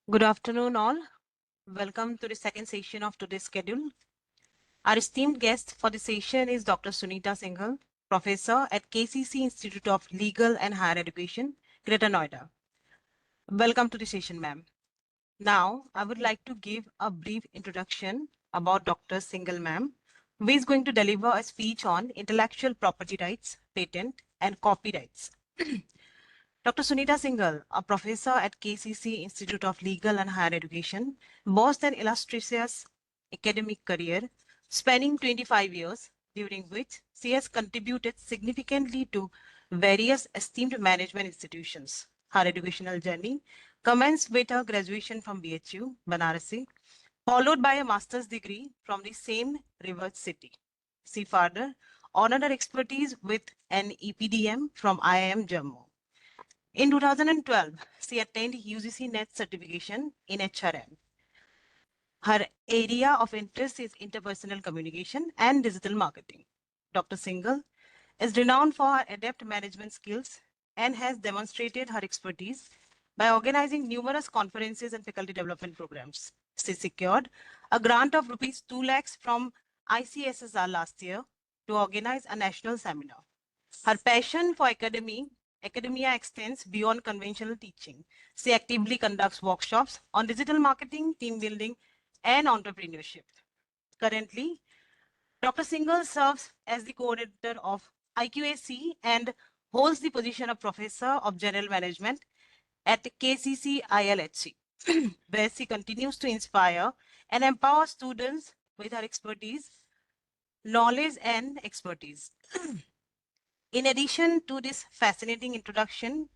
Good afternoon, all. Welcome to the second session of today's schedule. Our esteemed guest for the session is Dr. Sunita Singhal, Professor at KCC Institute of Legal and Higher Education, Greater Noida. Welcome to the session, ma'am. Now, I would like to give a brief introduction about Dr. Singhal, ma'am, who is going to deliver a speech on intellectual property rights, patent, and copyrights. Dr. Sunita Singhal, a professor at KCC Institute of Legal and Higher Education, boasts an illustrious academic career spanning 25 years, during which she has contributed significantly to various esteemed management institutions. Her educational journey commenced with her graduation from BHU, Banarasi, followed by a master's degree from the same river city. She further honored her expertise with an EPDM from IIM Jammu. In 2012, she attained UGC NET certification in HRM. Her area of interest is interpersonal communication and digital marketing. Dr. Singhal is renowned for her adept management skills and has demonstrated her expertise by organizing numerous conferences and faculty development programs. She secured a grant of rupees 2 lakhs from ICSSR last year to organize a national seminar. Her passion for academia extends beyond conventional teaching. She actively conducts workshops on digital marketing, team building, and entrepreneurship. Currently, Dr. Singhal serves as the coordinator of IQAC and holds the position of Professor of General Management at KCC ILHC, where she continues to inspire and empower students with her expertise, knowledge, and expertise. In addition to this fascinating introduction,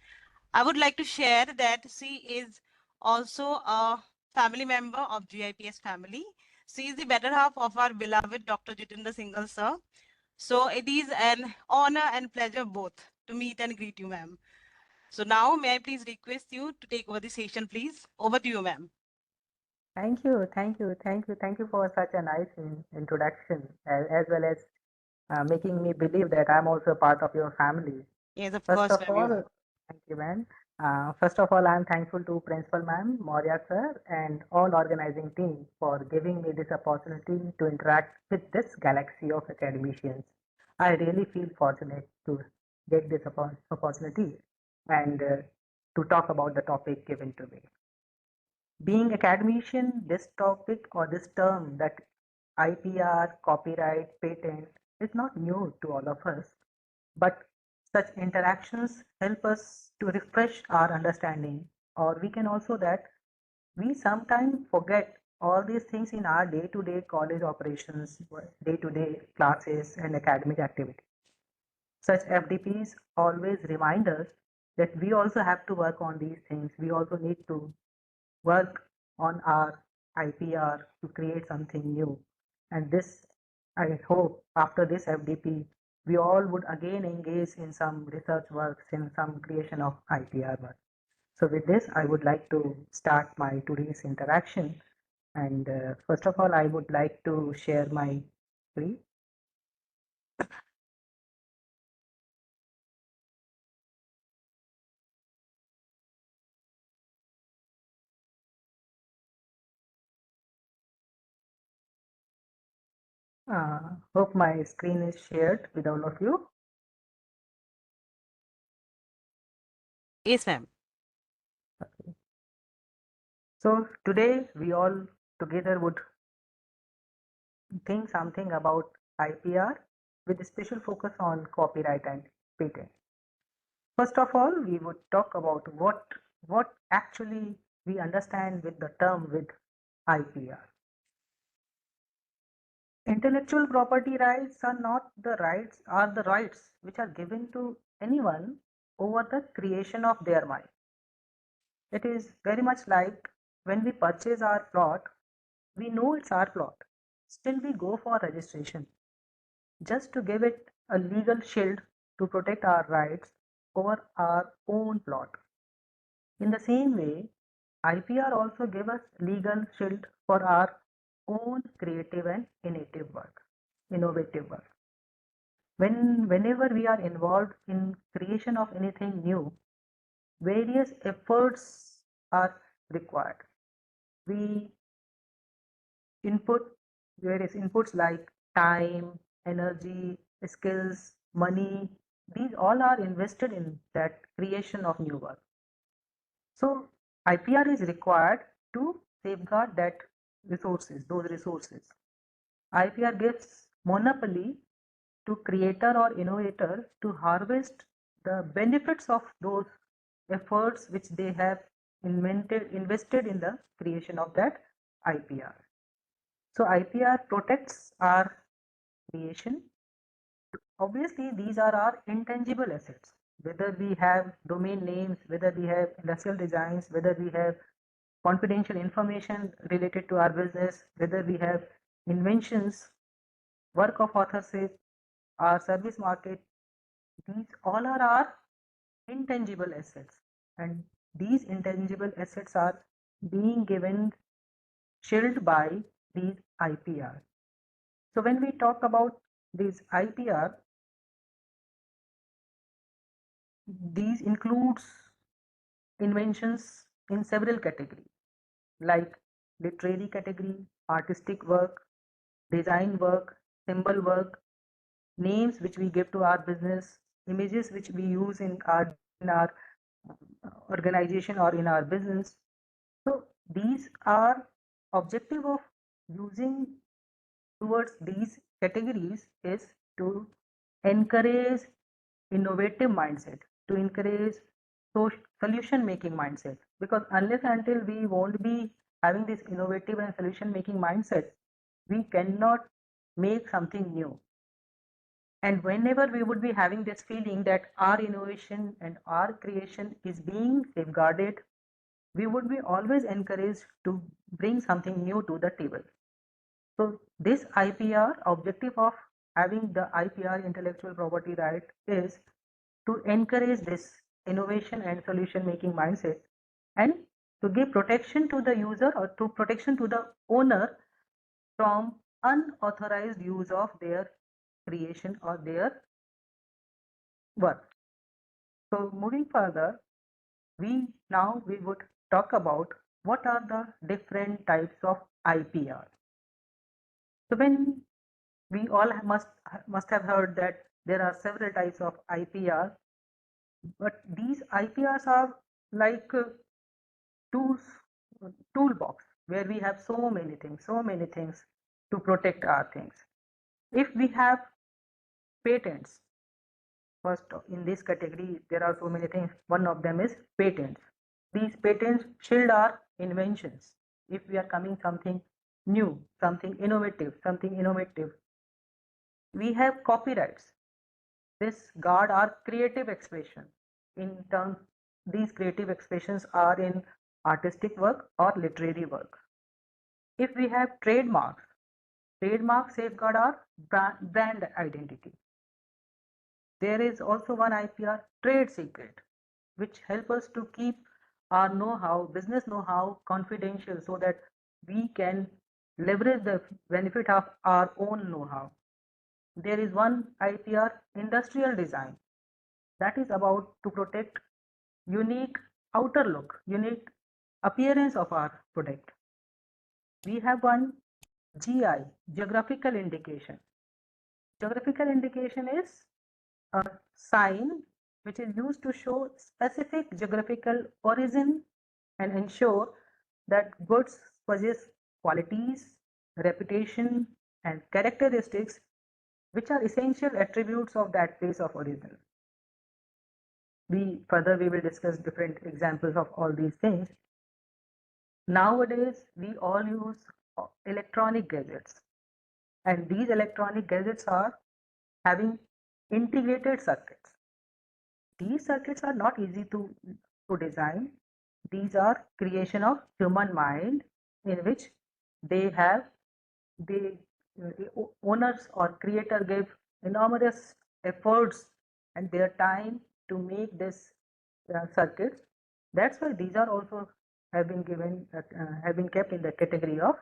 I would like to share that she is also a family member of GIPS family. She is the better half of our beloved Dr. Jitendra Singhal, sir. So it is an honor and pleasure both to meet and greet you, ma'am. So now, may I please request you to take over the session, please? Over to you, ma'am. Thank you for such a nice introduction, as well as making me believe that I'm also a part of your family. Yes, of First course, of ma'am. You all, are. thank you, ma'am. First of all, I'm thankful to Principal Ma'am, Maurya sir, and all organizing team for giving me this opportunity to interact with this galaxy of academicians. I really feel fortunate to get this opportunity and to talk about the topic given to me. Being academician, this topic or this term that IPR, copyright, patent is not new to all of us, but such interactions help us to refresh our understanding, or we can also that we sometimes forget all these things in our day-to-day college operations, day-to-day classes and academic activity. Such FDPs always remind us that we also have to work on these things. We also need to work on our IPR to create something new. And this, I hope, after this FDP, we all would again engage in some research works, in some creation of IPR work. So with this, I would like to start my today's interaction. And first of all, I would like to share my screen. Hope my screen is shared with all of you. Yes, ma'am. So today we all together would think something about IPR with a special focus on copyright and patent. First of all, we would talk about what actually we understand with the term with IPR. Intellectual property rights are not the rights, are the rights which are given to anyone over the creation of their mind. It is very much like when we purchase our plot, we know it's our plot. Still we go for registration just to give it a legal shield to protect our rights over our own plot. In the same way, IPR also give us legal shield for our own creative and innovative work. Whenever we are involved in creation of anything new, various efforts are required. we input various inputs like time, energy, skills, money. These all are invested in that creation of new work. So IPR is required to safeguard that resources, those resources. IPR gives monopoly to creator or innovator to harvest the benefits of those efforts which they have invested in the creation of that IPR. So IPR protects our creation. Obviously, these are our intangible assets. Whether we have domain names, whether we have industrial designs, whether we have confidential information related to our business, whether we have inventions, work of authorship, our service market, these all are our intangible assets. And these intangible assets are being given shielded by these IPR. So when we talk about these IPR, these includes inventions in several categories like literary category, artistic work, design work, symbol work, names which we give to our business, images which we use in our organization or in our business. So these are objective of using towards these categories is to encourage innovative mindset, to encourage solution making mindset, because unless until we won't be having this innovative and solution making mindset, we cannot make something new. And whenever we would be having this feeling that our innovation and our creation is being safeguarded, we would be always encouraged to bring something new to the table. So this IPR, objective of having the IPR, intellectual property right, is to encourage this innovation and solution making mindset, and to give protection to the user or to protection to the owner from unauthorized use of their creation or their work. So moving further, we would talk about what are the different types of IPR. So when we all must have heard that there are several types of IPR, but these IPRs are like tools toolbox where we have so many things to protect our things. If we have patents, first in this category there are so many things. One of them is patents. These patents shield our inventions. If we are coming something new, something innovative, we have copyrights. This guard our creative expression. In terms, these creative expressions are in artistic work or literary work. If we have trademarks, trademarks safeguard our brand identity. There is also one IPR, trade secret, which help us to keep our know-how, business know-how confidential so that we can leverage the benefit of our own know-how. There is one IPR, industrial design, that is about to protect unique outer look, unique appearance of our product. We have one GI, geographical indication. Geographical indication is a sign which is used to show specific geographical origin and ensure that goods possess qualities, reputation, and characteristics which are essential attributes of that place of origin. We will discuss different examples of all these things. Nowadays, we all use electronic gadgets, and these electronic gadgets are having integrated circuits. These circuits are not easy to design. These are creation of human mind in which they have the owners or creator gave enormous efforts and their time to make this circuits. That's why these are also have been kept in the category of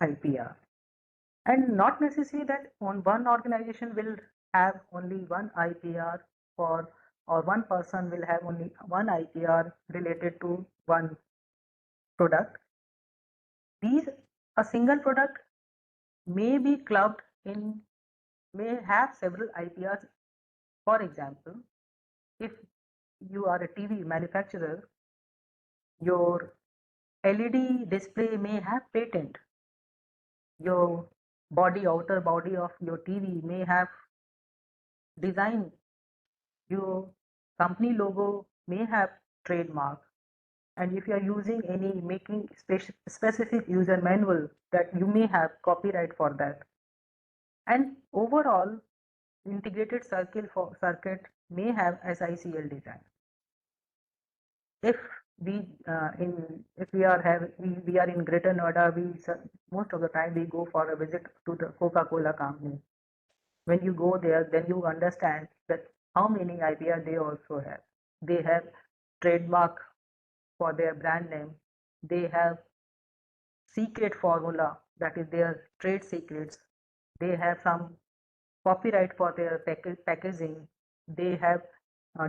IPR. And not necessary that one organization will have only one IPR for, or one person will have only one IPR related to one product. These, a single product may be clubbed in, may have several IPRs. For example, if you are a TV manufacturer, your LED display may have patent. Your outer body of your TV may have design. Your company logo may have trademark. And if you are using any making specific user manual, that you may have copyright for that. And overall, integrated circuit may have SICL design. If we if we are we are in Greater Noida, most of the time we go for a visit to the Coca-Cola company. When you go there, then you understand that how many IPR they also have. They have trademark for their brand name. They have secret formula, that is their trade secrets. They have some copyright for their packaging. They have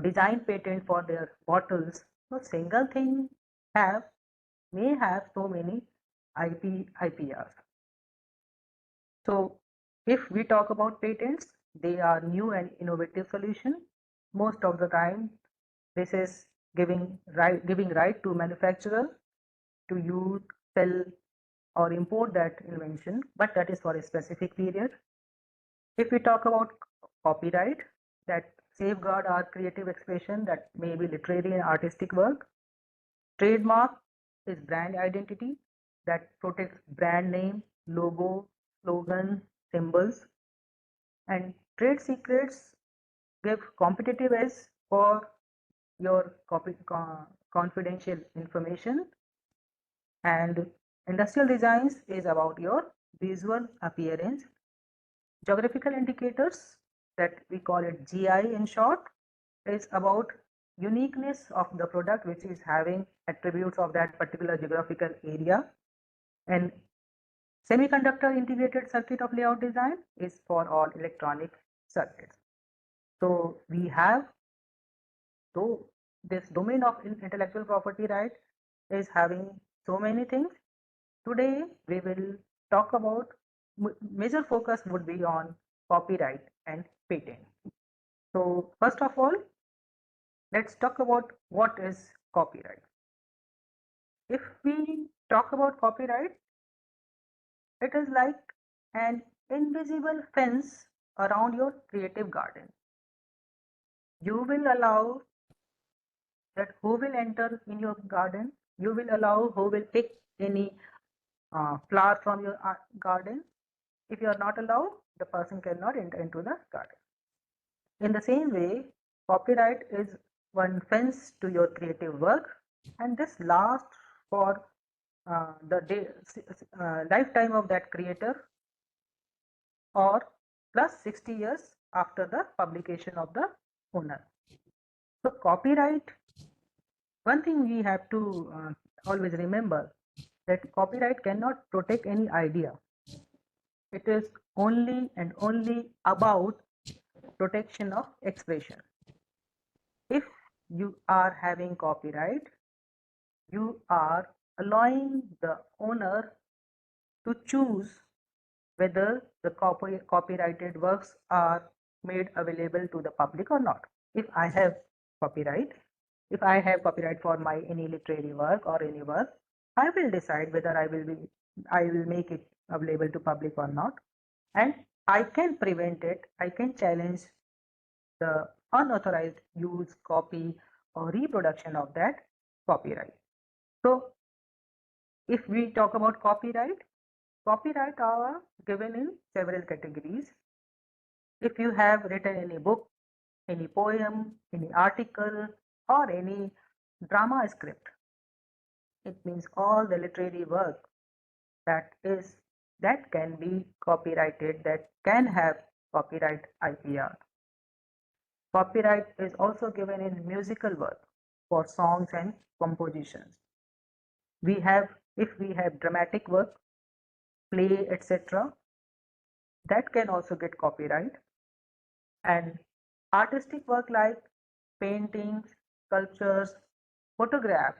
design patent for their bottles. So single thing may have so many IPRs. So if we talk about patents, they are new and innovative solution. Most of the time, this is giving right to manufacturer to use, sell, or import that invention, but that is for a specific period. If we talk about copyright, that safeguard our creative expression, that may be literary and artistic work. Trademark is brand identity, that protects brand name, logo, slogan, symbols. And trade secrets give competitive edge for your confidential information. And industrial designs is about your visual appearance. Geographical indicators, that we call it GI in short, is about uniqueness of the product, which is having attributes of that particular geographical area. And semiconductor integrated circuit of layout design is for all electronic circuits. So we have, though this domain of intellectual property right is having so many things, today we will talk about, major focus would be on copyright and patent. So first of all, let's talk about what is copyright. If we talk about copyright, it is like an invisible fence around your creative garden. You will allow that who will enter in your garden. You will allow who will pick any flower from your garden. If you are not allowed, the person cannot enter into the garden. In the same way, copyright is one fence to your creative work, and this lasts for the lifetime of that creator, or plus 60 years after the publication of the owner. So copyright, one thing we have to always remember, that copyright cannot protect any idea. It is only and only about protection of expression. If you are having copyright, you are allowing the owner to choose whether the copyrighted works are made available to the public or not. If I have copyright, if I have copyright for my any literary work or any work, I will decide whether I will make it available to public or not, and I can prevent it. I can challenge the unauthorized use, copy, or reproduction of that copyright. So if we talk about copyright are given in several categories. If you have written any book, any poem, any article, or any drama script, it means all the literary work that can be copyrighted, that can have copyright IPR. Copyright is also given in musical work for songs and compositions. If we have dramatic work, play, etc., that can also get copyright. And artistic work like paintings, sculptures, photographs,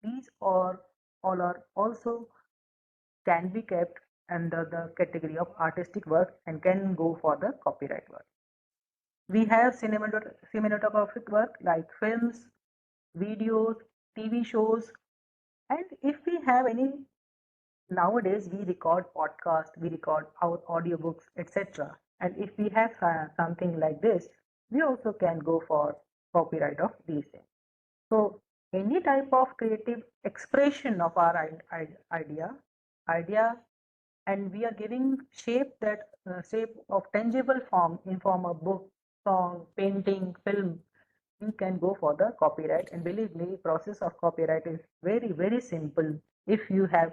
these all are also can be kept under the category of artistic work and can go for the copyright work. We have cinematographic work like films, videos, TV shows, and if we have any, nowadays we record podcast, we record our audiobooks, etc. And if we have something like this, we also can go for copyright of these things. So any type of creative expression of our idea, and we are giving shape of tangible form in form of book, song, painting, film, we can go for the copyright. And believe me, process of copyright is very simple if you have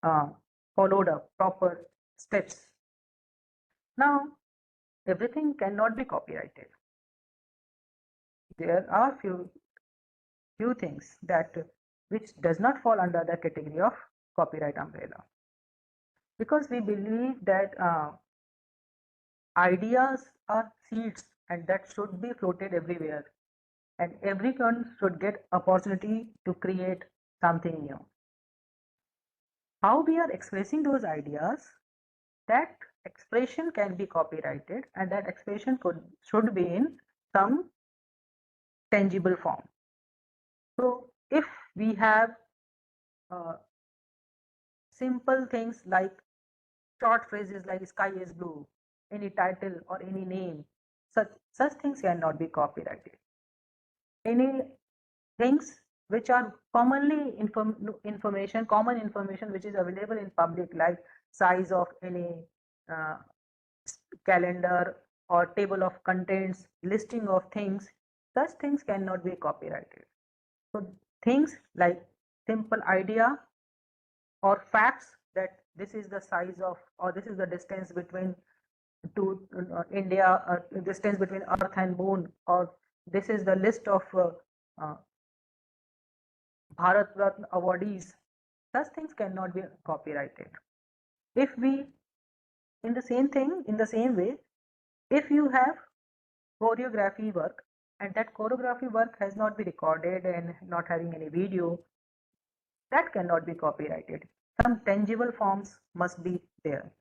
uh, followed up proper steps. Now everything cannot be copyrighted. There are few things that which does not fall under the category of copyright umbrella, because we believe that ideas are seeds and that should be floated everywhere, and everyone should get opportunity to create something new. How we are expressing those ideas, that expression can be copyrighted, and that expression should be in some tangible form. So if we have uh, simple things like short phrases like sky is blue, any title or any name, such things cannot be copyrighted. Any things which are common information which is available in public, like size of any uh, calendar or table of contents, listing of things, such things cannot be copyrighted. So things like simple idea or facts that this is the size of, or this is the distance between to India, distance between Earth and Moon, or this is the list of uh, Bharat Ratna awardees. Such things cannot be copyrighted. If we, in the same way, if you have choreography work and that choreography work has not been recorded and not having any video, that cannot be copyrighted. Some tangible forms must be there.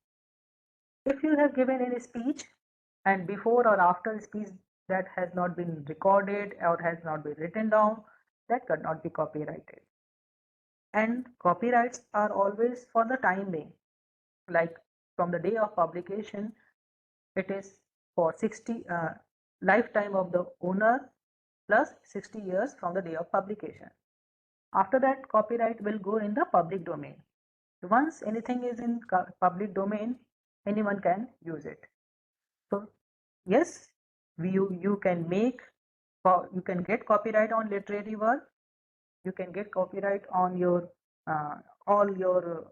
If you have given any speech and before or after speech that has not been recorded or has not been written down, that cannot be copyrighted. And copyrights are always for the time being, like from the day of publication, it is for 60 lifetime of the owner plus 60 years from the day of publication. After that, copyright will go in the public domain. Once anything is in public domain, anyone can use it. So yes, you can you can get copyright on literary work, you can get copyright on your all your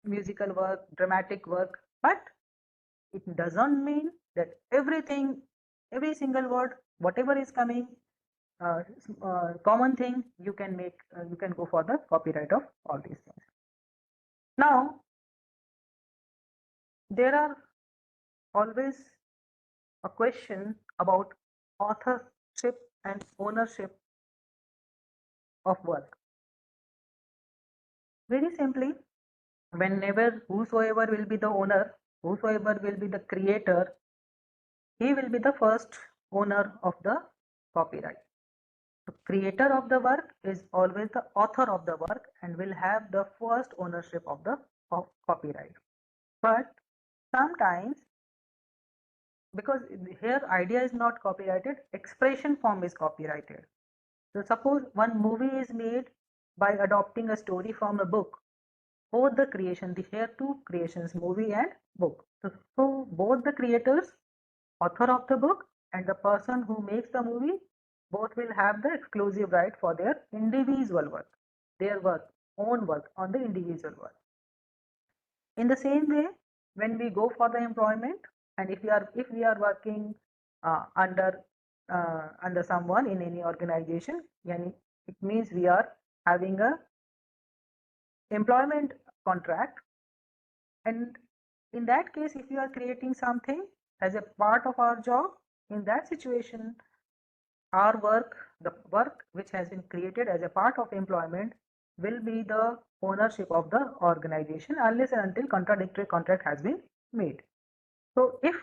musical work, dramatic work, but it doesn't mean that every single word, whatever is coming, common thing, you can go for the copyright of all these things. Now, there are always a question about authorship and ownership of work. Very simply, whenever whosoever will be the owner, whosoever will be the creator, he will be the first owner of the copyright. The creator of the work is always the author of the work and will have the first ownership of the copyright. But sometimes, because here idea is not copyrighted, expression form is copyrighted. So suppose one movie is made by adopting a story from a book. Both the creation, the here two creations, movie and book. So both the creators, author of the book and the person who makes the movie, both will have the exclusive right for their individual work, their work, own work on the individual work. In the same way, when we go for the employment, and if we are working under someone in any organization, it means we are having a employment contract. And in that case, if you are creating something as a part of our job, in that situation, our work, the work which has been created as a part of employment, will be the ownership of the organization unless and until contradictory contract has been made. So if,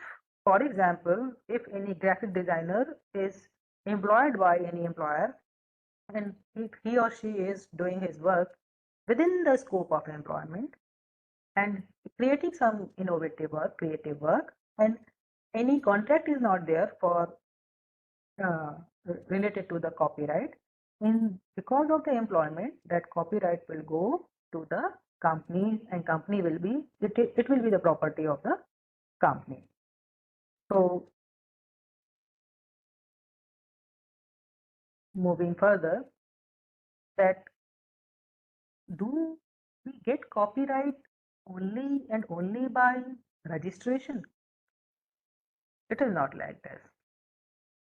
for example, if any graphic designer is employed by any employer and if he or she is doing his work within the scope of employment and creating some innovative work, creative work, and any contract is not there for uh, related to the copyright, in because of the employment, that copyright will go to the company and company will be it will be the property of the company. So moving further, that do we get copyright only and only by registration? It is not like this.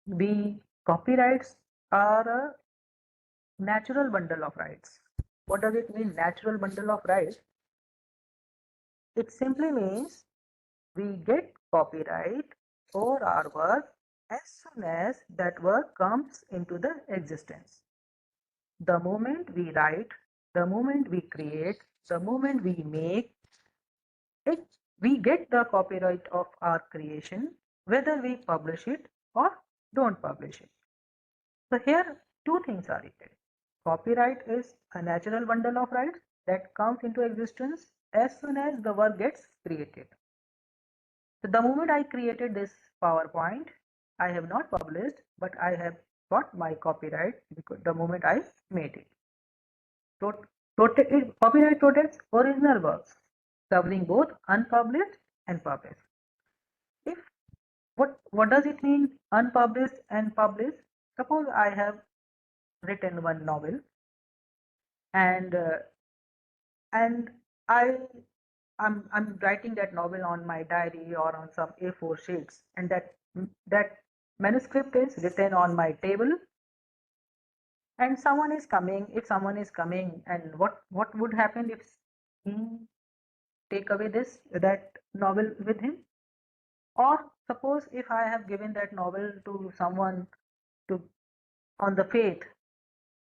The copyrights are a natural bundle of rights. What does it mean, natural bundle of rights? It simply means we get copyright for our work as soon as that work comes into the existence. The moment we write, the moment we create, the moment we make it, we get the copyright of our creation, whether we publish it or don't publish it. So here two things are needed. Copyright is a natural bundle of rights that comes into existence as soon as the work gets created. So the moment I created this PowerPoint, I have not published, but I have got my copyright because the moment I made it. Copyright protects original works, covering both unpublished and published. If what does it mean unpublished and published? Suppose I have written one novel and and I I'm writing that novel on my diary or on some A4 sheets, and that manuscript is written on my table, and someone is coming. If someone is coming, and what would happen if he take away that novel with him? Or suppose if I have given that novel to someone to on the faith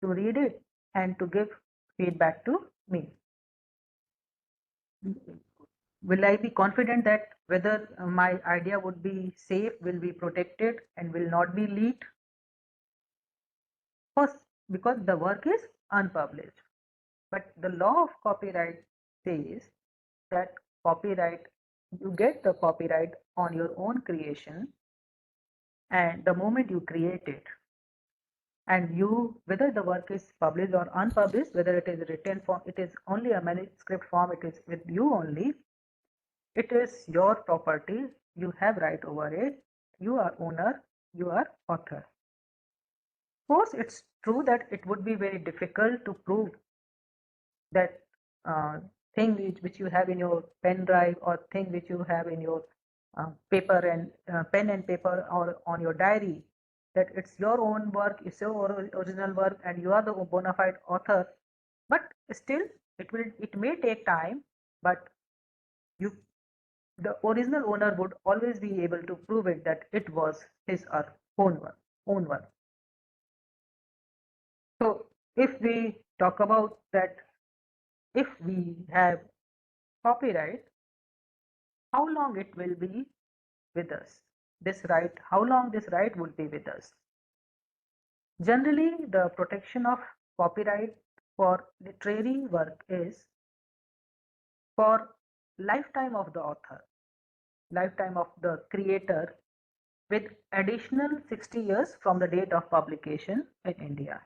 to read it and to give feedback to me, will I be confident that whether my idea would be safe, will be protected, and will not be leaked? First, because the work is unpublished. But the law of copyright says that copyright, you get the copyright on your own creation, and the moment you create it, and you, whether the work is published or unpublished, whether it is written form, it is only a manuscript form, it is with you only, it is your property, you have right over it, you are owner, you are author. Of course, it's true that it would be very difficult to prove that thing which you have in your pen drive or thing which you have in your paper and pen and paper or on your diary, that it's your own work, it's your original work, and you are the bona fide author. But still, it may take time, but you the original owner would always be able to prove it that it was his or own work. So if we talk about that, if we have copyright, how long it will be with us? This right, how long this right would be with us? Generally, the protection of copyright for literary work is for lifetime of the author, lifetime of the creator, with additional 60 years from the date of publication in India.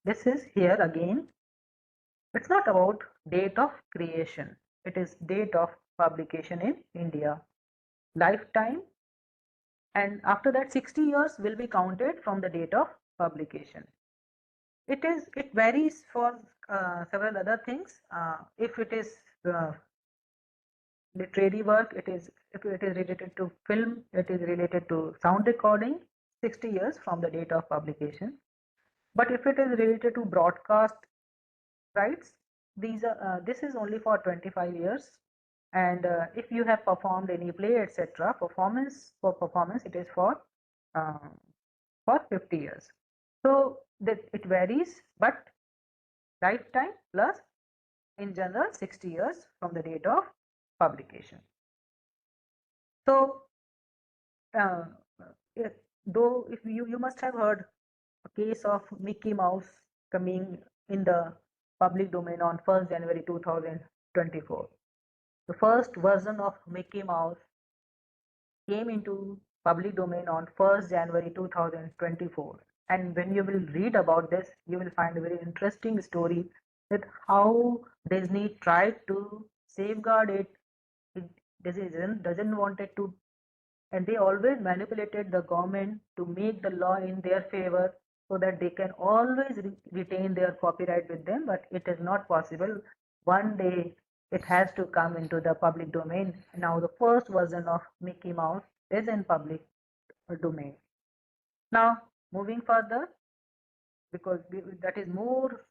This is here again, it's not about date of creation, it is date of publication in India, lifetime, and after that 60 years will be counted from the date of publication. It varies for several other things. If it is literary work, if it is related to film, it is related to sound recording, 60 years from the date of publication. But if it is related to broadcast rights, this is only for 25 years. And if you have performed any play, etc., performance, it is for 50 years. So that it varies, but lifetime plus in general 60 years from the date of publication. So uh, though if you must have heard a case of Mickey Mouse coming in the public domain on 1st January 2024. The first version of Mickey Mouse came into public domain on 1st January 2024. And when you will read about this, you will find a very interesting story with how Disney tried to safeguard it. It doesn't want it to, and they always manipulated the government to make the law in their favor so that they can always retain their copyright with them, but it is not possible. One day it has to come into the public domain. Now the first version of Mickey Mouse is in public domain. Now moving further, because that is more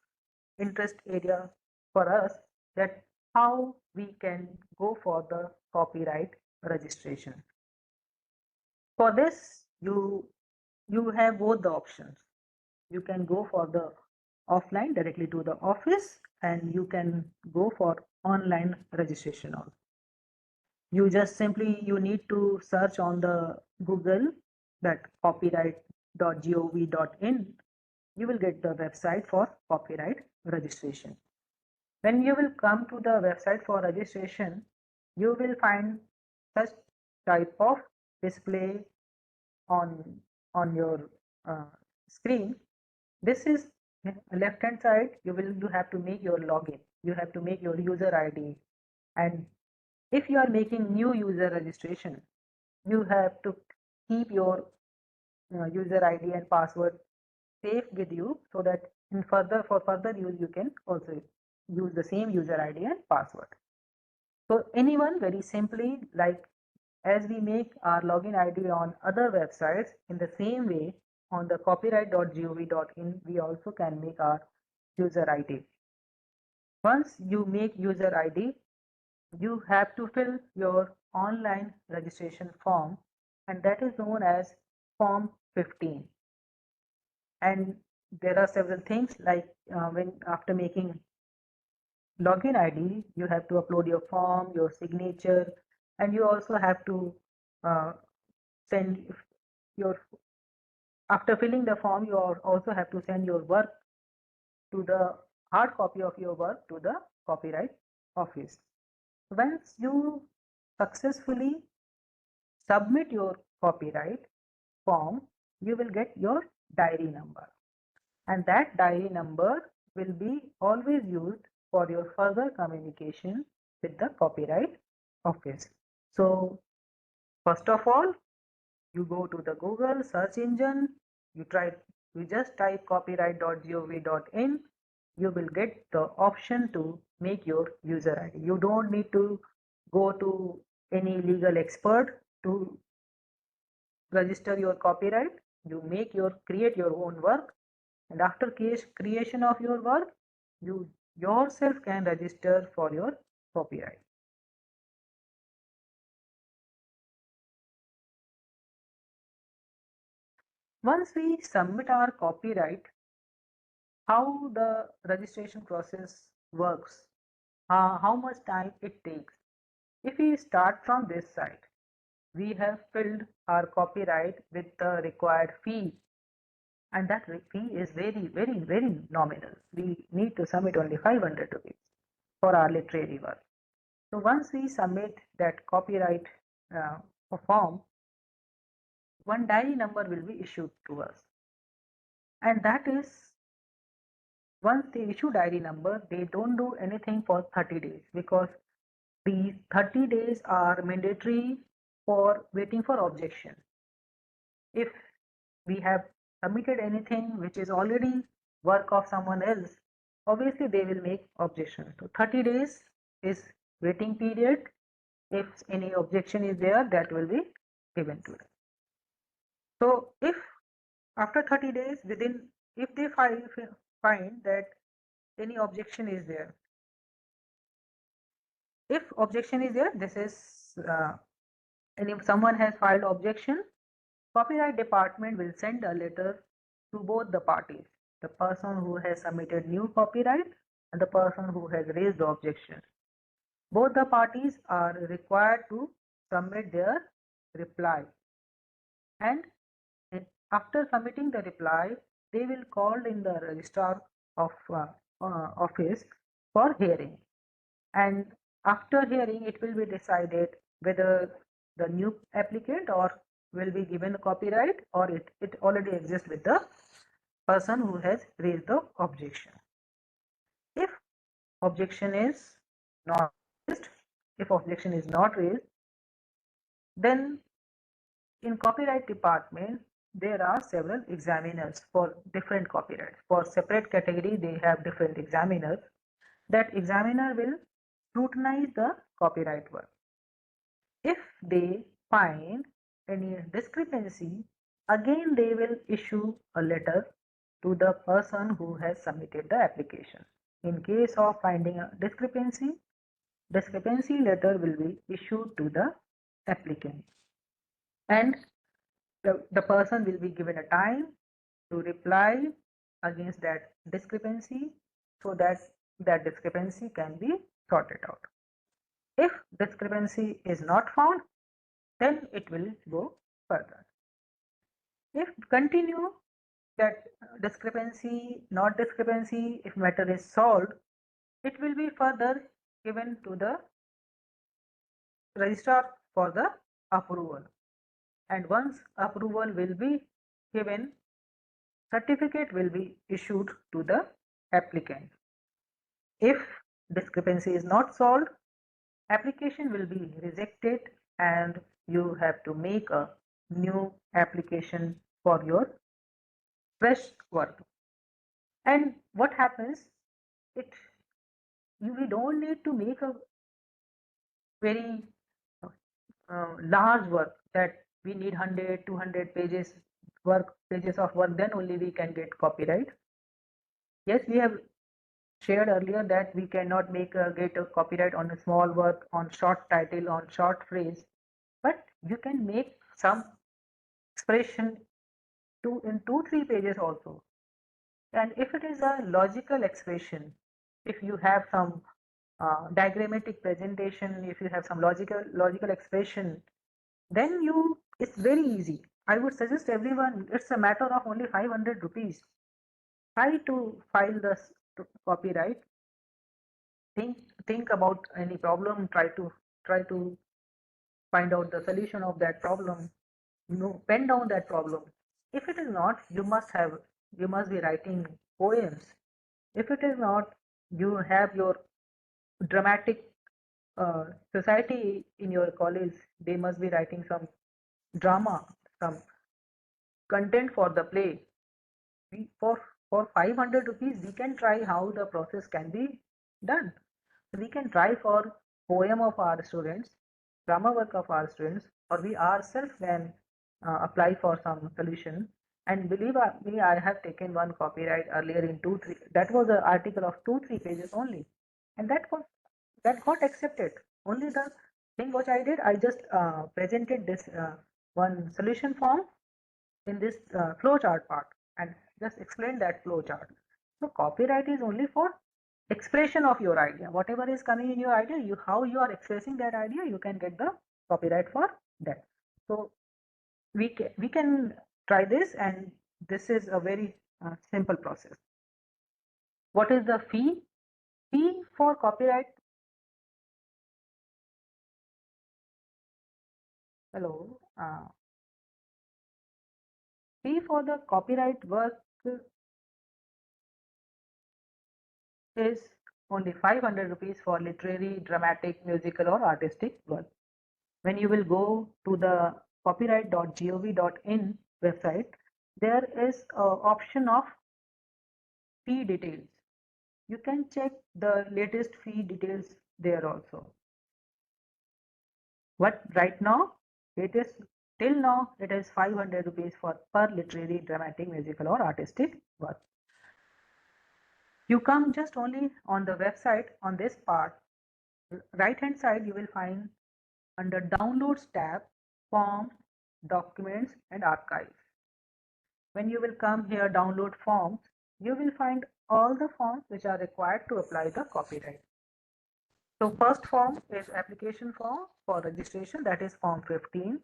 interest area for us, that how we can go for the copyright registration. For this, you have both the options. You can go for the offline directly to the office, and you can go for online registration also. You just simply you need to search on the Google that copyright.gov.in. You will get the website for copyright registration. When you will come to the website for registration, you will find such type of display on your screen. This is left hand side. You have to make your login. You have to make your user ID, and if you are making new user registration, you have to keep your user ID and password safe with you so that in further use you can also use the same user ID and password. So anyone very simply, like as we make our login ID on other websites, in the same way on the copyright.gov.in we also can make our user ID. Once you make user ID, you have to fill your online registration form, and that is known as Form 15. And there are several things like when after making login ID, you have to upload your form, your signature, and you also have to uh, send your, after filling the form, you also have to send your work to the hard copy of your work to the copyright office. Once you successfully submit your copyright form, you will get your diary number, and that diary number will be always used for your further communication with the copyright office. So first of all, you go to the Google search engine, you just type copyright.gov.in, you will get the option to make your user ID. You don't need to go to any legal expert to register your copyright. You create your own work, and after creation of your work, you yourself can register for your copyright. Once we submit our copyright, how the registration process works, how much time it takes. If we start from this side, we have filled our copyright with the required fee, and that fee is very nominal. We need to submit only 500 rupees for our literary work. So once we submit that copyright form, one diary number will be issued to us, and that is, once they issue diary number, they don't do anything for 30 days, because the 30 days are mandatory for waiting for objection. If we have submitted anything which is already work of someone else, obviously they will make objection. So 30 days is waiting period. If any objection is there, that will be given to them. So if after 30 days, if they find that any objection is there, if objection is there, this is and if someone has filed objection, copyright department will send a letter to both the parties. the person who has submitted new copyright and the person who has raised the objection. Both the parties are required to submit their reply, and after submitting the reply, they will call in the registrar of office for hearing. And after hearing, it will be decided whether the new applicant or will be given copyright or it already exists with the person who has raised the objection. If objection is not raised, if objection is not raised, then in copyright department, there are several examiners for different copyrights. For separate category, they have different examiners. That examiner will scrutinize the copyright work. If they find any discrepancy, again they will issue a letter to the person who has submitted the application. In case of finding a discrepancy letter will be issued to the applicant, and the person will be given a time to reply against that discrepancy so that that discrepancy can be sorted out. If discrepancy is not found, then it will go further. If continue that discrepancy, not discrepancy, if matter is solved, it will be further given to the registrar for the approval. And once approval will be given, certificate will be issued to the applicant. If discrepancy is not solved, application will be rejected and you have to make a new application for your fresh work. And what happens, we don't need to make a very large work that we need 100, 200 pages of work, then only we can get copyright. Yes, we have shared earlier that we cannot get a copyright on a small work, on short title, on short phrase, but you can make some expression in 2-3 pages also. And if it is a logical expression, if you have some diagrammatic presentation, if you have some logical expression, then it's very easy. I would suggest everyone, it's a matter of only 500 rupees. Try to file the copyright. Think about any problem. Try to find out the solution of that problem. Pen down that problem. If it is not, you must be writing poems. If it is not, you have your dramatic society in your college. They must be writing some drama, some content for the play. For 500 rupees, we can try how the process can be done. We can try for poem of our students, drama work of our students, or we ourselves can apply for some solution. And believe me, I have taken one copyright earlier in 2-3. That was an article of 2-3 pages only, and that got accepted. Only the thing what I did, I just presented this one solution form in this flowchart part and just explain that flowchart. So copyright is only for expression of your idea. Whatever is coming in your idea, how you are expressing that idea, you can get the copyright for that. So we can try this, and this is a very simple process. What is the fee? Fee for copyright. Hello. Fee for the copyright work is only 500 rupees for literary, dramatic, musical, or artistic work. When you will go to the copyright.gov.in website, there is an option of fee details. You can check the latest fee details there also. But right now, till now, it is 500 rupees for per literary, dramatic, musical, or artistic work. You come just only on the website on this part. Right hand side, you will find under Downloads tab, Forms, Documents, and Archives. When you will come here, Download Forms, you will find all the forms which are required to apply the copyright. So first form is application form for registration, that is form 15.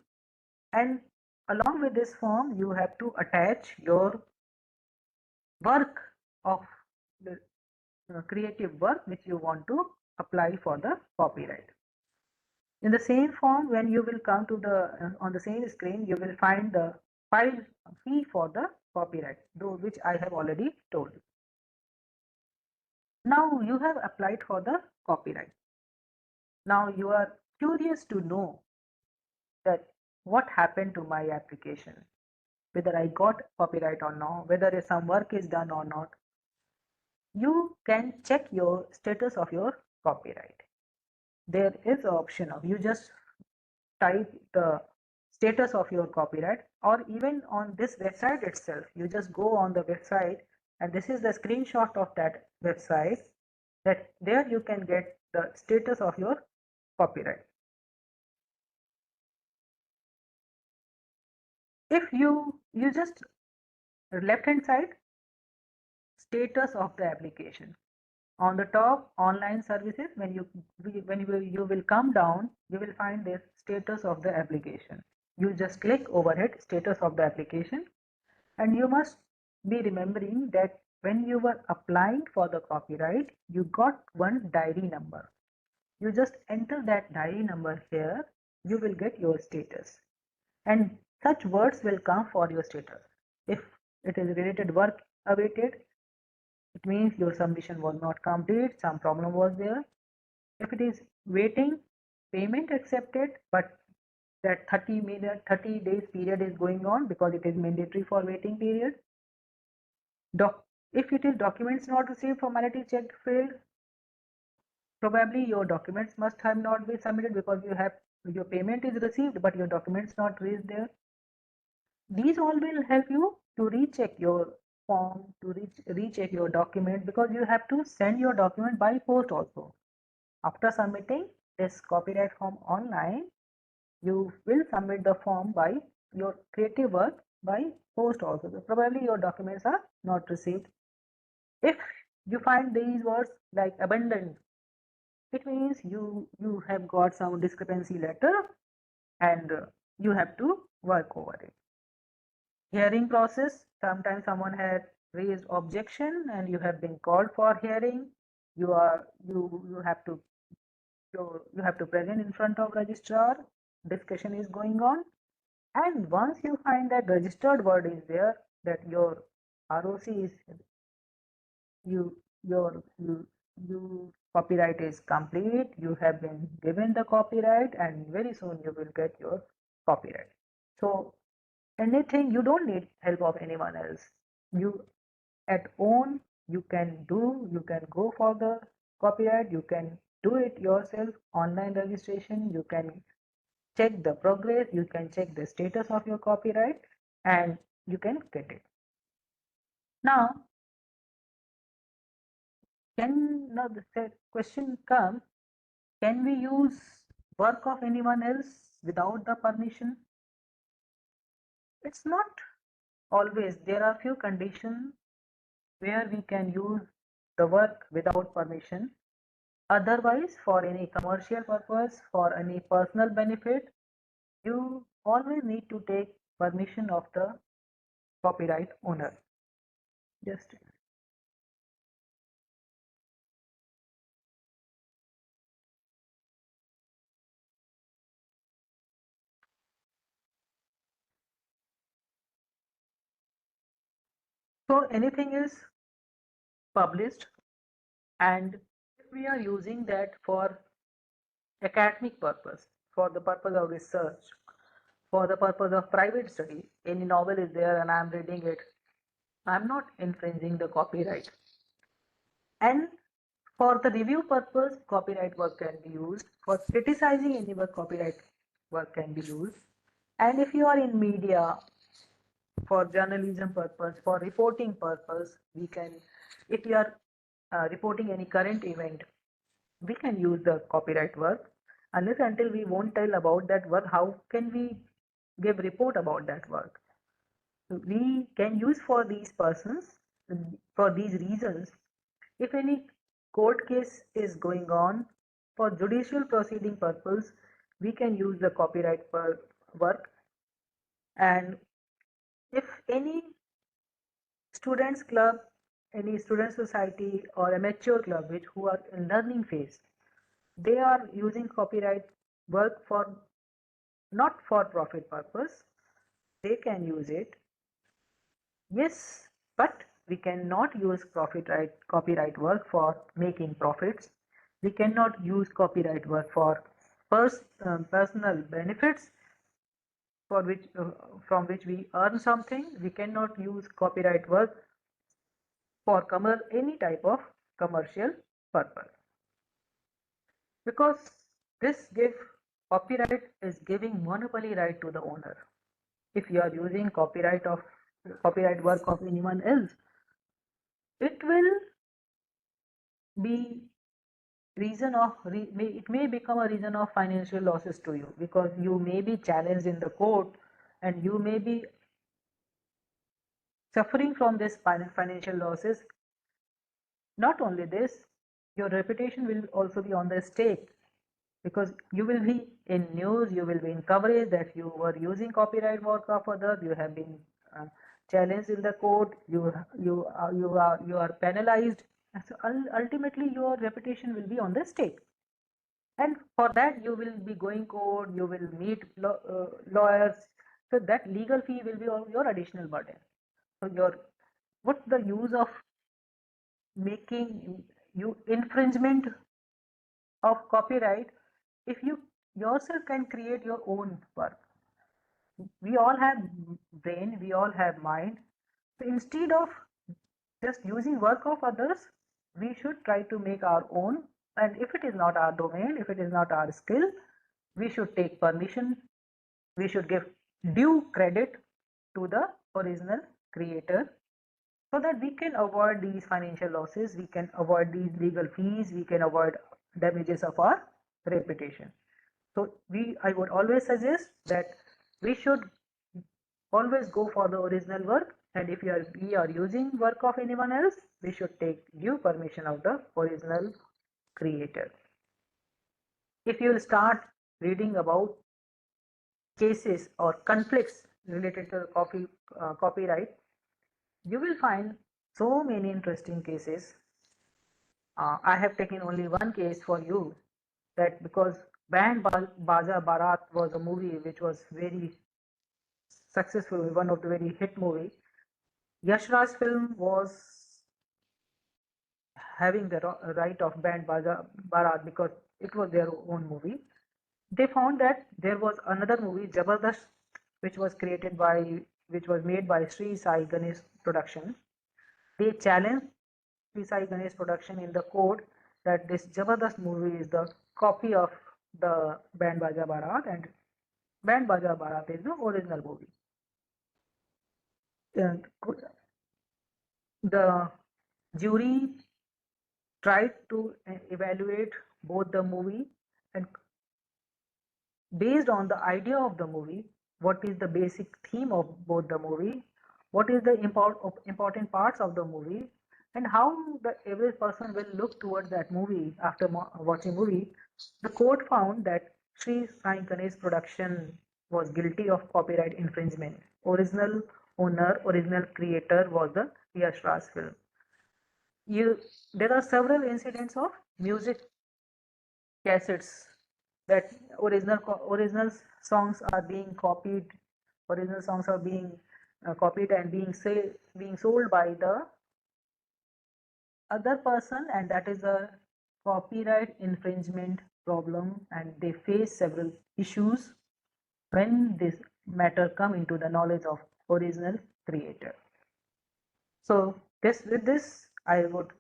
And along with this form, you have to attach your work of the creative work which you want to apply for the copyright. In the same form, when you will come to the on the same screen, you will find the file fee for the copyright, though which I have already told you. Now you have applied for the copyright. Now you are curious to know that what happened to my application, whether I got copyright or not, whether some work is done or not. You can check your status of your copyright. There is an option of you just type the status of your copyright, or even on this website itself, you just go on the website, and this is the screenshot of that website, that there you can get the status of your copyright. If you just left hand side, status of the application. On the top, online services, you will come down, you will find this status of the application. You just click over it, status of the application, and you must be remembering that when you were applying for the copyright, you got one diary number. You just enter that diary number here, you will get your status. And such words will come for your status. If it is related work awaited, it means your submission was not complete, some problem was there. If it is waiting, payment accepted, but that 30 days period is going on because it is mandatory for waiting period. If it is documents not received, formality check failed, probably your documents must have not been submitted because your payment is received, but your documents not reached there. These all will help you to recheck your form, to recheck your document, because you have to send your document by post also. After submitting this copyright form online, you will submit the form by your creative work by post also. So probably your documents are not received. If you find these words like abandoned, it means you have got some discrepancy letter, and you have to work over it. Hearing process, sometimes someone had raised objection and you have been called for hearing. You have to present in front of registrar. Discussion is going on, and once you find that registered word is there, that your ROC is you your you copyright is complete, you have been given the copyright, and very soon you will get your copyright. So anything, you don't need help of anyone else. You at own, you can go for the copyright, you can do it yourself. Online registration, you can check the progress, you can check the status of your copyright, and you can get it. Now the question comes, can we use work of anyone else without the permission? It's not always. There are few conditions where we can use the work without permission. Otherwise, for any commercial purpose, for any personal benefit, you always need to take permission of the copyright owner. Just so anything is published, and if we are using that for academic purpose, for the purpose of research, for the purpose of private study, any novel is there and I'm reading it, I'm not infringing the copyright. And for the review purpose, copyright work can be used. For criticizing any work, copyright work can be used. And if you are in media, for journalism purpose, for reporting purpose, we can, if you are reporting any current event, we can use the copyright work. Unless until we won't tell about that work, how can we give report about that work? So we can use for these persons for these reasons, if any court case is going on for judicial proceeding purpose, we can use the copyright work. And if any students club, any student society or amateur club which who are in learning phase, they are using copyright work for not for profit purpose, they can use it. Yes, but we cannot use copyright work for making profits. We cannot use copyright work for personal benefits for which from which we earn something. We cannot use copyright work for any type of commercial purpose, because this give copyright is giving monopoly right to the owner. If you are using copyright work of anyone else, it will be it may become a reason of financial losses to you, because you may be challenged in the court and you may be suffering from this financial losses. Not only this, your reputation will also be on the stake, because you will be in news, you will be in coverage that you were using copyright work of others, you have been challenged in the court, you are penalized. So ultimately your reputation will be on the stake, and for that you will be going court, you will meet lawyers, so that legal fee will be your additional burden. So what's the use of making you infringement of copyright if you yourself can create your own work? We all have brain, we all have mind. So instead of just using work of others, we should try to make our own. And if it is not our domain, if it is not our skill, we should take permission, we should give due credit to the original creator, so that we can avoid these financial losses, we can avoid these legal fees, we can avoid damages of our reputation. So I would always suggest that we should always go for the original work, and if we are using work of anyone else, we should take due permission of the original creator. If you will start reading about cases or conflicts related to copyright, you will find so many interesting cases. I have taken only one case for you, that because Band Baja Barat was a movie which was very successful, one of the very hit movie. Yash Raj film was having the right of Band Baja Barat because it was their own movie. They found that there was another movie, Jabardast, which was made by Sri Sai Ganesh production. They challenged Sri Sai Ganesh production in the court that this Jabardast movie is the copy of the Band Baja Barat, and Band Baja Barat is the original movie. And the jury tried to evaluate both the movie, and based on the idea of the movie, what is the basic theme of both the movie, what is the important parts of the movie, and how the average person will look towards that movie after watching movie, the court found that Sri Sai Ganesh production was guilty of copyright infringement. Original owner, original creator was the Yash Raj film. There are several incidents of music cassettes that original songs are being copied, original songs are being copied and being sold by the other person, and that is a copyright infringement problem, and they face several issues when this matter come into the knowledge of original creator. So with this, I would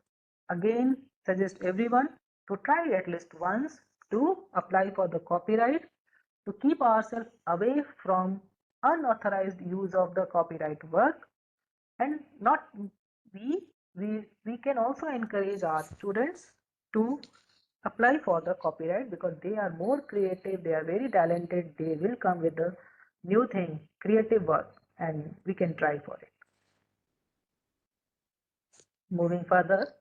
again suggest everyone to try at least once to apply for the copyright, to keep ourselves away from unauthorized use of the copyright work. And not we can also encourage our students to apply for the copyright, because they are more creative, they are very talented, they will come with the new thing, creative work, and we can try for it. Moving further,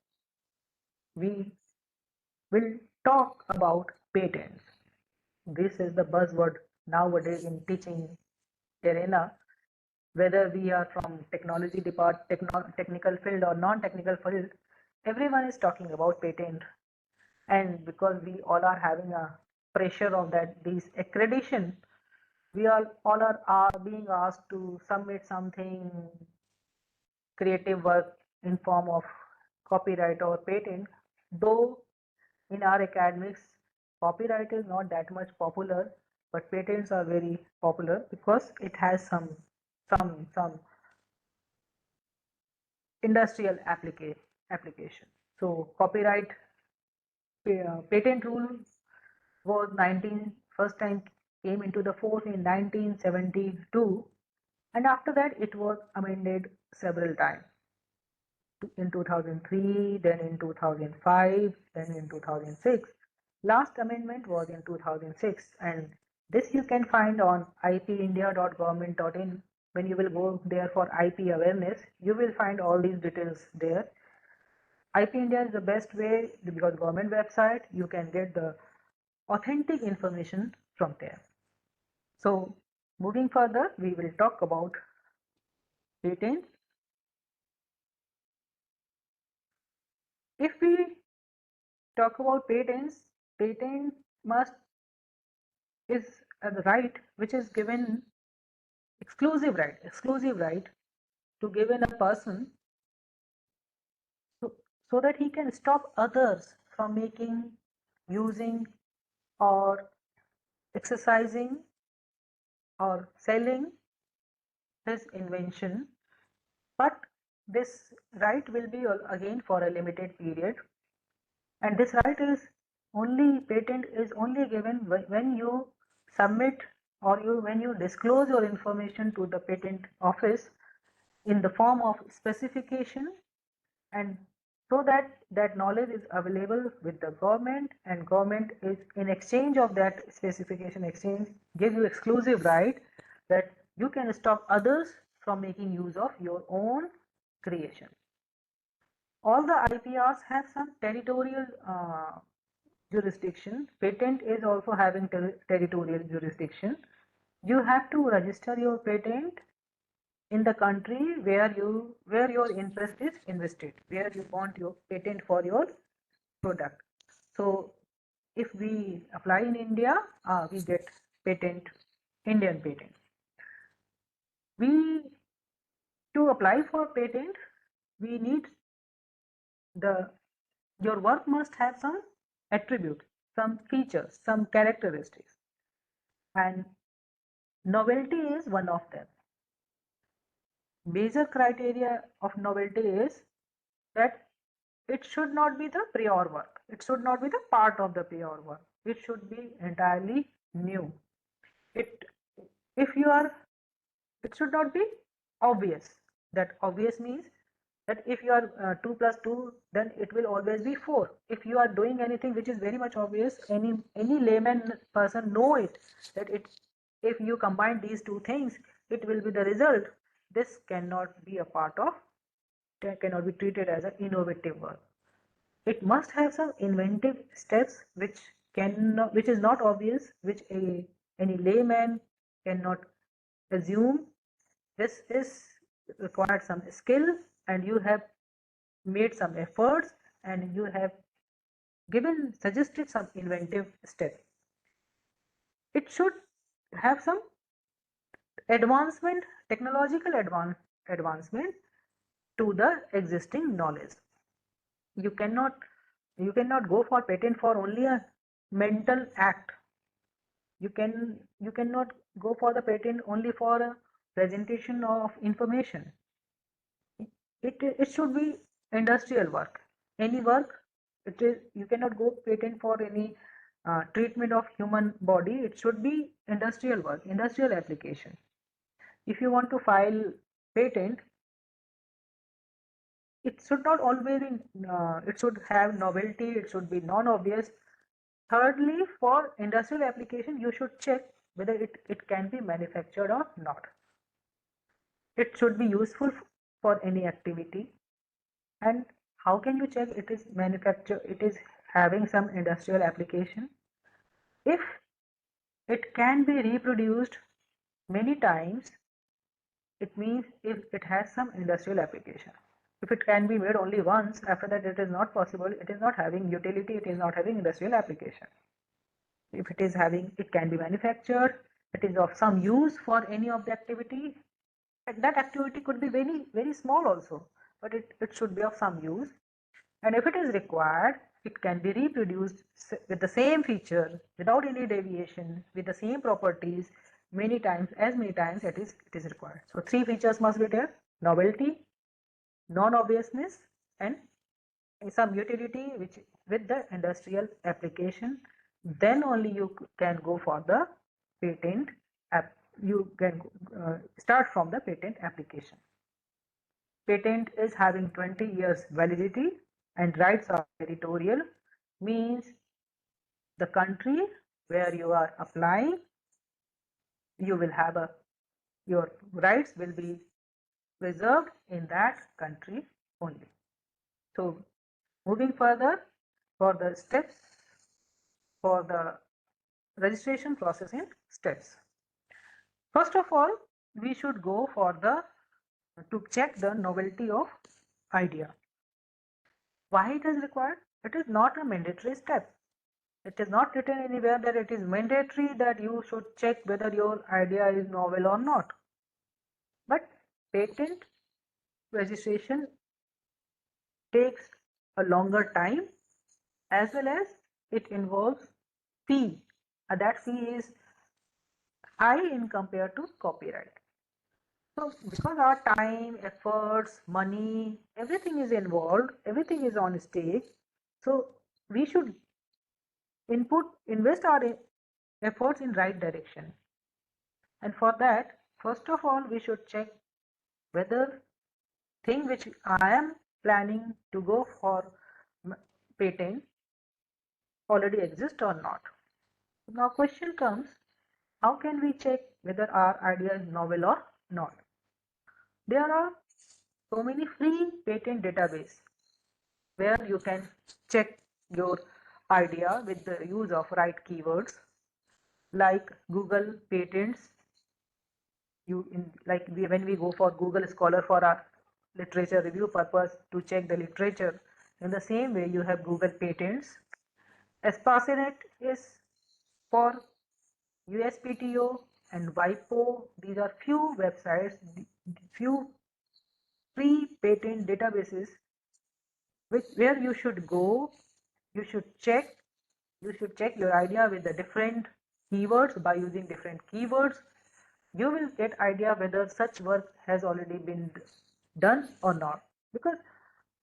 we will talk about patents. This is the buzzword nowadays in teaching arena, whether we are from technical field or non-technical field, everyone is talking about patent. And because we all are having a pressure of that, these accreditation, we all are being asked to submit something creative work in form of copyright or patent, though in our academics, copyright is not that much popular, but patents are very popular because it has some industrial application. So copyright patent rule was 19 first time came into the force in 1972, and after that it was amended several times in 2003, then in 2005, then in 2006. Last amendment was in 2006, and this you can find on ipindia.government.in. When you will go there for IP awareness, you will find all these details there. IP India is the best way because government website, you can get the authentic information from there. So moving further, we will talk about patents. If we talk about patents, patent must is a right which is given exclusive right to given a person so, so that he can stop others from making, using, or exercising or selling his invention. But this right will be again for a limited period, and this right is only patent is only given when you submit or when you disclose your information to the patent office in the form of specification, and so that that knowledge is available with the government, and government is in exchange of that specification exchange give you exclusive right that you can stop others from making use of your own creation. All the IPRs have some territorial jurisdiction. Patent is also having territorial jurisdiction. You have to register your patent in the country where your interest is invested, where you want your patent for your product. So if we apply in India, we get patent, Indian patent. We to apply for patent, we need the your work must have some attribute, some features, some characteristics, and novelty is one of them. Major criteria of novelty is that it should not be the prior work. It should not be the part of the prior work. It should be entirely new. It if you are it should not be obvious. That obvious means that if you are 2 plus 2, then it will always be 4. If you are doing anything which is very much obvious, any layman person know it that it if you combine these two things, it will be the result. This cannot be a part of, cannot be treated as an innovative work. It must have some inventive steps which is not obvious, which any layman cannot assume. This is required some skill, and you have made some efforts, and you have suggested some inventive steps. It should have some advancement, technological advancement to the existing knowledge. You cannot go for patent for only a mental act. You cannot go for the patent only for a presentation of information. It should be industrial work. Any work, it is you cannot go patent for any treatment of human body. It should be industrial work, industrial application. If you want to file patent, it should not always be, it should have novelty, it should be non-obvious. Thirdly, for industrial application, you should check whether it can be manufactured or not. It should be useful for any activity, And how can you check it is it is having some industrial application? If it can be reproduced many times, it means if it has some industrial application. If it can be made only once, after that it is not possible, it is not having utility, it is not having industrial application. If it is having, it can be manufactured, it is of some use for any of the activity, and that activity could be very small also, but it should be of some use. And if it is required, it can be reproduced with the same feature, without any deviation, with the same properties, many times, as many times it is required. So three features must be there: novelty, non-obviousness, and some utility which with the industrial application. Then only you can go for the patent app. You can start from the patent application. Patent is having 20 years validity and rights are territorial, means the country where you are applying, you will have your rights will be preserved in that country only. So moving further, for the steps, for the registration process in steps. First of all, we should go for the to check the novelty of idea. Why it is required? It is not a mandatory step. It is not written anywhere that it is mandatory that you should check whether your idea is novel or not. But patent registration takes a longer time, as well as it involves fee. That fee is high in compared to copyright. So because our time, efforts, money, everything is involved, everything is on stake. So we should invest our efforts in right direction. And for that, first of all, we should check whether thing which I am planning to go for patent already exists or not. Now question comes, how can we check whether our idea is novel or not? There are so many free patent database where you can check your idea with the use of right keywords, like Google Patents. When we go for Google Scholar for our literature review purpose to check the literature, in the same way you have Google Patents. Espasinet is for USPTO and WIPO. These are few websites, few free patent databases where you should go. You should check your idea with the different keywords. By using different keywords, you will get idea whether such work has already been done or not, because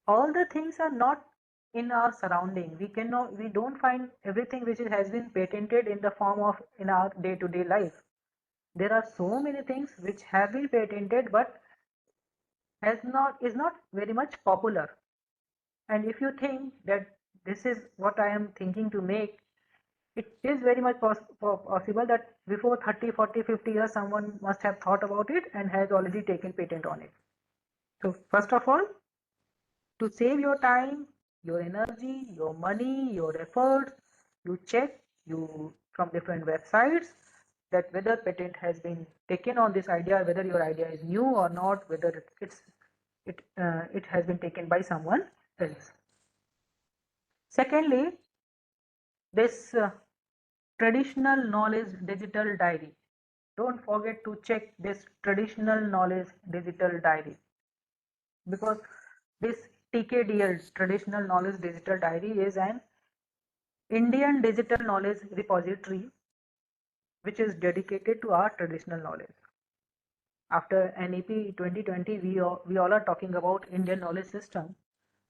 all the things are not in our surrounding. We don't find everything which has been patented in the form of in our day-to-day life. There are so many things which have been patented but is not very much popular. And if you think that this is what I am thinking to make, it is very much possible that before 30, 40, 50 years someone must have thought about it and has already taken patent on it. So first of all, to save your time, your energy, your money, your efforts, you check you from different websites that whether patent has been taken on this idea, whether your idea is new or not, whether it has been taken by someone else. Secondly, this traditional knowledge digital diary. Don't forget to check this traditional knowledge digital diary, because this TKDL, traditional knowledge digital diary, is an Indian digital knowledge repository which is dedicated to our traditional knowledge. After NEP 2020, we all are talking about Indian knowledge system,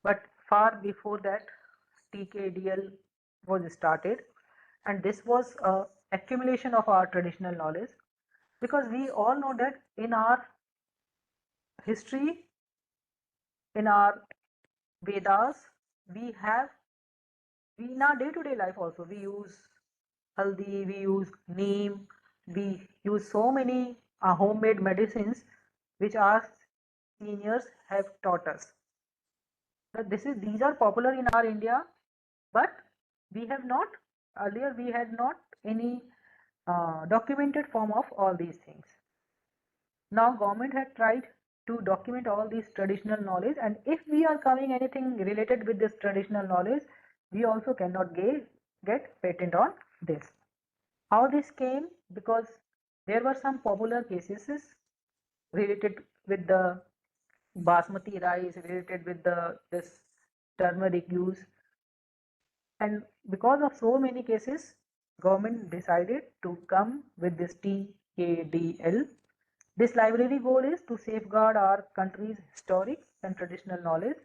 but far before that, TKDL was started, and this was a accumulation of our traditional knowledge, because we all know that in our history, in our Vedas, we have in our day-to-day life also we use haldi, we use neem, we use so many homemade medicines which our seniors have taught us. These are popular in our India, but we have not, earlier we had not any documented form of all these things. Now government had tried to document all these traditional knowledge, and if we are coming anything related with this traditional knowledge, we also cannot get patent on this. How this came? Because there were some popular cases related with the basmati rice, related with the this turmeric use, and because of so many cases, government decided to come with this TKDL. This library goal is to safeguard our country's historic and traditional knowledge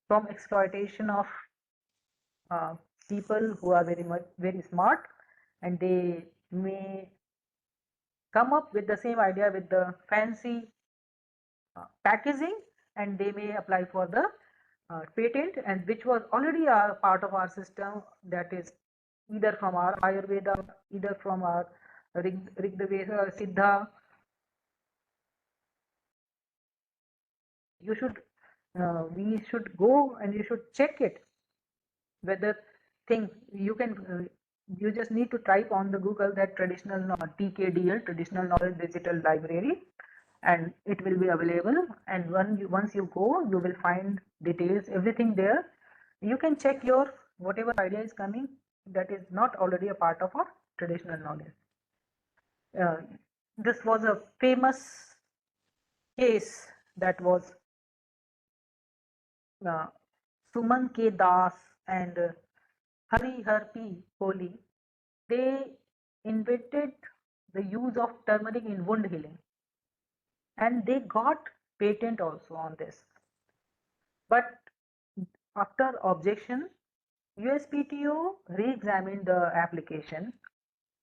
from exploitation of uh, people who are very smart, and they may come up with the same idea with the fancy packaging, and they may apply for the patent, and which was already a part of our system, that is either from our Ayurveda, either from our Rigveda, Siddha. You should we should go and you should check it whether thing you can you just need to type on the Google that traditional TKDL, traditional knowledge digital library, and it will be available, and once you go, you will find details, everything there. You can check your whatever idea is coming that is not already a part of our traditional knowledge. uh, this was a famous case that was uh, Suman K. Das and Hari P. Kohli. They invented the use of turmeric in wound healing, and they got patent also on this. But after objection, USPTO re-examined the application,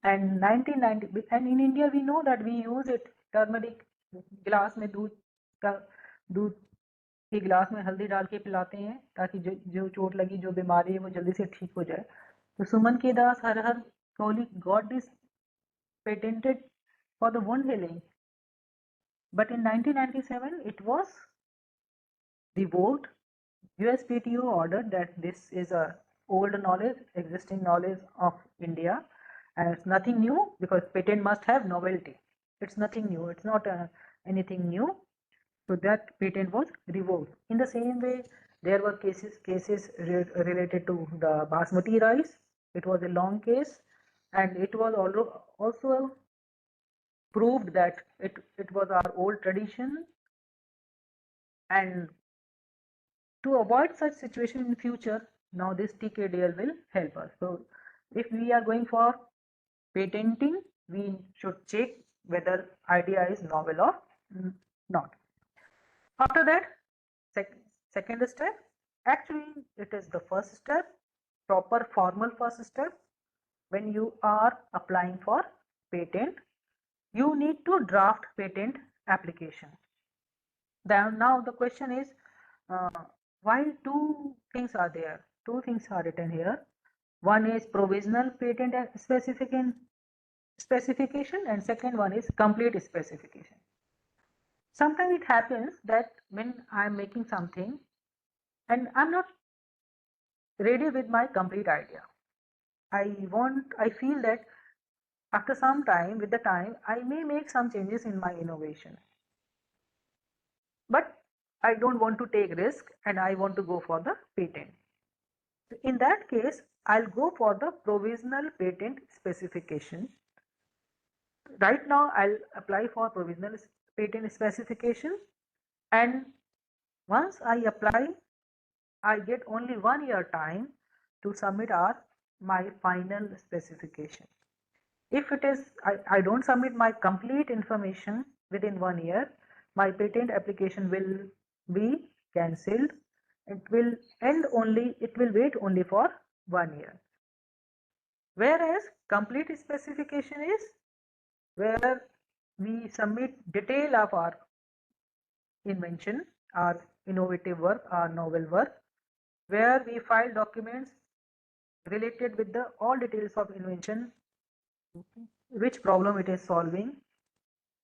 and 1990, and in India we know that we use it, turmeric गिलास में दूध के गिलास में हल्दी डाल के पिलाते हैं ताकि जो चोट लगी, जो बीमारी है, वो जल्दी से ठीक हो जाए. तो सुमन के दास हर Kohli got this patented for the wound healing, but in 1997 it was revoked. USPTO ordered that this is a old knowledge, existing knowledge of India, and it's nothing new because patent must have novelty. It's nothing new. It's not anything new. So that patent was revoked. In the same way, there were cases related to the basmati rice. It was a long case, and it was also proved that it was our old tradition, and to avoid such situation in future, now this TKDL will help us. So if we are going for patenting, we should check whether idea is novel or not. After that, second step, actually it is the first step, proper formal first step. When you are applying for patent, you need to draft patent application. Now the question is, why two things are there? Two things are written here. One is provisional patent specification, and second one is complete specification. Sometimes it happens that when I'm making something and I'm not ready with my complete idea, I feel that after some time, with the time, I may make some changes in my innovation. But I don't want to take risk and I want to go for the patent. In that case, I'll go for the provisional patent specification. Right now, I'll apply for provisional patent specification, and once I apply, I get only 1 year time to submit my final specification. If it is, I don't submit my complete information within 1 year, my patent application will be cancelled. It will wait only for 1 year. Whereas complete specification is where we submit detail of our invention, our innovative work, our novel work, where we file documents related with the all details of invention, which problem it is solving,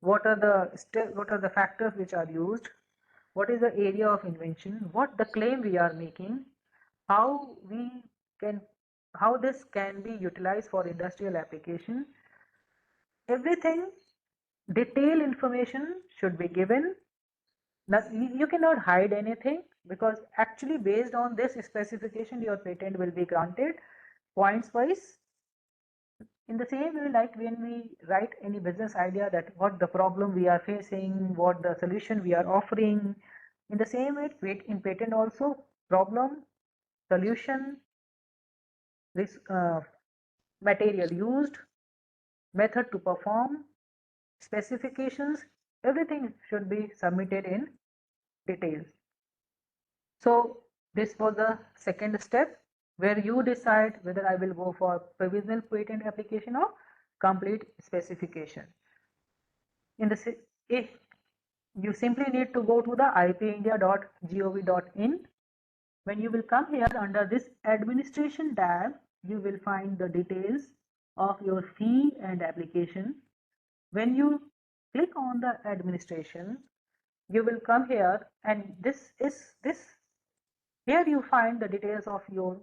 what are the factors which are used, what is the area of invention, what the claim we are making, how we can, how this can be utilized for industrial application. Everything, detailed information should be given. Now, you cannot hide anything, because actually based on this specification your patent will be granted points wise. In the same way, like when we write any business idea, that what the problem we are facing, what the solution we are offering, in the same way in patent also, problem, solution, this material used, method to perform, specifications, everything should be submitted in details. So this was the second step, where you decide whether I will go for provisional patent application or complete specification. In the if you simply need to go to the ipindia.gov.in. When you will come here under this administration tab, you will find the details of your fee and application. When you click on the administration, you will come here, and this here you find the details of your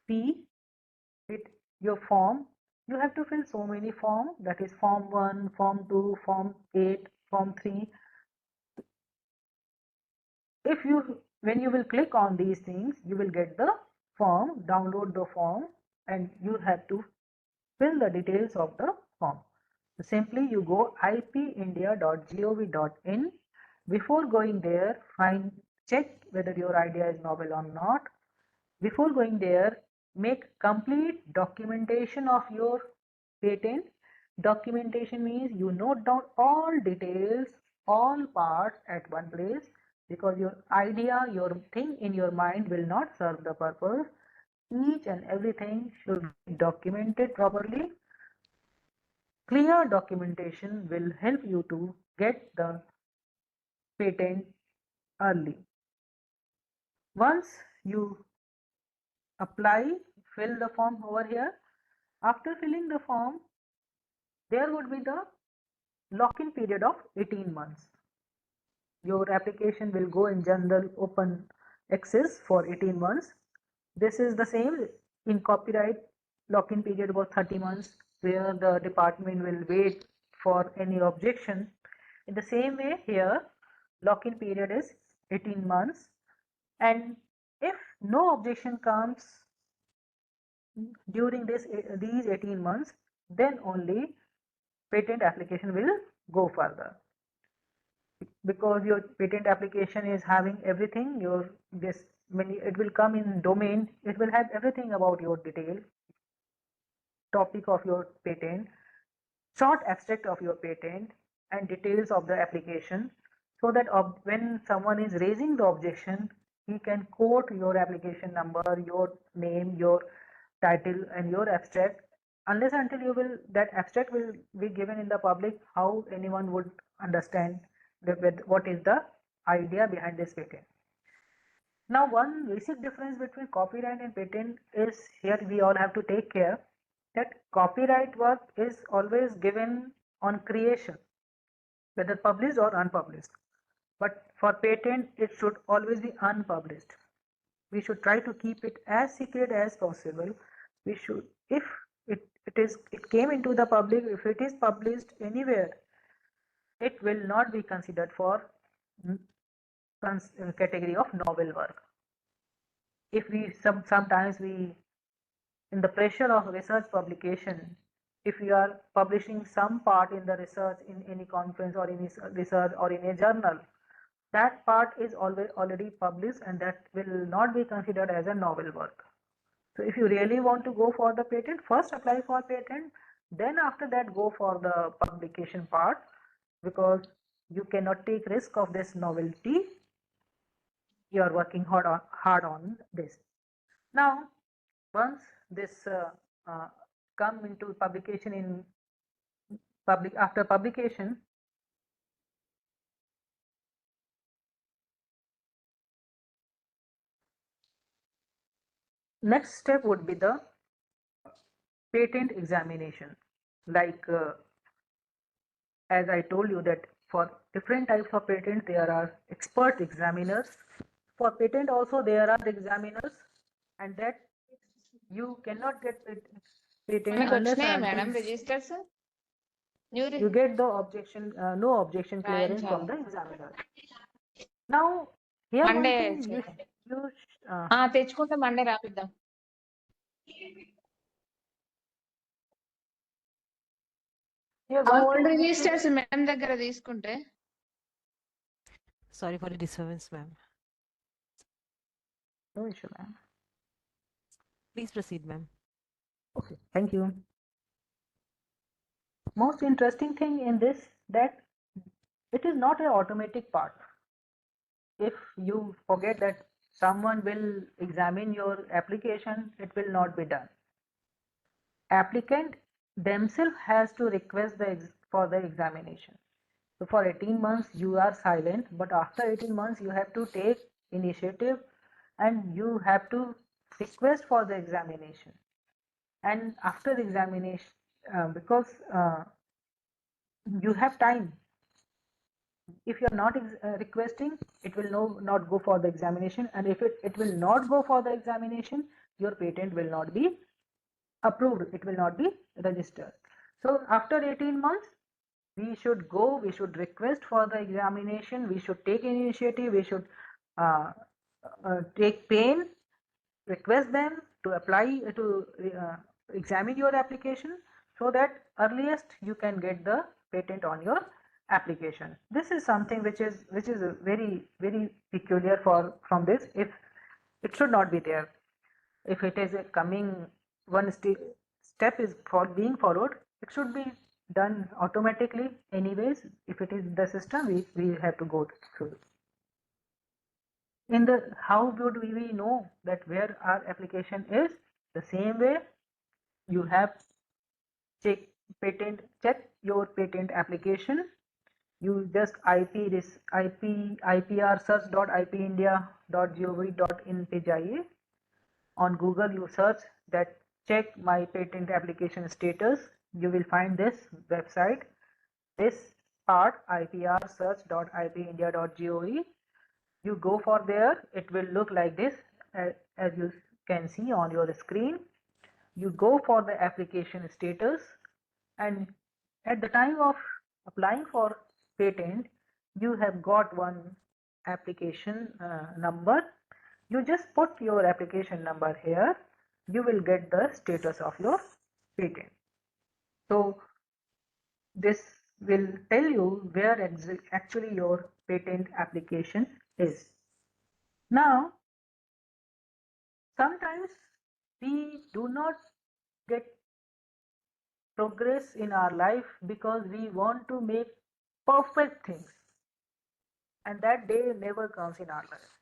fee, your form. You have to fill so many forms, that is form 1, form 2, form 8, form 3. If you, when you will click on these things, you will get the form, download the form, and you have to fill the details of the form. So simply you go ipindia.gov.in. Before going there, check whether your idea is novel or not. Before going there, make complete documentation of your patent. Documentation means you note down all details, all parts at one place, because your idea, your thing in your mind will not serve the purpose. Each and everything should be documented properly. Clear documentation will help you to get the patent early. Once you apply, fill the form over here. After filling the form, there would be the lock-in period of 18 months. Your application will go in general open access for 18 months. This is the same in copyright. Lock-in period was 30 months, where the department will wait for any objection. In the same way here, lock-in period is 18 months, and if no objection comes during these 18 months, then only patent application will go further. Because your patent application is having everything, your this when it will come in domain, it will have everything about your detail, topic of your patent, short abstract of your patent, and details of the application, so that when someone is raising the objection, he can quote your application number, your name, your title, and your abstract. Unless until you will, that abstract will be given in the public, how anyone would understand what is the idea behind this patent. Now, one basic difference between copyright and patent is, here we all have to take care that copyright work is always given on creation, whether published or unpublished. But for patent, it should always be unpublished. We should try to keep it as secret as possible. We should, if it came into the public, if it is published anywhere, it will not be considered for category of novel work. If we sometimes we, in the pressure of research publication, if you are publishing some part in the research in any conference or in research or in a journal, that part is already published, and that will not be considered as a novel work. So if you really want to go for the patent, first apply for patent, then after that go for the publication part, because you cannot take risk of this novelty. You are working hard on this. Now, once this come into publication in public, after publication, next step would be the patent examination. Like as I told you that For different types of patent, there are expert examiners. For patent also, there are examiners, and that you cannot get patent మనకు unless వచ్చినాయా and until madam registers new you get the objection, no objection clearance from రాయించాలి the examiner. Now, here Monday one thing you తెచ్చుకుంటే Monday రాపిద్దాం here ఆ one old thing which is registers madam దగ్గర తీసుకుంటే Sorry for the disturbance, ma'am. no issue, ma'am. Please proceed, ma'am. Okay, thank you. Most interesting thing in this that it is not an automatic part. If you forget that someone will examine your application, it will not be done. Applicant themselves has to request for the examination. So for 18 months you are silent, but after 18 months you have to take initiative and you have to request for the examination. And after the examination, because you have time, if you are not requesting, it will not go for the examination, and if it will not go for the examination, your patent will not be approved, it will not be registered. So after 18 months we should request for the examination, we should take initiative, we should take pain, request them to apply to examine your application, so that earliest you can get the patent on your application. This is something which is very peculiar from this. If it should not be there, if it is a coming one step is being followed, it should be done automatically anyways. If it is the system, we have to go through. In the how would we know that where our application is? The same way you have check your patent application. You just IPR search.ipindia.gov.in पे जाइए. On Google you search that check my patent application status. You will find this website. This part IPR search.ipindia.gov. You go for there, it will look like this as you can see on your screen. You go for the application status, and at the time of applying for patent, you have got one application number. You just put your application number here, you will get the status of your patent. So this will tell you where actually your patent application is. Now, sometimes we do not get progress in our life because we want to make perfect things, and that day never comes in our life.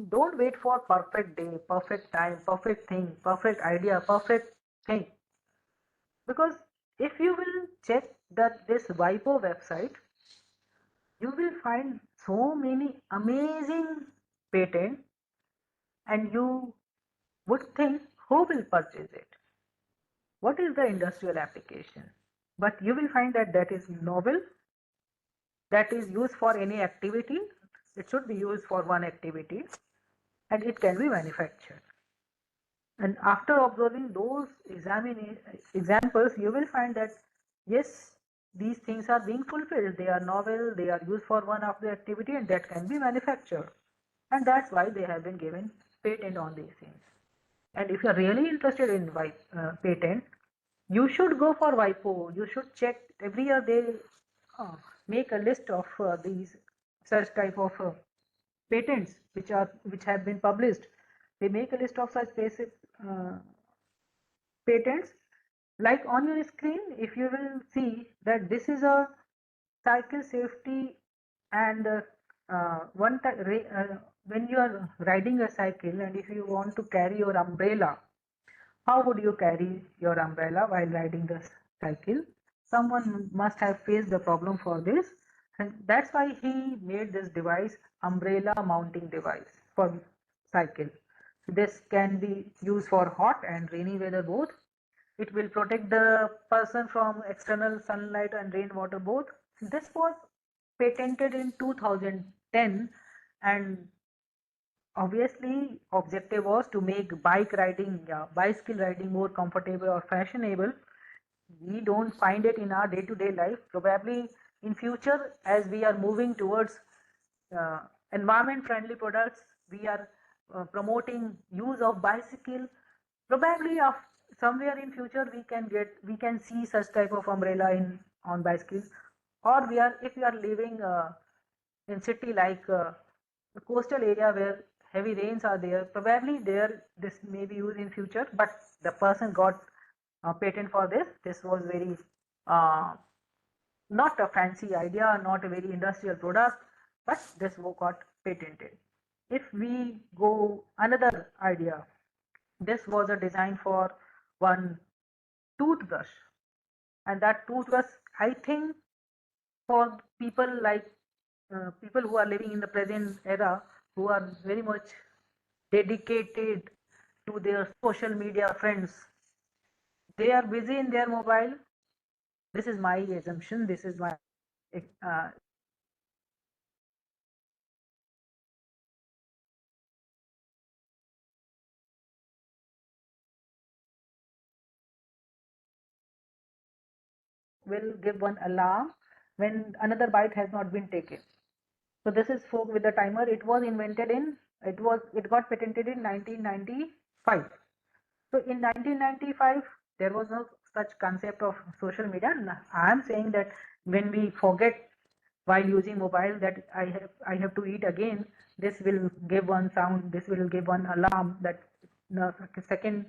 Don't wait for perfect day, perfect time, perfect thing, perfect idea, perfect thing, because if you will check this WIPO website, you will find so many amazing patents, and you would think, who will purchase it? What is the industrial application? But you will find that is novel, that is used for any activity. It should be used for one activity, and it can be manufactured. And after observing those examples, you will find that yes, these things are being fulfilled. They are novel, they are used for one of the activity, and that can be manufactured. And that's why they have been given patent on these things. And if you're really interested in patent, you should go for WIPO. You should check every year. They make a list of these such type of patents which have been published. They make a list of such basic patents. Like on your screen, if you will see that this is a cycle safety, and when you are riding a cycle and if you want to carry your umbrella, how would you carry your umbrella while riding the cycle? Someone must have faced the problem for this, and that's why he made this device, umbrella mounting device for cycle. This can be used for hot and rainy weather both. It will protect the person from external sunlight and rainwater both. This was patented in 2010, and obviously objective was to make bicycle riding more comfortable or fashionable. We don't find it in our day-to-day life. Probably in future, as we are moving towards uh, environment-friendly products, we are promoting use of bicycle. Probably of somewhere in future we can see such type of umbrella in on bicycles, or we are if we are living in city like a coastal area where heavy rains are there, probably there this may be used in future, but the person got patent for this. This was very uh, not a fancy idea, not a very industrial product, but this got patented. If we go another idea, this was a design for one toothbrush, and that toothbrush, I think, for people like people who are living in the present era, who are very much dedicated to their social media friends, they are busy in their mobile. This is my assumption. This is my uh, will give one alarm when another bite has not been taken. So this is fork with the timer. It got patented in 1995. So in 1995, there was no such concept of social media. I am saying that when we forget while using mobile that I have to eat again, this will give one sound. This will give one alarm that the second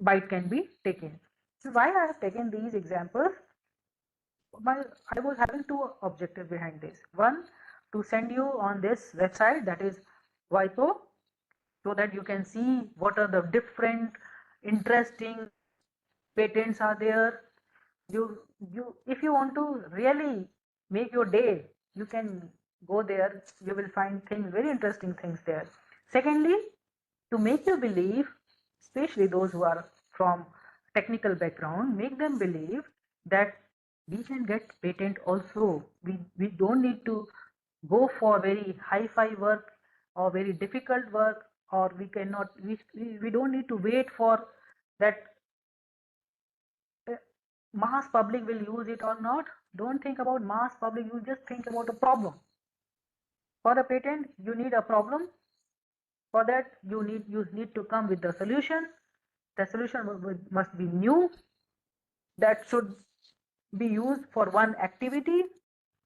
bite can be taken. So why I have taken these examples? I was having two objectives behind this. One, to send you on this website, that is WIPO, so that you can see what are the different interesting patents are there. You if you want to really make your day, you can go there. You will find things, very interesting things there. Secondly, to make you believe, especially those who are from technical background, make them believe that we can get patent also. We don't need to go for very hi-fi work or very difficult work, or we cannot we don't need to wait for that uh, mass public will use it or not. Don't think about mass public, you just think about a problem. For a patent, you need a problem. For that, you need to come with the solution. The solution must be new, that should be used for one activity.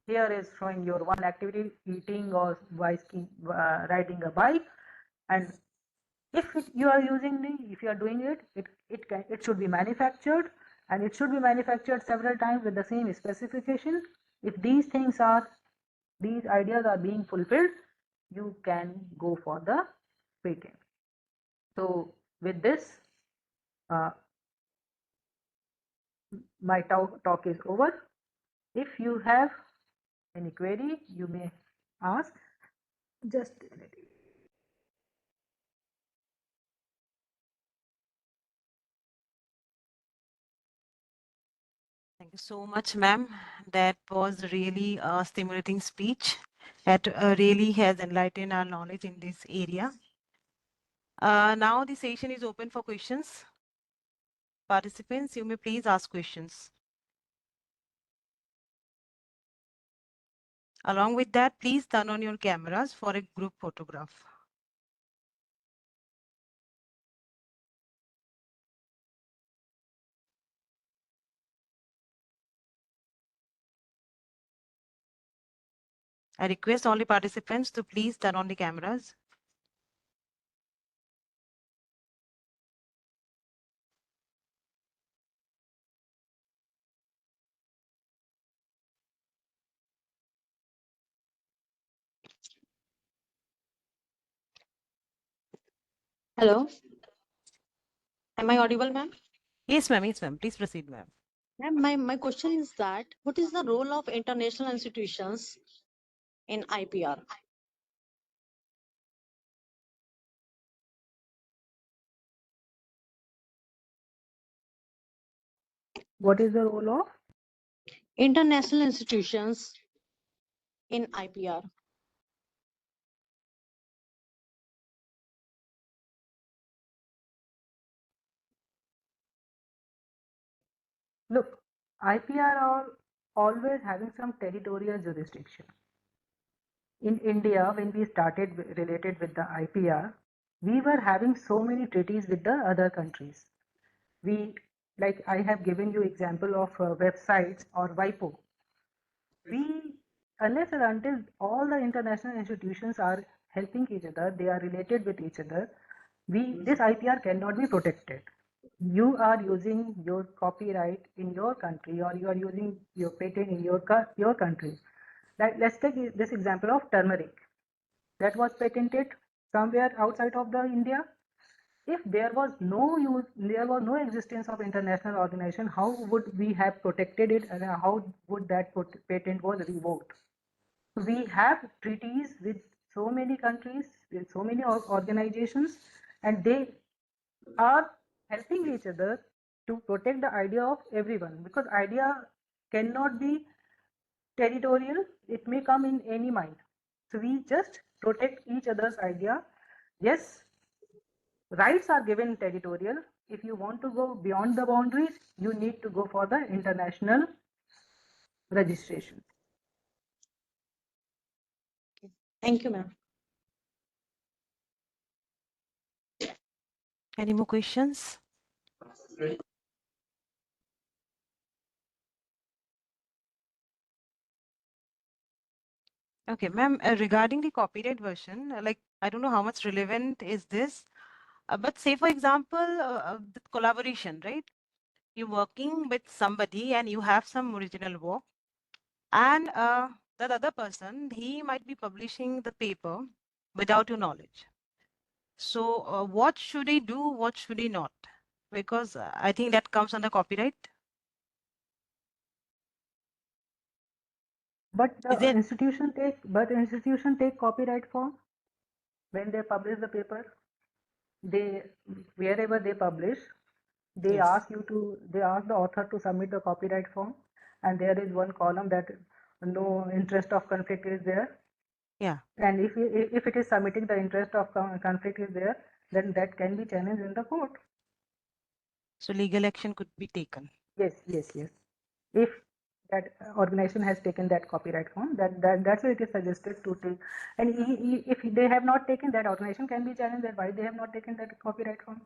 Here is showing your one activity, eating or riding a bike. And you are using if you are doing it should be manufactured, and it should be manufactured several times with the same specification. If these ideas are being fulfilled, you can go for the patent. So with this, uh, my talk is over. If you have any query, you may ask. Just a minute. Thank you so much, ma'am. That was really a stimulating speech. That really has enlightened our knowledge in this area. Now the session is open for questions. Participants, you may please ask questions. Along with that, please turn on your cameras for a group photograph. I request all the participants to please turn on the cameras. Hello, am I audible, ma'am? Yes, ma'am. Yes, ma'am. Please proceed, ma'am. Ma'am, my question is that what is the role of international institutions in IPR? What is the role of? International institutions in IPR? Look, IPR are always having some territorial jurisdiction. In India, when we started related with the IPR, we were having so many treaties with the other countries. Like I have given you example of websites or WIPO. Unless and until all the international institutions are helping each other, they are related with each other, this IPR cannot be protected. You are using your copyright in your country, or you are using your patent in your country. Let's take this example of turmeric that was patented somewhere outside of the India. If there was no existence of international organization, how would we have protected it, and how would that patent was revoked? We have treaties with so many countries, with so many organizations, and they are helping each other to protect the idea of everyone, because idea cannot be territorial. It may come in any mind. So we just protect each other's idea. Yes, rights are given territorial. If you want to go beyond the boundaries, you need to go for the international registration. Thank you, ma'am. Any more questions? Okay, ma'am, regarding the copyright version, like, I don't know how much relevant is this, but say, for example, the collaboration, right? You're working with somebody and you have some original work, and that other person, he might be publishing the paper without your knowledge. So what should he do? What should he not? Because I think that comes under copyright. But Is the it? institution take copyright form when they publish the paper. They, wherever they publish, they Yes. ask the author to submit the copyright form, and there is one column that no interest of conflict is there. Yeah. And if it is submitting the interest of conflict is there, then that can be challenged in the court. So legal action could be taken. Yes. If that organization has taken that copyright form, that's why it is suggested to take. And if they have not taken, that organization can be challenged that why they have not taken that copyright form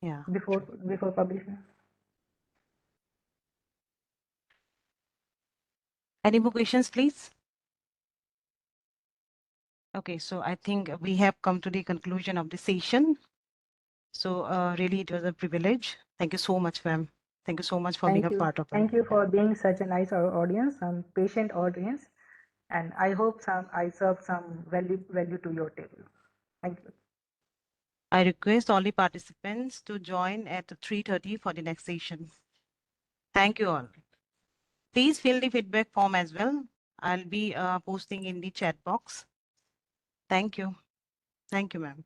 Yeah. before publishing. Any more questions, please? Okay, so I think we have come to the conclusion of the session. So really, it was a privilege. Thank you so much, ma'am. Thank you so much for being a part of it. Thank you for being such a nice audience, some patient audience, and I hope I serve some value to your table. Thank you. I request all the participants to join at 3:30 for the next session. Thank you all. Please fill the feedback form as well. I'll be posting in the chat box. Thank you. Thank you, ma'am.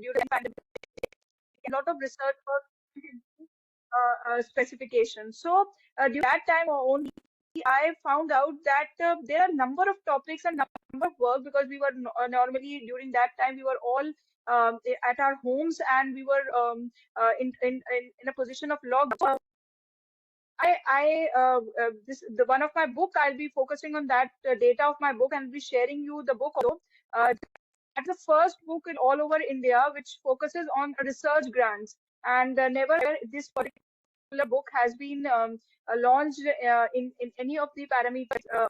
during the pandemic, a lot of research was specification. So during that time only, I found out that there are number of topics and number of work, because we were normally during that time we were all at our homes, and we were in a position of lockdown. This the one of my book. I'll be focusing on that data of my book, and I'll be sharing you the book also. That's the first book in all over India which focuses on research grants, and never this particular book has been launched in any of the parameters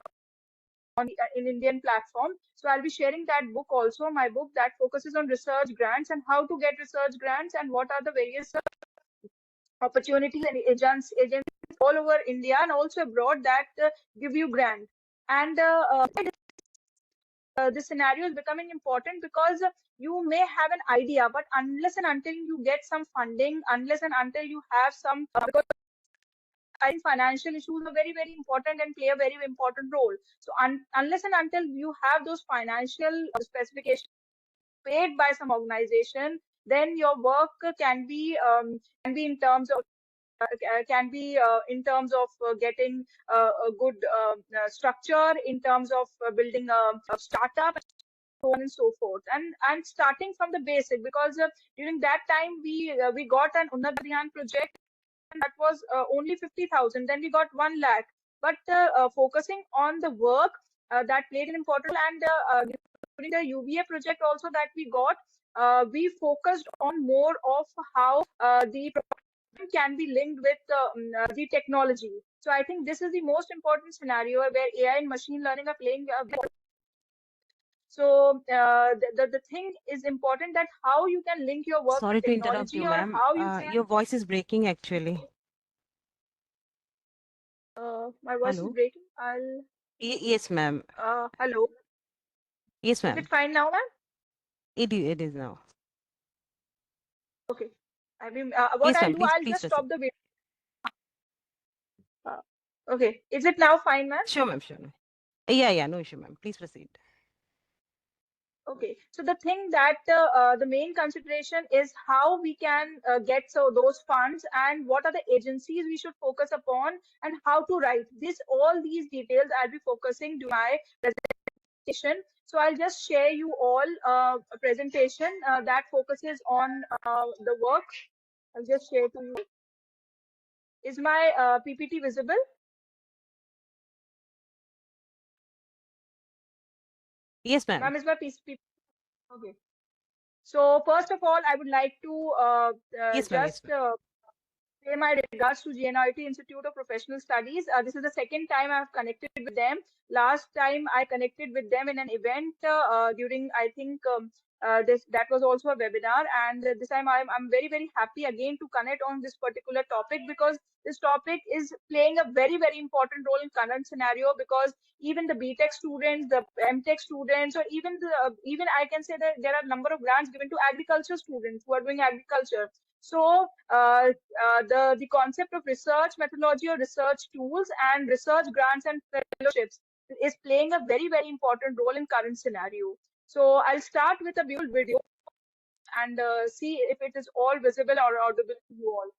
in Indian platform. So I'll be sharing that book also, my book that focuses on research grants and how to get research grants and what are the various opportunities and agencies all over India and also abroad that give you grant. And this scenario is becoming important because you may have an idea, but unless and until you get some funding, unless and until you have some, because I think financial issues are very, very important and play a very important role. So unless and until you have those financial specifications paid by some organization, then your work can be in terms of in terms of getting a good structure, in terms of building a startup, so on and so forth, and starting from the basic, because during that time we got an Unnat Abhiyan project that was only 50,000. Then we got 1 lakh. But focusing on the work that played an important role, and during the UVA project also that we got, we focused on more of how the problem can be linked with the technology. So I think this is the most important scenario where AI and machine learning are playing a very. So the thing is important, that how you can link your work Sorry with to interrupt technology, you, or ma'am. how you can. Your voice is breaking actually. My voice is Hello? breaking. I'll. Yes, ma'am. Hello. Yes, Is ma'am. it fine now, ma'am? It is now. Okay. I mean, what Yes, I'll ma'am. do, Please, I'll please just proceed. stop the video. Okay. Is it now fine, ma'am? Sure, ma'am. Sure, ma'am. Yeah, no issue, ma'am. Please proceed. Okay. So the thing that the main consideration is how we can get those funds, and what are the agencies we should focus upon, and how to write this. All these details I'll be focusing during my presentation. So I'll just share you all a presentation that focuses on the work. I'll just share to you. Is my PPT visible? Yes, ma'am. Ma'am, is my PPT? Okay. So first of all, I would like to Yes, ma'am. Yes, just ma'am. pay my regards to GNIT Institute of Professional Studies. This is the second time I've connected with them. Last time I connected with them in an event during, I think, that was also a webinar. And this time I'm very, very happy again to connect on this particular topic, because this topic is playing a very, very important role in current scenario, because even the BTech students, the MTech students, or even even I can say that there are a number of grants given to agriculture students who are doing agriculture. So the concept of research methodology or research tools and research grants and fellowships is playing a very, very important role in current scenario. So I'll start with a beautiful video and see if it is all visible or audible to you all.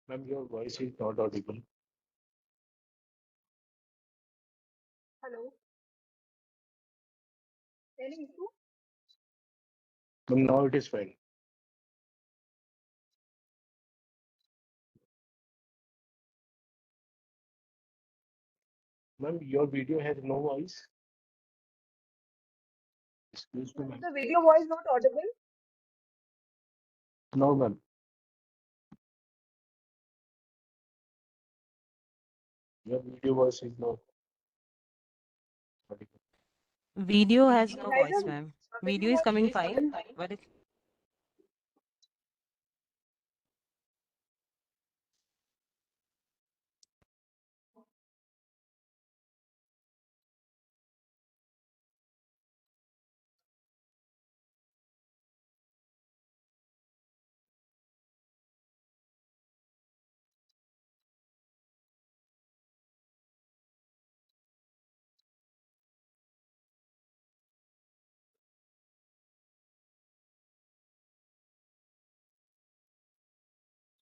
Ma'am, your voice is not audible. Hello. Any issue? Ma'am, now it is fine. Ma'am, your video has no voice. Excuse me, Is ma'am. the video voice not audible? No, ma'am. Your video voice is not audible. Video has no Neither voice, ma'am. video Video is voice. coming fine, but it,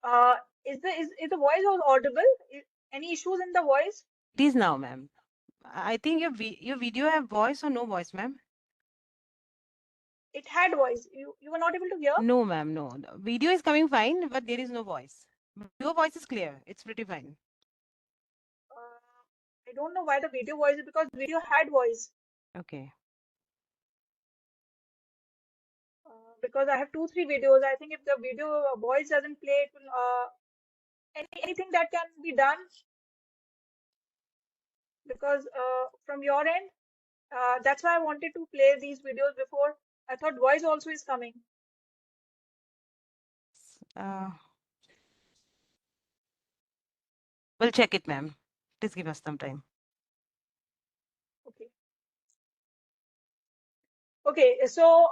Uh, is the voice audible? Any issues in the voice? it is now, ma'am. I think your video have voice or no voice, ma'am? It had voice. You were not able to hear? No, ma'am, no. The video is coming fine, but there is no voice. But your voice is clear. It's pretty fine. I don't know why the video voice is, because video had voice. Okay. Because I have 2-3 videos. I think if the video voice doesn't play, it will, anything that can be done, because from your end, that's why I wanted to play these videos before. I thought voice also is coming. Uh, we'll check it, ma'am. Please give us some time. Okay. Okay, so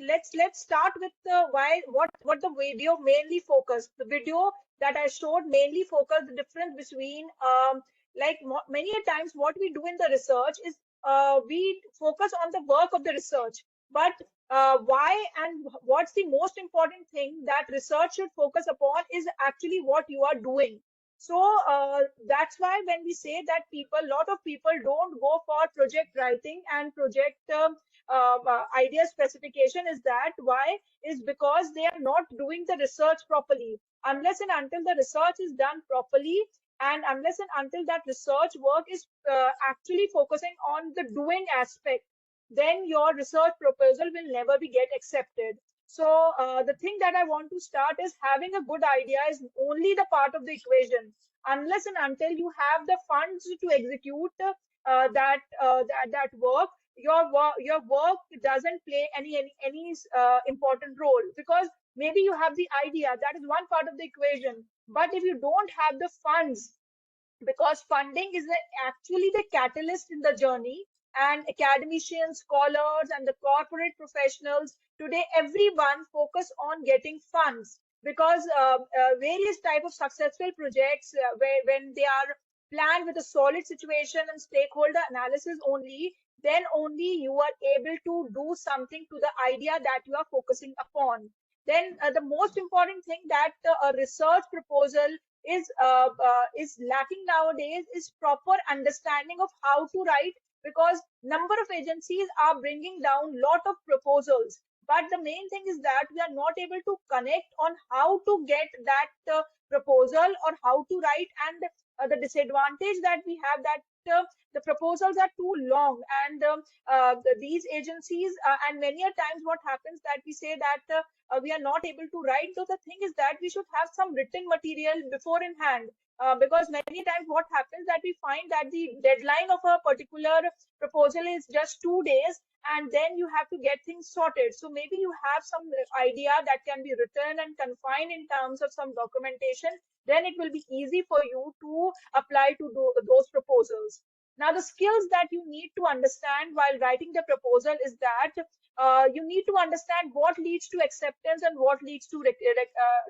let's start with what the video mainly focused. The video that I showed mainly focused the difference between like many a times what we do in the research is we focus on the work of the research, but why and what's the most important thing that research should focus upon is actually what you are doing. So that's why when we say that lot of people don't go for project writing and project idea specification, is that why is because they are not doing the research properly. Unless and until the research is done properly, and unless and until that research work is actually focusing on the doing aspect, then your research proposal will never be get accepted. So the thing that I want to start is having a good idea is only the part of the equation. Unless and until you have the funds to execute that work, your work doesn't play any important role, because maybe you have the idea, that is one part of the equation, but if you don't have the funds, because funding is actually the catalyst in the journey, and academicians, scholars, and the corporate professionals today, everyone focus on getting funds, because various type of successful projects, when they are planned with a solid situation and stakeholder analysis only, then only you are able to do something to the idea that you are focusing upon. Then the most important thing that a research proposal is lacking nowadays is proper understanding of how to write, because number of agencies are bringing down lot of proposals, but the main thing is that we are not able to connect on how to get that proposal or how to write. And the disadvantage that we have, that the proposals are too long, and these agencies and many a times what happens that we say that we are not able to write. So the thing is that we should have some written material before in hand, because many times what happens that we find that the deadline of a particular proposal is just 2 days, and then you have to get things sorted. So maybe you have some idea that can be written and confined in terms of some documentation, then it will be easy for you to apply to those proposals. Now, the skills that you need to understand while writing the proposal is that you need to understand what leads to acceptance and what leads to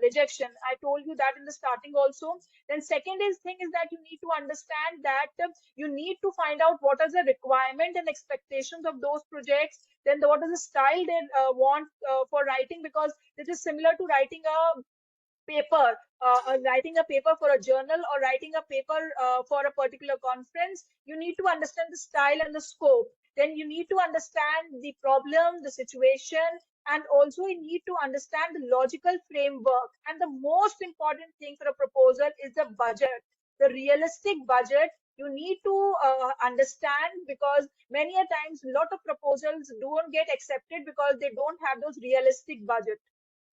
rejection. I told you that in the starting also. Then second thing is that you need to understand that you need to find out what is the requirement and expectations of those projects. Then what is the style they want for writing, because this is similar to writing paper, writing a paper for a journal or writing a paper for a particular conference, you need to understand the style and the scope. Then you need to understand the problem, the situation, and also you need to understand the logical framework. And the most important thing for a proposal is the budget, the realistic budget. You need to understand, because many a times a lot of proposals don't get accepted because they don't have those realistic budget.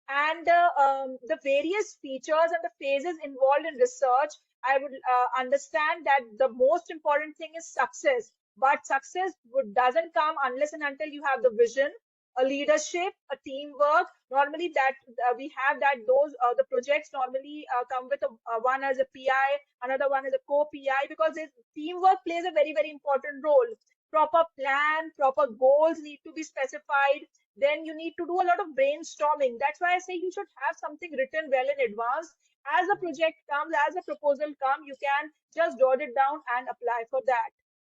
And the various features and the phases involved in research, I would understand that the most important thing is success. But success doesn't come unless and until you have the vision, a leadership, a teamwork. Normally, that we have that those the projects normally come with one as a PI, another one as a co-PI, because teamwork plays a very very important role. Proper plan, proper goals need to be specified. Then you need to do a lot of brainstorming. That's why I say you should have something written well in advance. As a project comes, as a proposal comes, you can just jot it down and apply for that.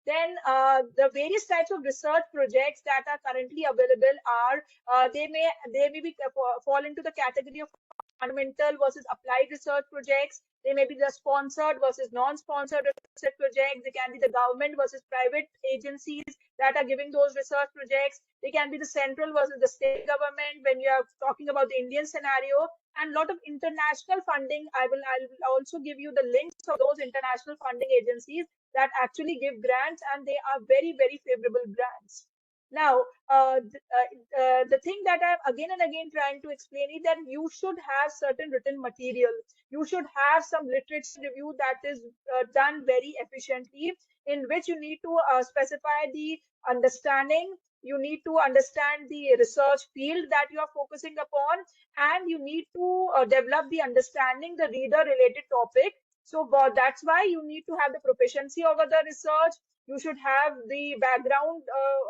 Then the various types of research projects that are currently available are they may be fall into the category of fundamental versus applied research projects. They may be the sponsored versus non-sponsored research projects. They can be the government versus private agencies that are giving those research projects. They can be the central versus the state government when you are talking about the Indian scenario. And a lot of international funding. I'll also give you the links of those international funding agencies that actually give grants, and they are very very favorable grants. Now the thing that I'm again and again trying to explain is that you should have certain written material. You should have some literature review that is done very efficiently, in which you need to specify the understanding. You need to understand the research field that you are focusing upon, and you need to develop the understanding the reader related topic. So that's why you need to have the proficiency over the research. You should have the background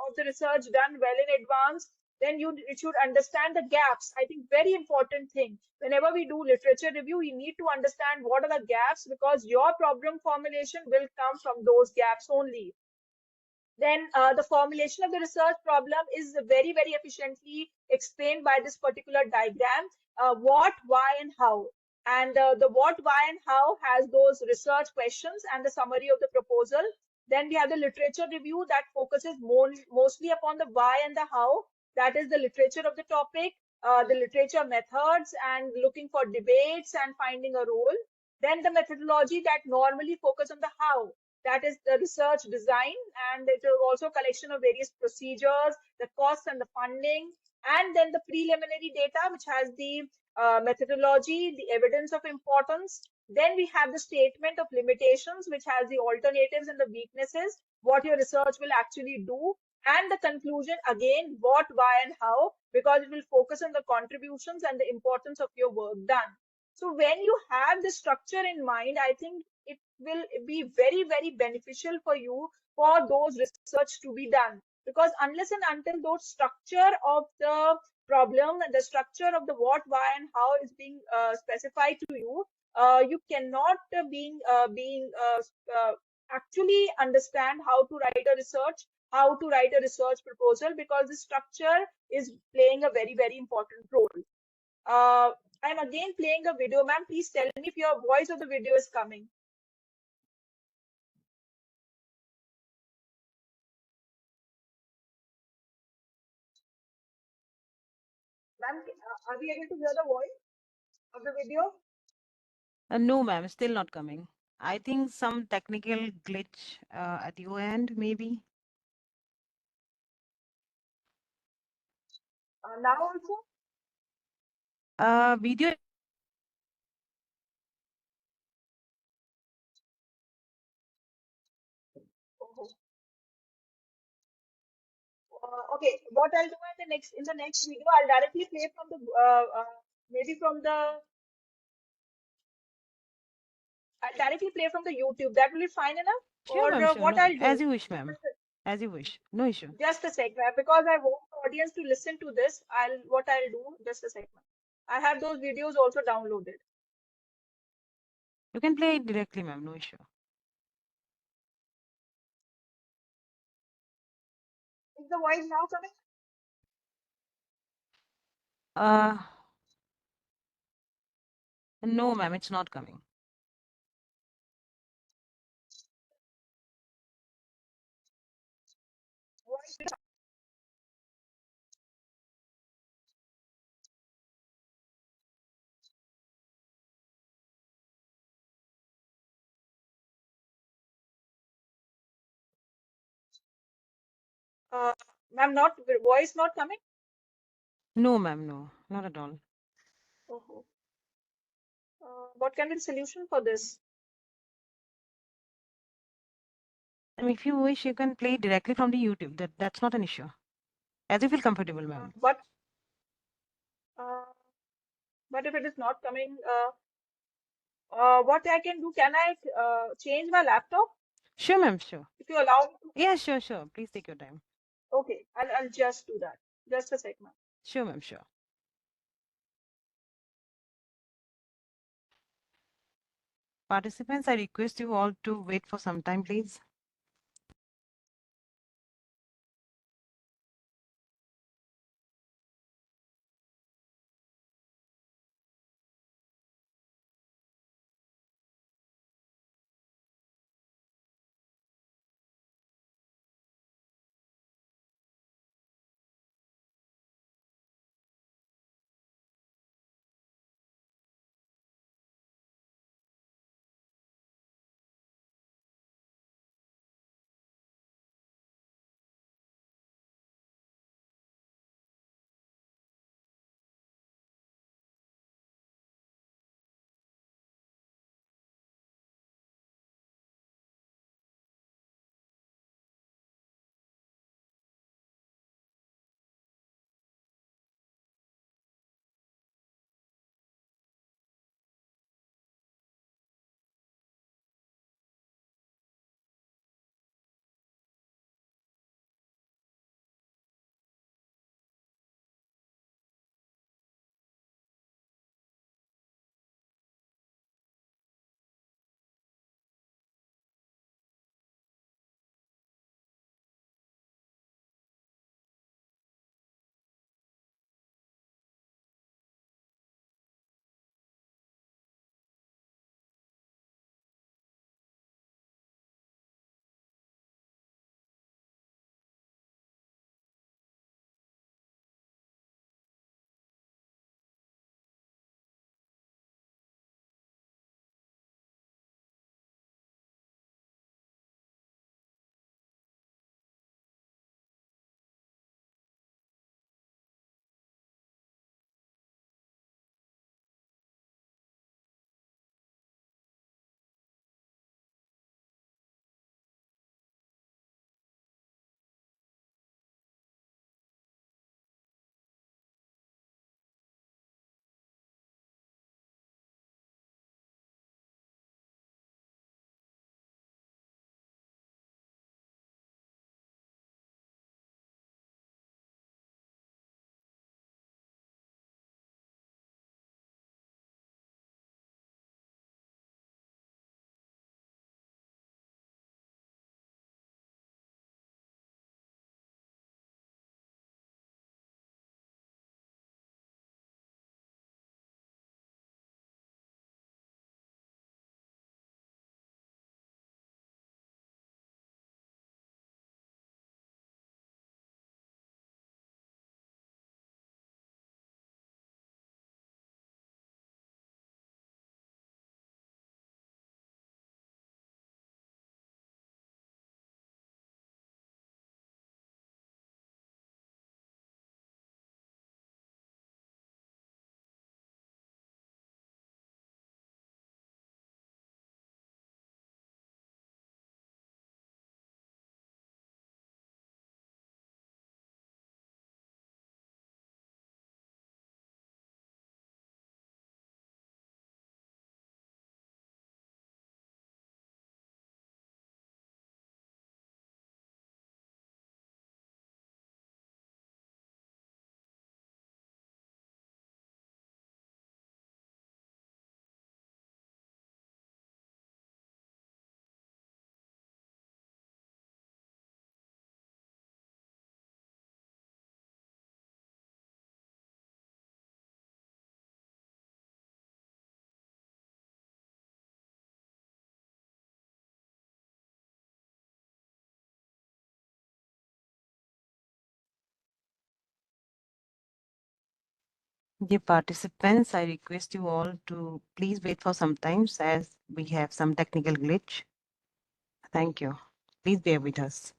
of the research done well in advance. Then you should understand the gaps. I think very important thing. Whenever we do literature review, we need to understand what are the gaps, because your problem formulation will come from those gaps only. Then the formulation of the research problem is very, very efficiently explained by this particular diagram. What, why, and how. And the what, why, and how has those research questions and the summary of the proposal. Then we have the literature review that focuses mostly upon the why and the how. That is the literature of the topic, the literature methods, and looking for debates and finding a role. Then the methodology that normally focus on the how, that is the research design, and it is also a collection of various procedures, the costs and the funding. And then the preliminary data, which has the methodology, the evidence of importance. Then we have the statement of limitations, which has the alternatives and the weaknesses, what your research will actually do. And the conclusion, again, what, why, and how, because it will focus on the contributions and the importance of your work done. So when you have the structure in mind, I think it will be very, very beneficial for you for those research to be done. Because unless and until those structure of the problem and the structure of the what, why, and how is being specified to you, you cannot actually understand how to write a research, how to write a research proposal, because the structure is playing a very, very important role. I'm again playing a video. Ma'am, please tell me if your voice or the video is coming. Ma'am, are we able to hear the voice of the video? No, ma'am, still not coming. I think some technical glitch at your end, maybe. Now also? Video. Oh. Okay, what I'll do in the next video, I'll directly play from the maybe from the I'll directly play from the YouTube. That will be fine enough. Sure, Or ma'am, sure. what No, I'll do? as you wish, ma'am. As you wish. No issue. Just a sec, ma'am, because I want the audience to listen to this. What I'll do, just a sec, ma'am. I have those videos also downloaded. You can play it directly, ma'am. No issue. Is the voice now coming? Uh, No, ma'am, it's not coming. Voice. Ma'am, not voice not coming. No, ma'am, no, not at all. Oh. What can be the solution for this? If you wish, you can play directly from the YouTube. That's not an issue. As you feel comfortable, ma'am. Uh, but if it is not coming, what I can do? Can I change my laptop? Sure, ma'am, sure. If you allow me to. Yeah, sure, sure. Please take your time. Okay, I'll just do that. Just a sec, ma'am. Sure, ma'am, sure. Participants, I request you all to wait for some time, please. Dear participants, I request you all to please wait for some time as we have some technical glitch. Thank you. Please bear with us.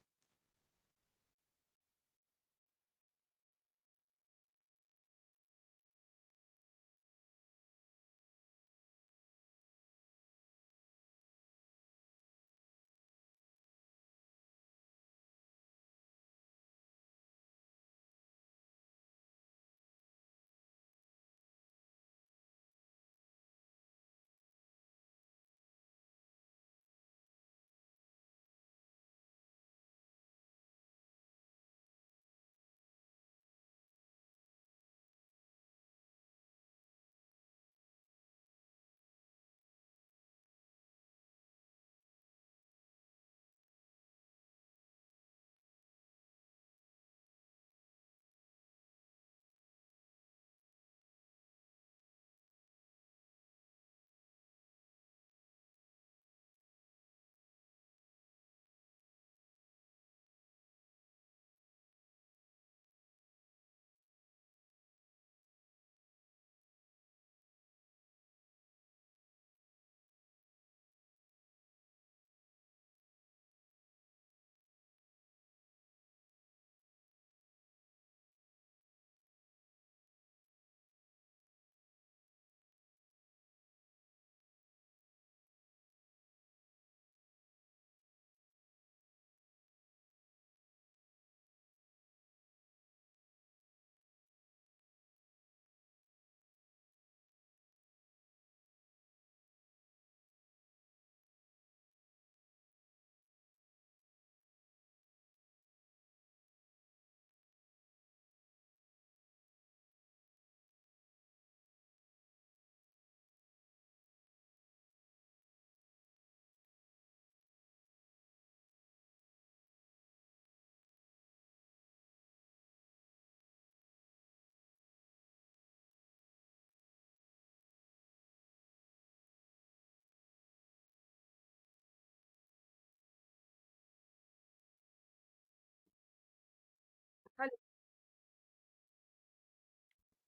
Hello.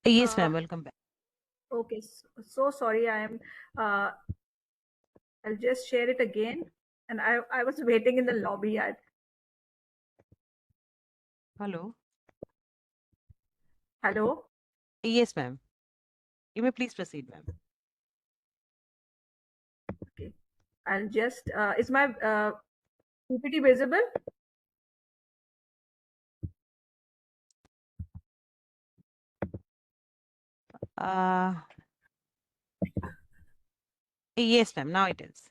Yes, ma'am. Welcome back. Okay, so sorry. Uh, I'll just share it again. And I was waiting in the lobby. Hello. Hello. Yes, ma'am. You may please proceed, ma'am. Okay. I'll just, is my PPT visible? Yes, ma'am. Now it is.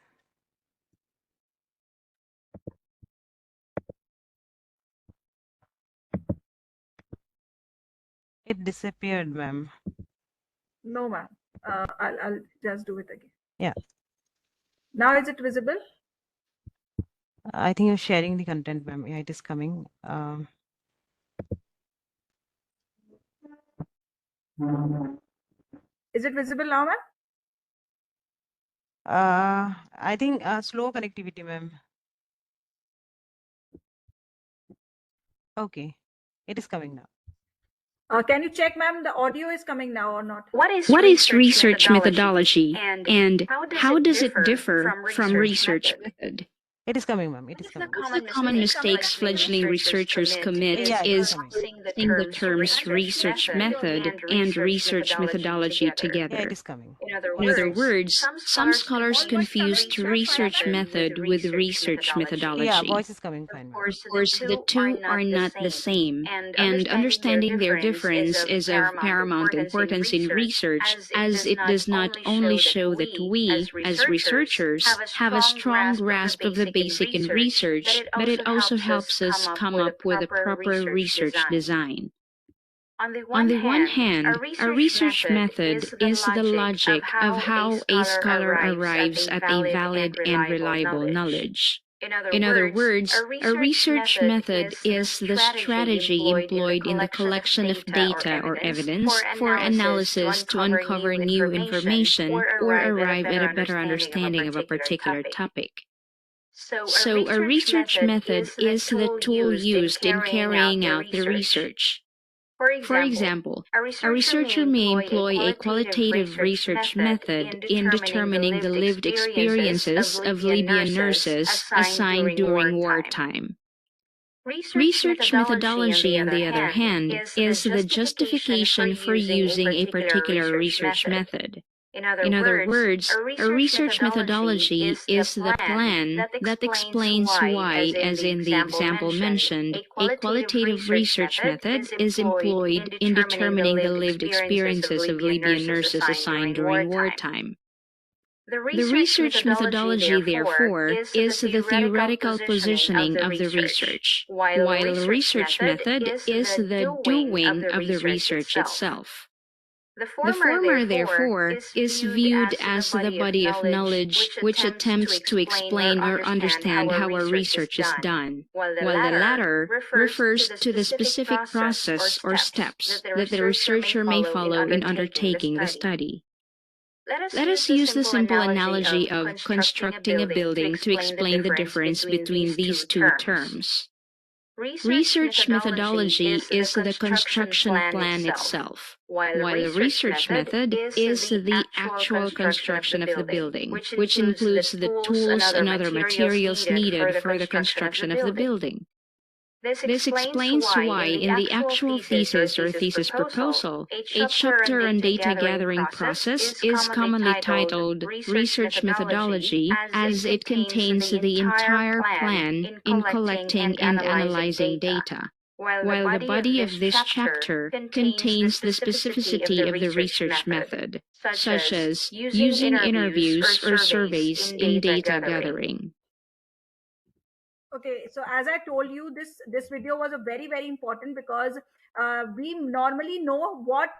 It disappeared, ma'am. No, ma'am. I'll just do it again. Yeah. Now is it visible? I think you're sharing the content, ma'am. Yeah, it is coming. Is it visible now, ma'am? I think slow connectivity, ma'am. Okay. It is coming now. Can you check, ma'am, the audio is coming now or not? What is research methodology and how does it differ from research method? It is coming, ma'am. It is coming. One of the common mistakes fledgling researchers commit Yeah, it is coming. using the terms research method and research methodology Yeah, together. it is coming. In other words, some scholars confused research method with research methodology. Yeah, voice is coming fine, ma'am. Of course, the two are not the same, and understanding their difference is of paramount importance in research, as it does not only show that we, as researchers, have a strong grasp of the basic in research, but it also helps us come up with a proper research design. On the one hand, a research method is the logic of how a scholar arrives at a valid and reliable knowledge. In other words, a research method is the strategy employed in the collection of data or evidence for analysis to uncover new information or arrive at a better understanding of a particular topic. So a research method is the tool used in carrying out the research. For example, a researcher may employ a qualitative research method in determining the lived experiences of Libyan nurses assigned during wartime. Research methodology, on the other hand, is the justification for using a particular research method. In other words, a research methodology is the plan that explains why, as in the example mentioned, a qualitative research method is employed in determining the lived experiences of Libyan nurses assigned during wartime. The research methodology, therefore, is the theoretical positioning of the research, while the research method is the doing of the research itself. The former, therefore, is viewed as the body of knowledge which attempts to explain or understand how a research is done, while the latter refers to the specific process or steps that the researcher may follow in undertaking the study. Let us use the simple analogy of constructing a building to explain the difference between these two terms. Research methodology is the construction plan itself, while the research method is the actual construction of the building, which includes the tools and other materials needed for the construction of the building. This explains why in the actual thesis or thesis proposal, a chapter on data gathering process is commonly titled Research Methodology, as it contains the entire plan in collecting and analyzing data, while the body of this chapter contains the specificity of the research method, such as using interviews or surveys in data gathering. Okay, so as I told you, this video was a very important because we normally know what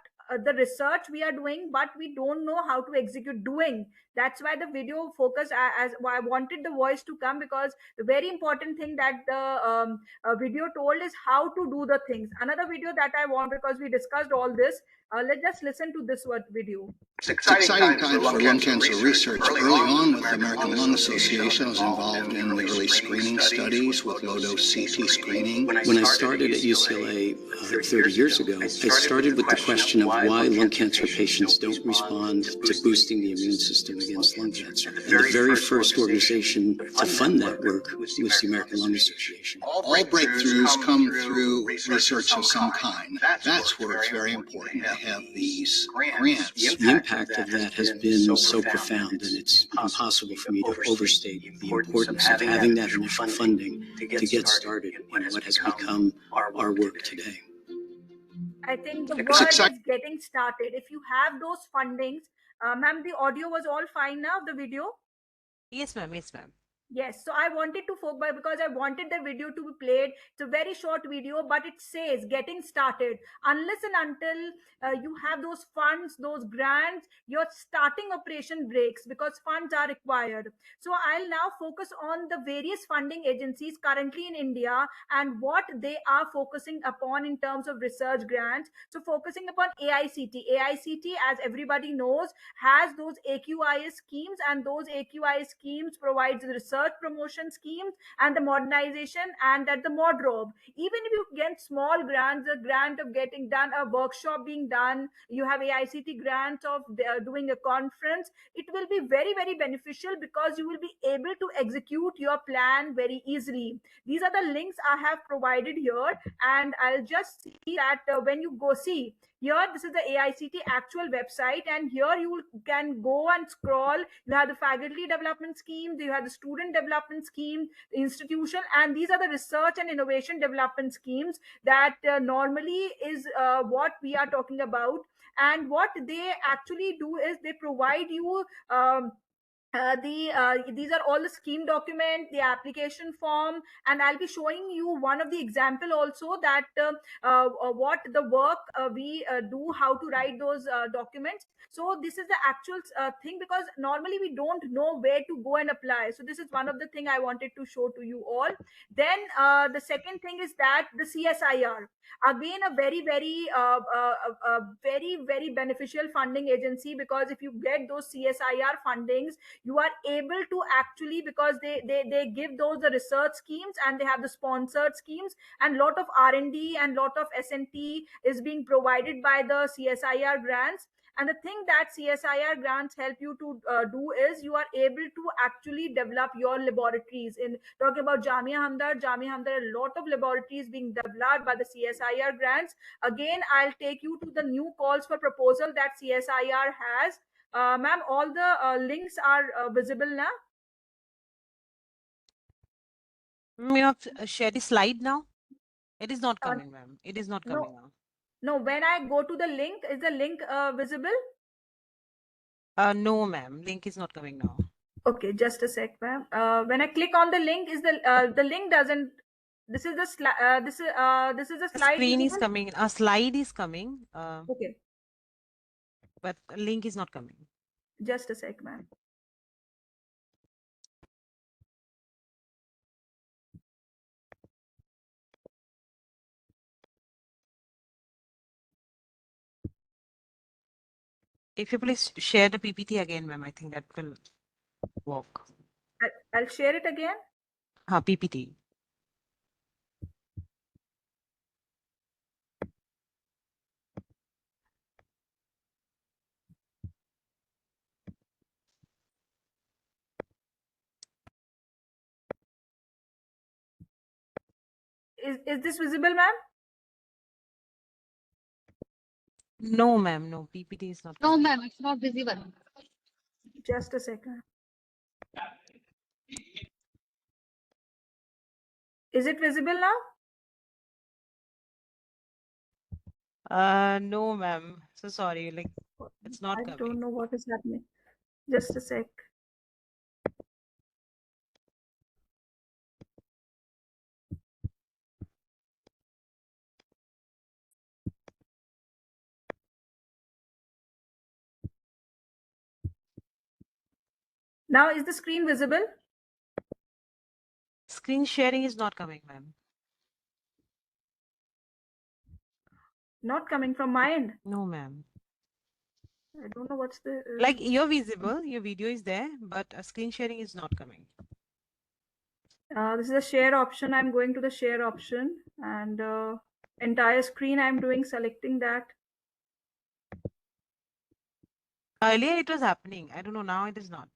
the research we are doing, but we don't know how to execute doing. That's why the video focus, as I wanted the voice to come, because the very important thing that the video told is how to do the things. Another video that I want, because we discussed all this, let's just listen to this video. It's exciting times for lung cancer research. Early on with the American Lung Association, I was involved in the early screening studies with low-dose CT screening. When I started at UCLA 30 years ago, I started with the question of why lung cancer patients don't respond to boosting the immune system against lung cancer. And the very first organization to fund that work was the American Lung Association. All breakthroughs come through research of some kind. That's where it's very important to have these grants. The impact of that has been so profound, and it's impossible for me to overstate the importance of having that initial funding to get started in what has become our work today. I think the world is getting started. If you have those fundings, ma'am, the audio was all fine now, the video? Yes, ma'am. Yes, ma'am. Yes, so I wanted to focus because I wanted the video to be played. It's a very short video, but it says getting started. Unless and until you have those funds, those grants, your starting operation breaks because funds are required. So I'll now focus on the various funding agencies currently in India and what they are focusing upon in terms of research grants. So focusing upon AICT. AICT, as everybody knows, has those AQIS schemes, and those AQIS schemes provides the research promotion schemes and the modernization, and that the ModRob. Even if you get small grants, a grant of getting done a workshop being done, you have AICT grants of doing a conference, it will be very beneficial because you will be able to execute your plan very easily. These are the links I have provided here, and I'll just see that when you go see here, this is the AICT actual website, and here you can go and scroll. You have the faculty development scheme, you have the student development scheme, the institution, and these are the research and innovation development schemes that normally is what we are talking about. And what they actually do is they provide you these are all the scheme document, the application form, and I'll be showing you one of the example also that what the work we do, how to write those documents. So this is the actual thing, because normally we don't know where to go and apply. So this is one of the thing I wanted to show to you all. Then the second thing is that the CSIR, again a very beneficial funding agency, because if you get those CSIR fundings, You are able to actually, because they give those the research schemes, and they have the sponsored schemes, and lot of R&D and lot of S&T is being provided by the CSIR grants. And the thing that CSIR grants help you to do is you are able to actually develop your laboratories. In talking about Jamia Hamdard, a lot of laboratories being developed by the CSIR grants. Again, I'll take you to the new calls for proposal that CSIR has. Ma'am, all the links are visible now. You have shared the slide now. It is not coming, ma'am. It is not coming now. No, when I go to the link, is the link visible? No, ma'am. Link is not coming now. Okay, just a sec, ma'am. When I click on the link, is the link doesn't. This is the slide. This is the A slide. screen is visible? coming. A slide is coming. Okay, But a link is not coming. just a sec, ma'am. If you please share the PPT again, ma'am, I think that will work. I'll share it again. PPT. Is this visible, ma'am? No, ma'am. No, PPT is not. No, ma'am, it's not visible. Just a second. Is it visible now? No, ma'am. So sorry. Like, it's not I coming. don't know what is happening. Just a sec. Now, is the screen visible? Screen sharing is not coming, ma'am. Not coming from my end. No, ma'am. I don't know what's the. Like, you're visible, your video is there, but screen sharing is not coming. This is a share option. I'm going to the share option, and entire screen I'm doing, selecting that. Earlier it was happening. I don't know. Now it is not.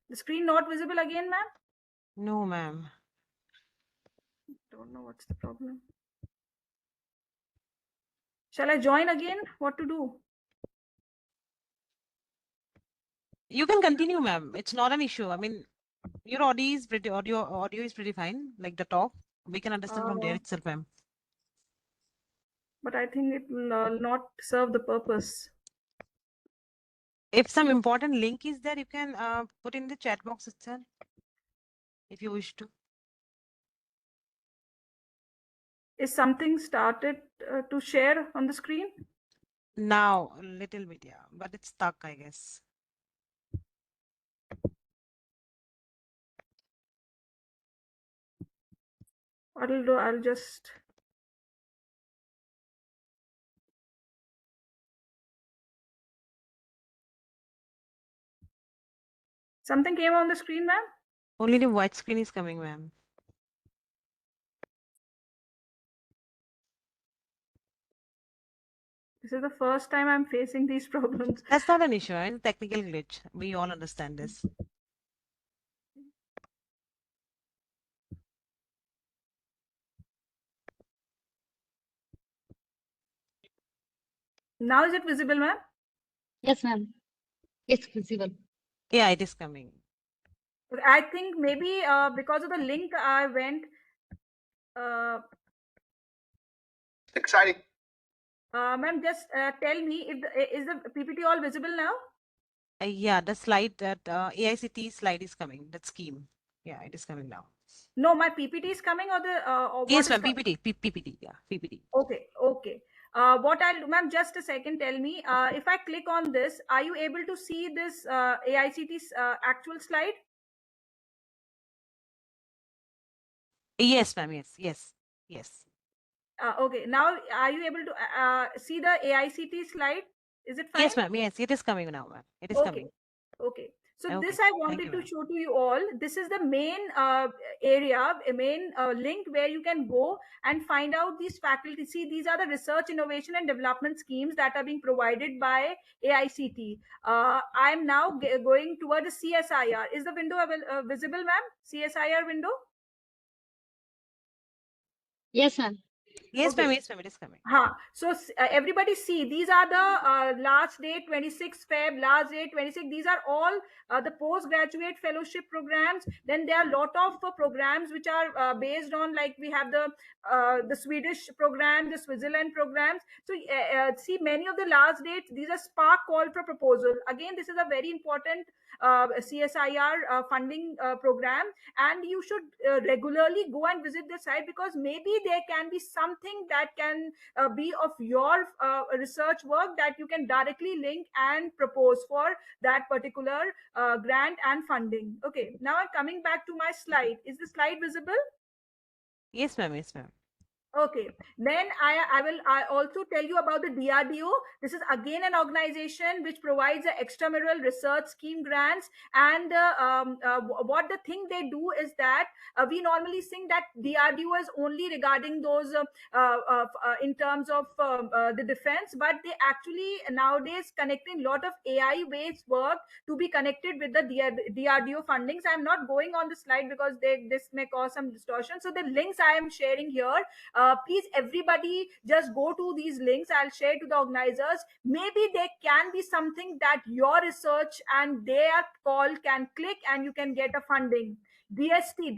The screen not visible again, ma'am? No, ma'am. Don't know what's the problem. Shall I join again? What to do? You can continue, ma'am. It's not an issue. I mean, your audio is pretty fine. Like the talk, we can understand from there itself, ma'am. But I think it will not serve the purpose. If some important link is there, you can put in the chat box itself, if you wish to. Is something started to share on the screen? Now, a little bit, yeah, but it's stuck, I guess. What I'll do, I'll just. Something came on the screen, ma'am? Only the white screen is coming, ma'am. This is the first time I'm facing these problems. That's not an issue. It's a technical glitch. We all understand this. Now is it visible, ma'am? Yes, ma'am. It's visible. Yeah, it is coming. I think maybe because of the link I went. Exciting. Ma'am, just tell me if is the PPT all visible now? Yeah, the slide that AICT slide is coming. That scheme. Yeah, it is coming now. No, my PPT is coming, or the or Yes, what ma'am. is PPT. PPT. Yeah, PPT. Okay, okay. What I'll do, ma'am, just a second, tell me, if I click on this, are you able to see this AICT actual slide? Yes, ma'am. Yes. Okay, now are you able to see the AICT slide? Is it fine? Yes, ma'am. Yes, it is coming now, ma'am. It is Okay. coming. Okay. So Okay. this I Thank wanted you, to ma'am. show to you all. This is the main area, a main link where you can go and find out these faculty. See, these are the research, innovation, and development schemes that are being provided by AICT. I'm now going toward the CSIR. Is the window visible, ma'am? CSIR window? Yes, ma'am. Yes, Okay. ma'am. Yes, ma'am. It is coming. So everybody see, these are the last date 26 Feb, last date 26. These are all the postgraduate fellowship programs. Then there are a lot of programs which are based on, like we have the Swedish program, the Switzerland programs. So see, many of the last dates, these are Spark call for proposal. Again, this is a very important CSIR funding program, and you should regularly go and visit the site, because maybe there can be something that can be of your research work that you can directly link and propose for that particular grant and funding. Okay, now I'm coming back to my slide. Is the slide visible? Yes, ma'am. Yes, ma'am. Okay, then I will also tell you about the DRDO. This is again an organization which provides the extramural research scheme grants, and what the thing they do is that we normally think that DRDO is only regarding those in terms of the defense, but they actually nowadays connecting lot of AI based work to be connected with the DRDO fundings. I'm not going on the slide because this may cause some distortion. So the links I am sharing here, please everybody just go to these links. I'll share to the organizers. Maybe there can be something that your research and their call can click and you can get a funding. DST,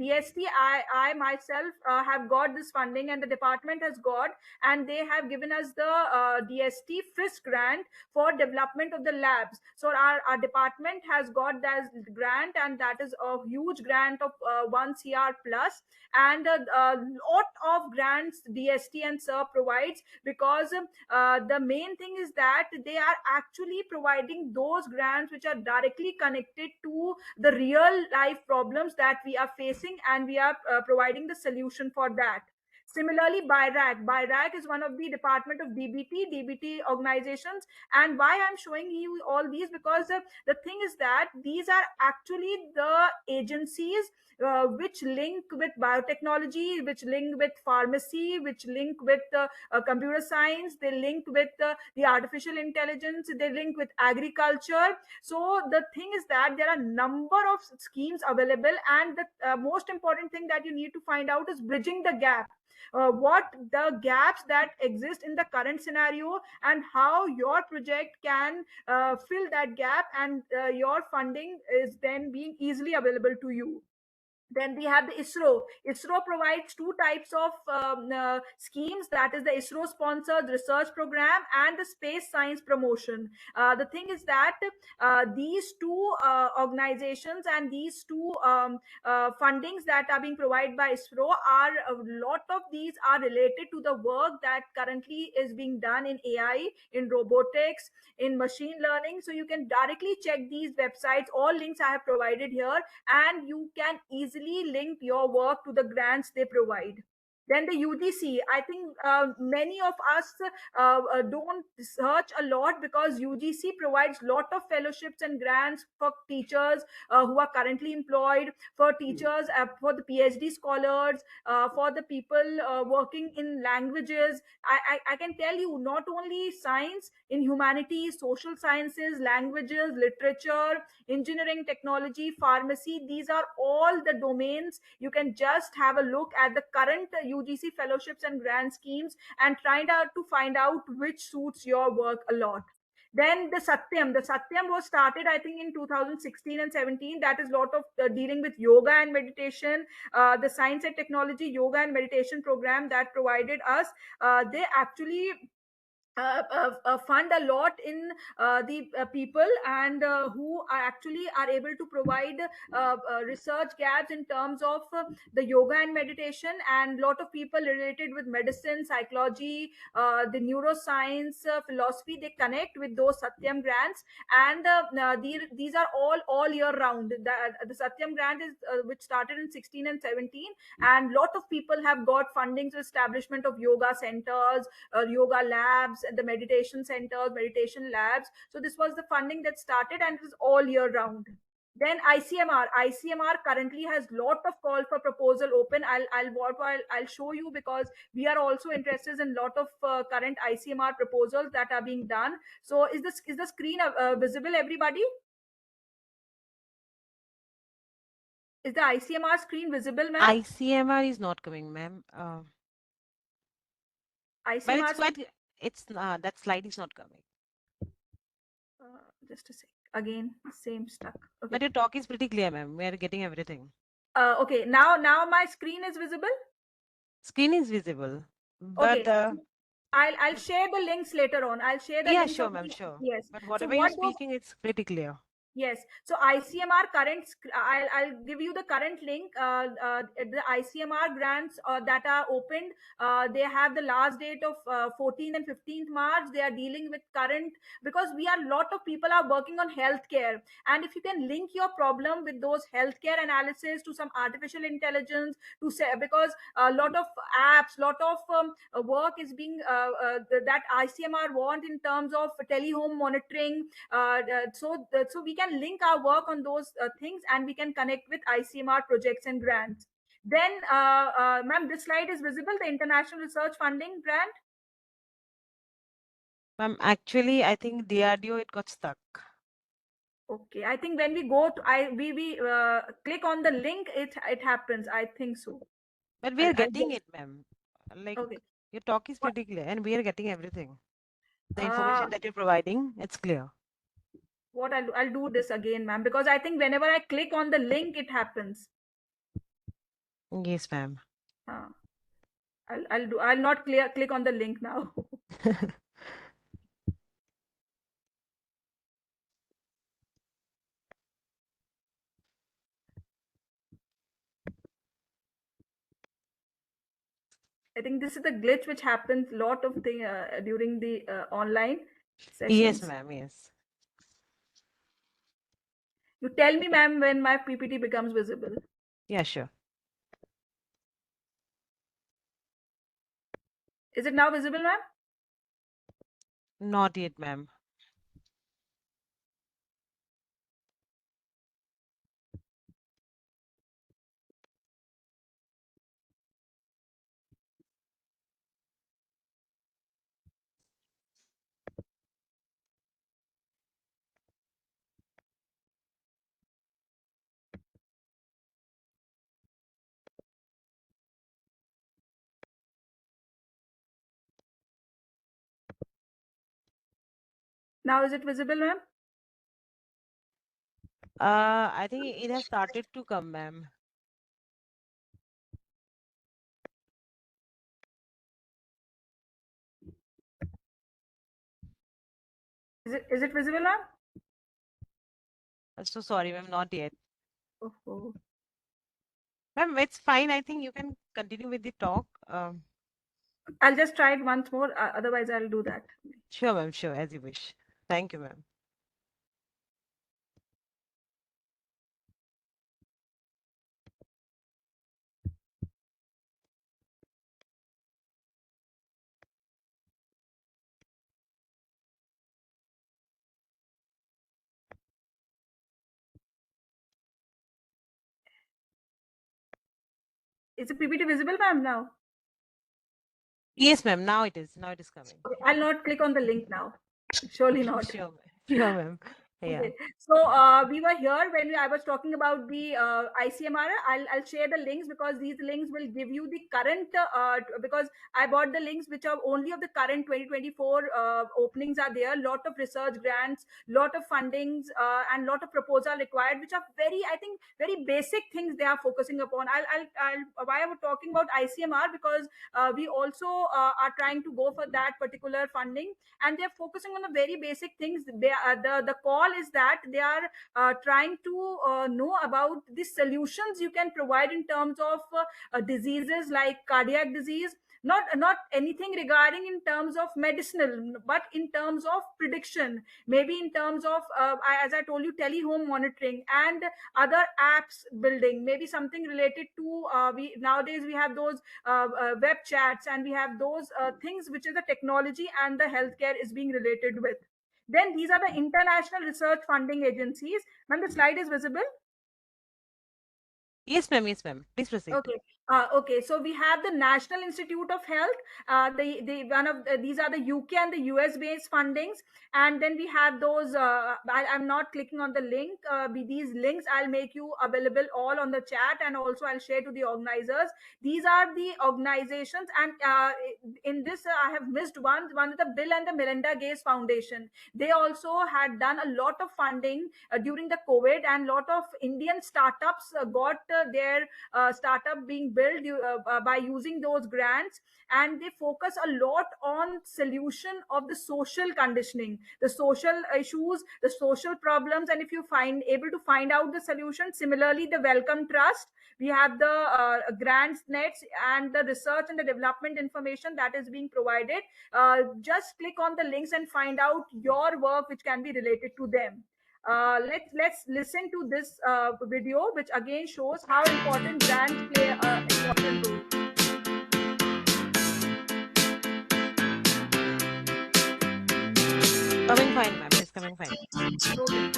I myself have got this funding, and the department has got, and they have given us the DST FISC grant for development of the labs. So our department has got that grant, and that is a huge grant of 1 CR plus, and a lot of grants DST and SIR provides, because the main thing is that they are actually providing those grants which are directly connected to the real life problems that we are facing, and we are providing the solution for that. Similarly, BIRAC is one of the department of DBT organizations. And why I'm showing you all these, because the thing is that these are actually the agencies which link with biotechnology, which link with pharmacy, which link with computer science, they link with the artificial intelligence, they link with agriculture. So the thing is that there are number of schemes available, and the most important thing that you need to find out is bridging the gap. What the gaps that exist in the current scenario, and how your project can fill that gap, and your funding is then being easily available to you. Then we have the ISRO. ISRO provides two types of schemes, that is the ISRO sponsored research program and the space science promotion. The thing is that these two organizations and these two fundings that are being provided by ISRO, are a lot of these are related to the work that currently is being done in AI, in robotics, in machine learning. So you can directly check these websites. All links I have provided here, and you can easily link your work to the grants they provide. Then the UGC, I think many of us don't search a lot, because UGC provides lot of fellowships and grants for teachers who are currently employed, for teachers, for the PhD scholars, for the people working in languages. I can tell you, not only science, in humanities, social sciences, languages, literature, engineering, technology, pharmacy, these are all the domains. You can just have a look at the current UGC fellowships and grant schemes and try to find out which suits your work a lot. Then the Satyam was started, I think, in 2016 and 17. That is a lot of dealing with yoga and meditation. The science and technology yoga and meditation program that provided us, they actually fund a lot in the people and who are able to provide research gaps in terms of the yoga and meditation, and lot of people related with medicine, psychology, the neuroscience, philosophy, they connect with those Satyam grants. And these are all year round. The Satyam grant is which started in 16 and 17, and lot of people have got funding to establishment of yoga centers, yoga labs, and the meditation centers, meditation labs. So this was the funding that started, and it was all year round. Then ICMR currently has lot of call for proposal open. I'll show you, because we are also interested in lot of current ICMR proposals that are being done. So is the screen visible, everybody? Is the ICMR screen visible, ma'am? ICMR is not coming, ma'am. But ICMR it's quite, that slide is not coming. just a sec. Again, same stuck. Okay. But your talk is pretty clear, ma'am. We are getting everything. Okay, now my screen is visible. Screen is visible, but Okay. I'll share the links later on. I'll share the yeah, links. sure, ma'am, sure. Yes. But So whatever what you're those- speaking, it's pretty clear. Yes. So ICMR current, I'll give you the current link. The ICMR grants that are opened, they have the last date of 14th and 15th March. They are dealing with current, because we are lot of people are working on healthcare, and if you can link your problem with those healthcare analysis to some artificial intelligence to say, because a lot of apps, lot of work is being that ICMR want in terms of telehome monitoring. So we can link our work on those things, and we can connect with ICMR projects and grants. Then, ma'am, this slide is visible, the International Research Funding Grant. Ma'am, actually, I think DRDO, it got stuck. Okay, I think when we go to we click on the link, it happens. I think so. But we are getting it, ma'am. Like, okay. your talk is pretty clear, and we are getting everything. The information that you're providing, it's clear. What I'll do this again, ma'am, because I think whenever I click on the link, it happens. Yes, ma'am. I'll not click on the link now. I think this is the glitch which happens lot of thing during the online sessions. Yes, ma'am. Yes. You tell me, ma'am, when my PPT becomes visible. Yeah, sure. Is it now visible, ma'am? Not yet, ma'am. Now is it visible, ma'am? I think it has started to come, ma'am. Is it visible, ma'am? I'm so sorry, ma'am. Not yet. Oh. Ma'am, it's fine. I think you can continue with the talk. I'll just try it once more. Otherwise, I'll do that. Sure, ma'am. Sure, as you wish. Thank you, ma'am. Is the PPT visible, ma'am, now? Yes, ma'am. Now it is. Now it is coming. Okay, I'll not click on the link now. Surely not. Sure, ma'am. Sure, ma'am. Yeah. Okay. So we were here when I was talking about the ICMR. I'll share the links because these links will give you the current because I bought the links which are only of the current 2024 openings are there. Lot of research grants, lot of fundings, and lot of proposal required, which are I think very basic things they are focusing upon. Why I'm talking about ICMR because we also are trying to go for that particular funding, and they're focusing on the very basic things. The call is that they are trying to know about the solutions you can provide in terms of diseases like cardiac disease, not anything regarding in terms of medicinal, but in terms of prediction, maybe in terms of as I told you, telehome monitoring and other apps building, maybe something related to we nowadays we have those web chats, and we have those things which is the technology and the healthcare is being related with. Then these are the international research funding agencies. Ma'am, the slide is visible? Yes, ma'am. Yes, ma'am. Please proceed. Okay. Okay. So we have the National Institute of Health. These are the UK and the US based fundings, and then we have those. I'm not clicking on the link. These links I'll make you available all on the chat, and also I'll share to the organizers. These are the organizations, and in this I have missed one. One is the Bill and the Melinda Gates Foundation. They also had done a lot of funding during the COVID, and lot of Indian startups got their startup being built by using those grants, and they focus a lot on solution of the social conditioning, the social issues, the social problems, and if you able to find out the solution. Similarly, the Wellcome Trust, we have the grants nets and the research and the development information that is being provided. Just click on the links and find out your work which can be related to them. Let's listen to this video, which again shows how important grants play an important role. Coming fine, ma'am. It's coming fine. Okay.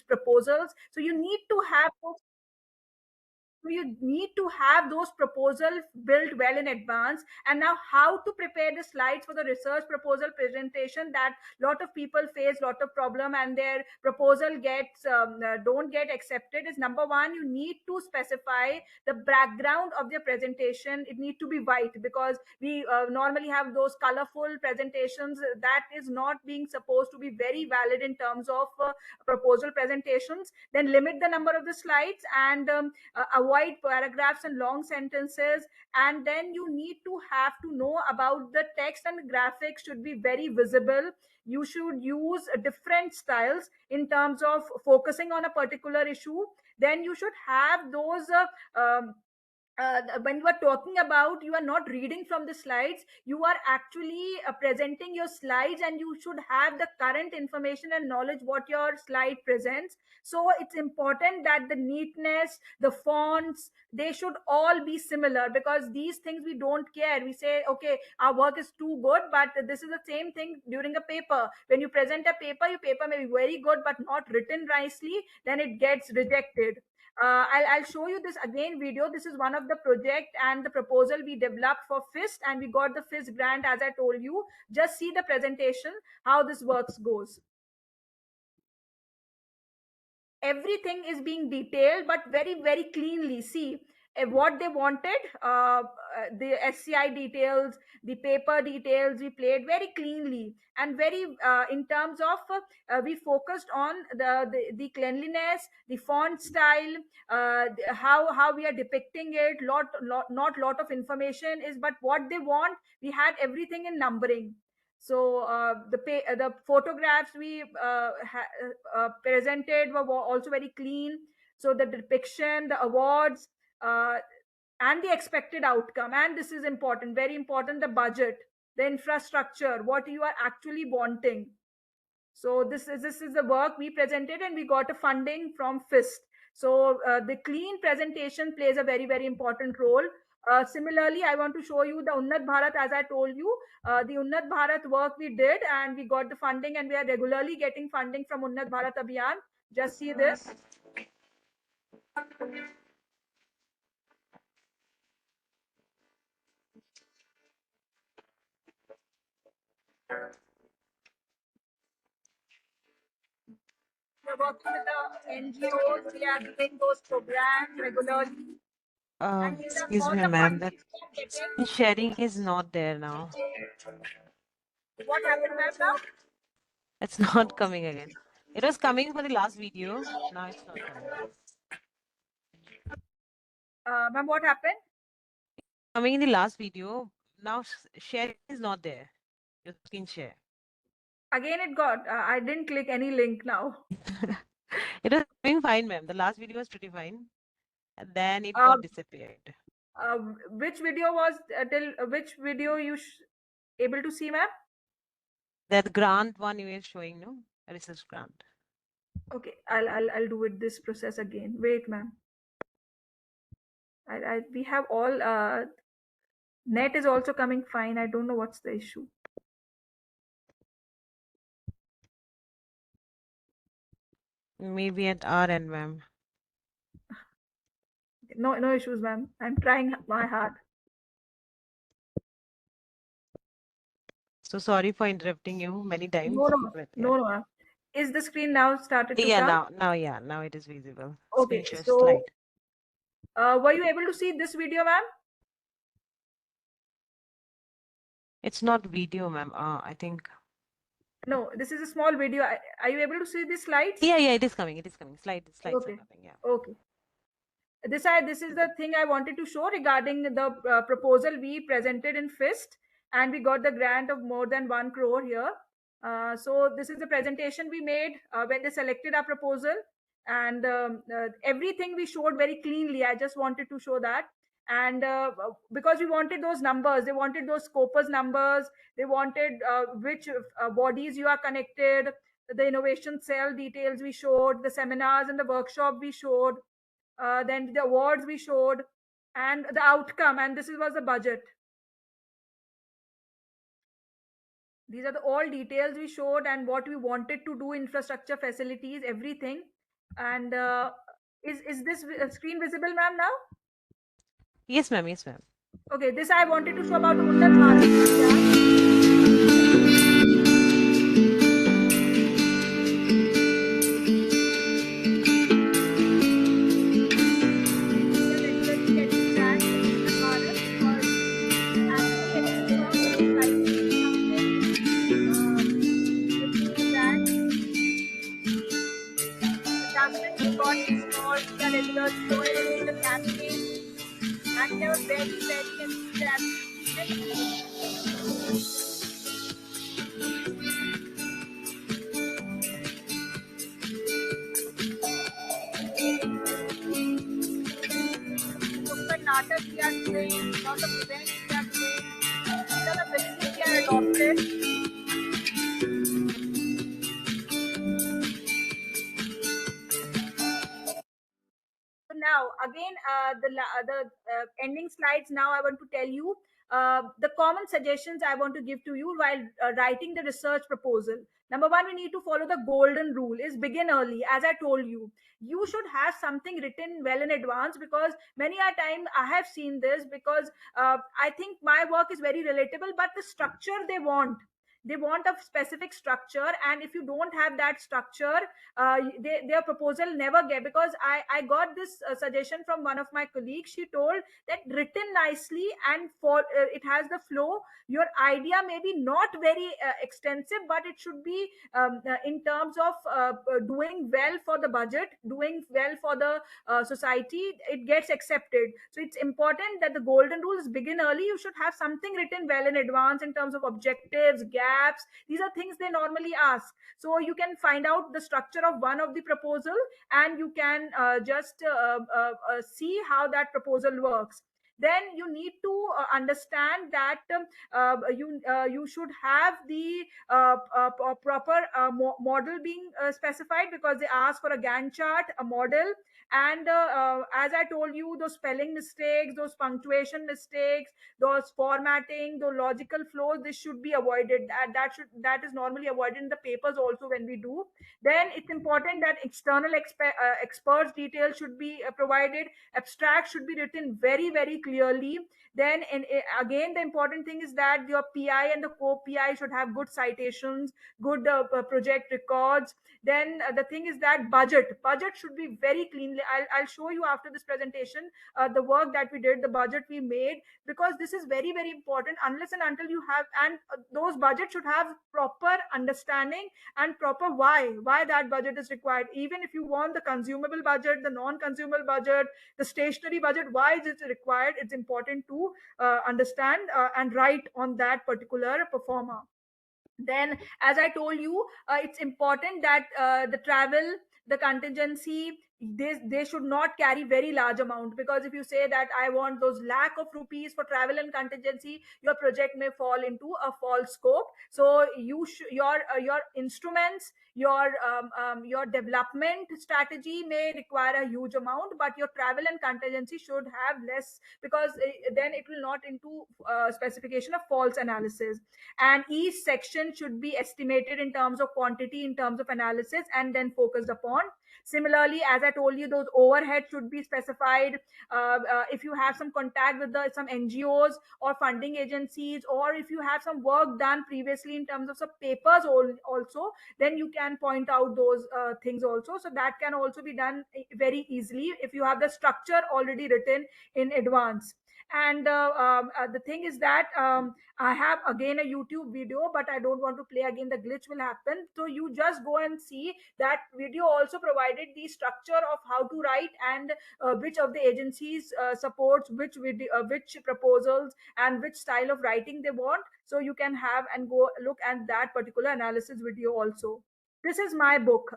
proposals. So you need to have those proposals built well in advance. And now, how to prepare the slides for the research proposal presentation, that lot of people face lot of problem and their proposal gets don't get accepted, is number one, you need to specify the background of their presentation. It need to be white, because we normally have those colorful presentations. That is not being supposed to be very valid in terms of proposal presentations. Then limit the number of the slides, and avoid paragraphs and long sentences. And then you need to have to know about the text, and graphics should be very visible. You should use different styles in terms of focusing on a particular issue. Then you should have those when you are talking about, you are not reading from the slides, you are actually presenting your slides, and you should have the current information and knowledge what your slide presents. So it's important that the neatness, the fonts, they should all be similar, because these things we don't care. We say, okay, our work is too good, but this is the same thing during a paper. When you present a paper, your paper may be very good but not written nicely, then it gets rejected. I'll show you this again video. This is one of the project and the proposal we developed for FIST, and we got the FIST grant, as I told you. Just see the presentation, how this works goes. Everything is being detailed, but very, very cleanly. See what they wanted, the SCI details, the paper details, we played very cleanly, and very in terms of we focused on the cleanliness, the font style, how we are depicting it. Not lot of information is, but what they want, we had everything in numbering. So the photographs we presented were also very clean. So the depiction, the awards, and the expected outcome, and this is important, very important, the budget, the infrastructure, what you are actually wanting. So this is the work we presented, and we got a funding from FIST. So the clean presentation plays a very, very important role. Similarly, I want to show you the Unnat Bharat. As I told you, the Unnat Bharat work we did, and we got the funding, and we are regularly getting funding from Unnat Bharat Abhiyan. Just see this. We're working with the NGOs. We are doing those programs regularly. Excuse me, ma'am, that sharing is not there now. What happened, ma'am, now? It's not coming again. It was coming for the last video. Now it's not coming. Ma'am, what happened? Coming in the last video. Now sharing is not there. Your screen share. Again, it got. I didn't click any link now. It was doing fine, ma'am. The last video was pretty fine, and then it got disappeared. Which video was till which video you able to see, ma'am? That grant one you were showing, no? A research grant. Okay, I'll do it this process again. Wait, ma'am. We have all net is also coming fine. I don't know what's the issue. Maybe at our end, ma'am. No issues, ma'am. I'm trying my hard. So sorry for interrupting you many times. No. Is the screen now started to come? come? Now it is visible. Okay, Screen share so slide. were you able to see this video, ma'am? It's not video, ma'am. I think. No, this is a small video. Are you able to see the slides? Yeah, it is coming. It is coming. Slides Okay. are coming. Yeah. Okay. This is the thing I wanted to show regarding the proposal we presented in FIST, and we got the grant of more than 1 crore here. So this is the presentation we made when they selected our proposal, and everything we showed very cleanly. I just wanted to show that. And because we wanted those numbers, they wanted those Scopus numbers, they wanted which bodies you are connected, the innovation cell details we showed, the seminars and the workshop we showed, then the awards we showed, and the outcome, and this was the budget. These are all details we showed, and what we wanted to do, infrastructure, facilities, everything. And is this screen visible, ma'am, now? Yes, ma'am. Yes, ma'am. Okay, this I wanted to show about Uttar Bharat India. Got installed, we are regular showing in the campaign, and they were very, very enthusiastic. Nukkad natak we are doing, lot of events we are doing, these are the villages we are adopted. So now again, the ending slides. Now I want to tell you the common suggestions I want to give to you while writing the research proposal. Number one, we need to follow the golden rule: is begin early. As I told you, you should have something written well in advance, because many a time I have seen this, because I think my work is very relatable, but the structure they want a specific structure, and if you don't have that structure, their proposal never get. Because I got this suggestion from one of my colleagues. She told that written nicely and for it has the flow, your idea may be not very extensive, but it should be in terms of doing well for the budget, doing well for the society, it gets accepted. So it's important that the golden rule is begin early. You should have something written well in advance in terms of objectives, gaps. These are things they normally ask. So you can find out the structure of one of the proposal, and you can just see how that proposal works. Then you need to understand that you should have the proper model being specified, because they ask for a Gantt chart, a model. And as I told you, those spelling mistakes, those punctuation mistakes, those formatting, those logical flows, this should be avoided. That is normally avoided in the papers also when we do. Then it's important that external experts details should be provided. Abstract should be written very, very clearly. Then again, the important thing is that your PI and the co-PI should have good citations, good project records. Then the thing is that budget should be very cleanly. I'll show you after this presentation the work that we did, the budget we made, because this is very, very important. Unless and until you have, and those budgets should have proper understanding and proper why that budget is required. Even if you want the consumable budget, the non-consumable budget, the stationary budget, why is it required? It's important to understand and write on that particular performer. Then, as I told you, it's important that the travel, the contingency, they should not carry very large amount, because if you say that I want those lakh of rupees for travel and contingency, your project may fall into a false scope. So your instruments, your development strategy may require a huge amount, but your travel and contingency should have less, because then it will not into specification of false analysis. And each section should be estimated in terms of quantity, in terms of analysis, and then focused upon. Similarly, as I told you, those overheads should be specified. If you have some contact with some NGOs or funding agencies, or if you have some work done previously in terms of some papers also, then you can point out those things also. So that can also be done very easily if you have the structure already written in advance. And the thing is that I have again a YouTube video, but I don't want to play again. The glitch will happen. So you just go and see that video. Also provided the structure of how to write, and which of the agencies supports which video, which proposals, and which style of writing they want. So you can have and go look at that particular analysis video also. This is my book.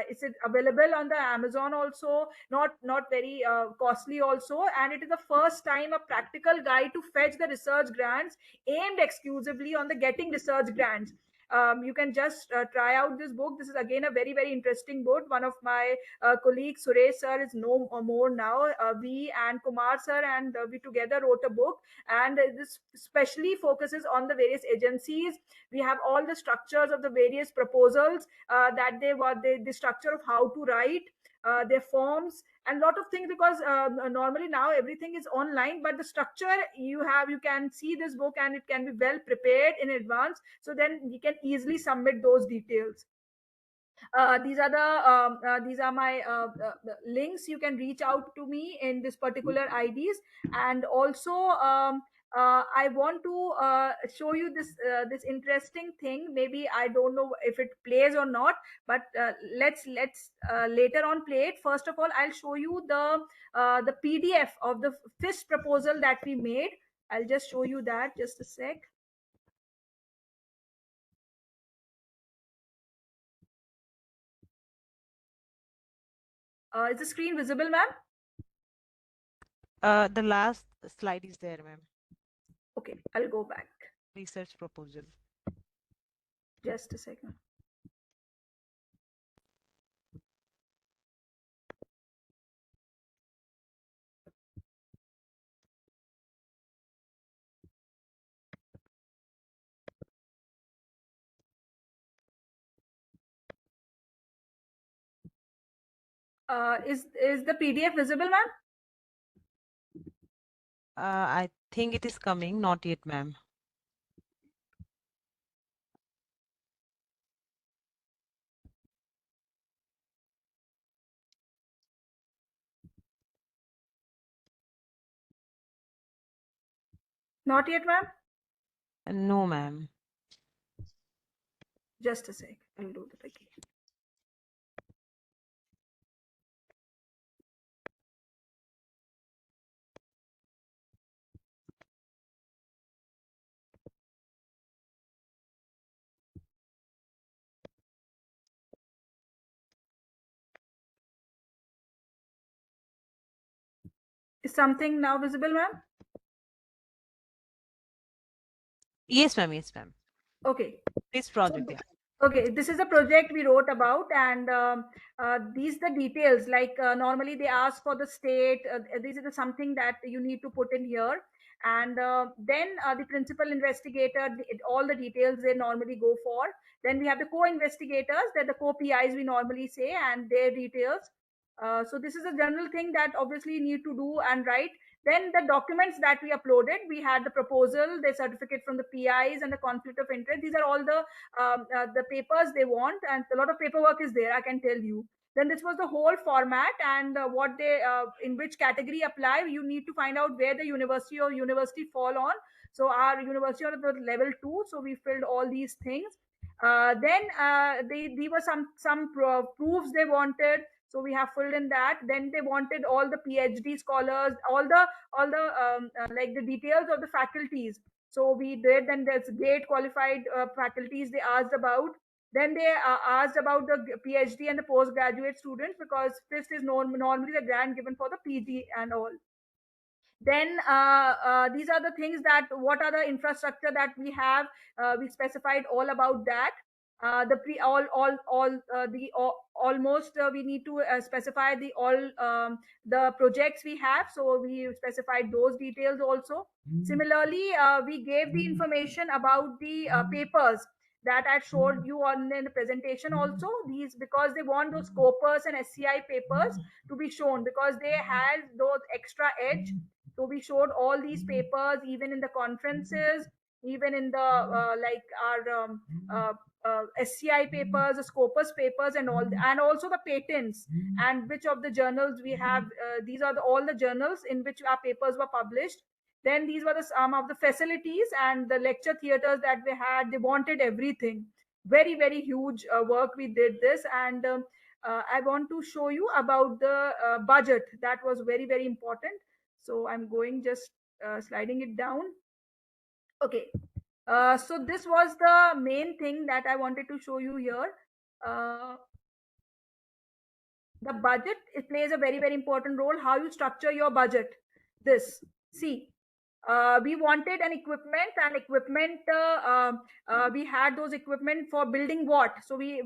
It's available on the Amazon also, not very costly also, and it is the first time a practical guide to fetch the research grants, aimed exclusively on the getting research grants. You can just try out this book. This is again a very, very interesting book. One of my colleagues, Suresh sir, is no more now. We and Kumar sir and we together wrote a book, and this especially focuses on the various agencies. We have all the structures of the various proposals that the structure of how to write, their forms and lot of things, because normally now everything is online, but the structure you can see this book and it can be well prepared in advance, so then you can easily submit those details. These are my the links. You can reach out to me in this particular IDs. And also I want to show you this interesting thing. Maybe I don't know if it plays or not, but let's later on play it. First of all, I'll show you the PDF of the FIST proposal that we made. I'll just show you that, just a sec. Is the screen visible, ma'am? The last slide is there, ma'am. Okay, I'll go back. Research proposal. Just a second. Is the PDF visible, ma'am? I think it is coming, not yet, ma'am. Not yet, ma'am? No, ma'am. Just a sec. I'll do that again. Is something now visible, ma'am? Yes, ma'am. Yes, ma'am. Okay. This project, yeah. Okay, this is a project we wrote about, and these the details. Like normally they ask for the state. This is something that you need to put in here, and then the principal investigator, all the details they normally go for. Then we have the co-investigators, that the co-PIs we normally say, and their details. So this is a general thing that obviously you need to do and write. Then the documents that we uploaded, we had the proposal, the certificate from the PIs, and the conflict of interest. These are all the papers they want, and a lot of paperwork is there, I can tell you. Then this was the whole format, and what they in which category apply. You need to find out where the university fall on. So our university on the level 2, so we filled all these things. Then they were some proofs they wanted, so we have filled in that. Then they wanted all the PhD scholars, all the like the details of the faculties. So we did. Then there's GATE qualified faculties they asked about. Then they asked about the PhD and the postgraduate students, because FIST is normally the grant given for the PG and all. Then these are the things that what are the infrastructure that we have. We specified all about that. The pre almost we need to specify the projects we have, so we specified those details also. Similarly, we gave the information about the papers that I showed you on in the presentation also. These, because they want those Scopus and SCI papers to be shown, because they had those extra edge. So we showed all these papers, even in the conferences, even in the like our SCI papers, the Scopus papers, and all, and also the patents, and which of the journals we have. These are all the journals in which our papers were published. Then these were the some of the facilities and the lecture theaters that we had. They wanted everything. Very, very huge work we did this. And I want to show you about the budget. That was very, very important. So I'm going just sliding it down. Okay. So this was the main thing that I wanted to show you here. The budget, it plays a very, very important role. How you structure your budget. This, see, we wanted an equipment, we had those equipment for building what. So we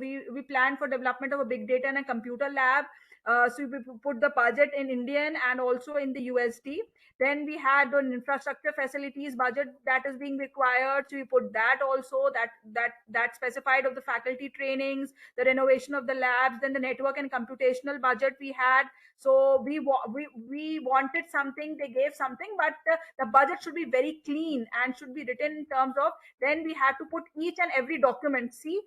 planned for development of a big data and a computer lab. So we put the budget in Indian and also in the USD. Then we had an infrastructure facilities budget that is being required. So we put that also, that specified of the faculty trainings, the renovation of the labs, then the network and computational budget we had. So we wanted something, they gave something, but the budget should be very clean and should be written in terms of. Then we had to put each and every document. See,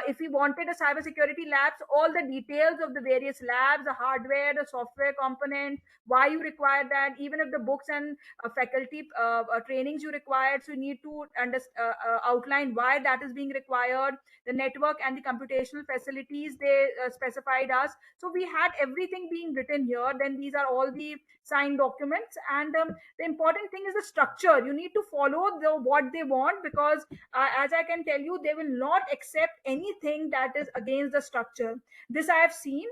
if we wanted a cybersecurity labs, all the details of the various labs, the hardware, the software component, why you require that, even if the books and faculty trainings you required, so you need to outline why that is being required. The network and the computational facilities they specified us. So we had everything being written here. Then these are all the signed documents, and the important thing is the structure. You need to follow what they want, because as I can tell you, they will not accept anything that is against the structure. This I have seen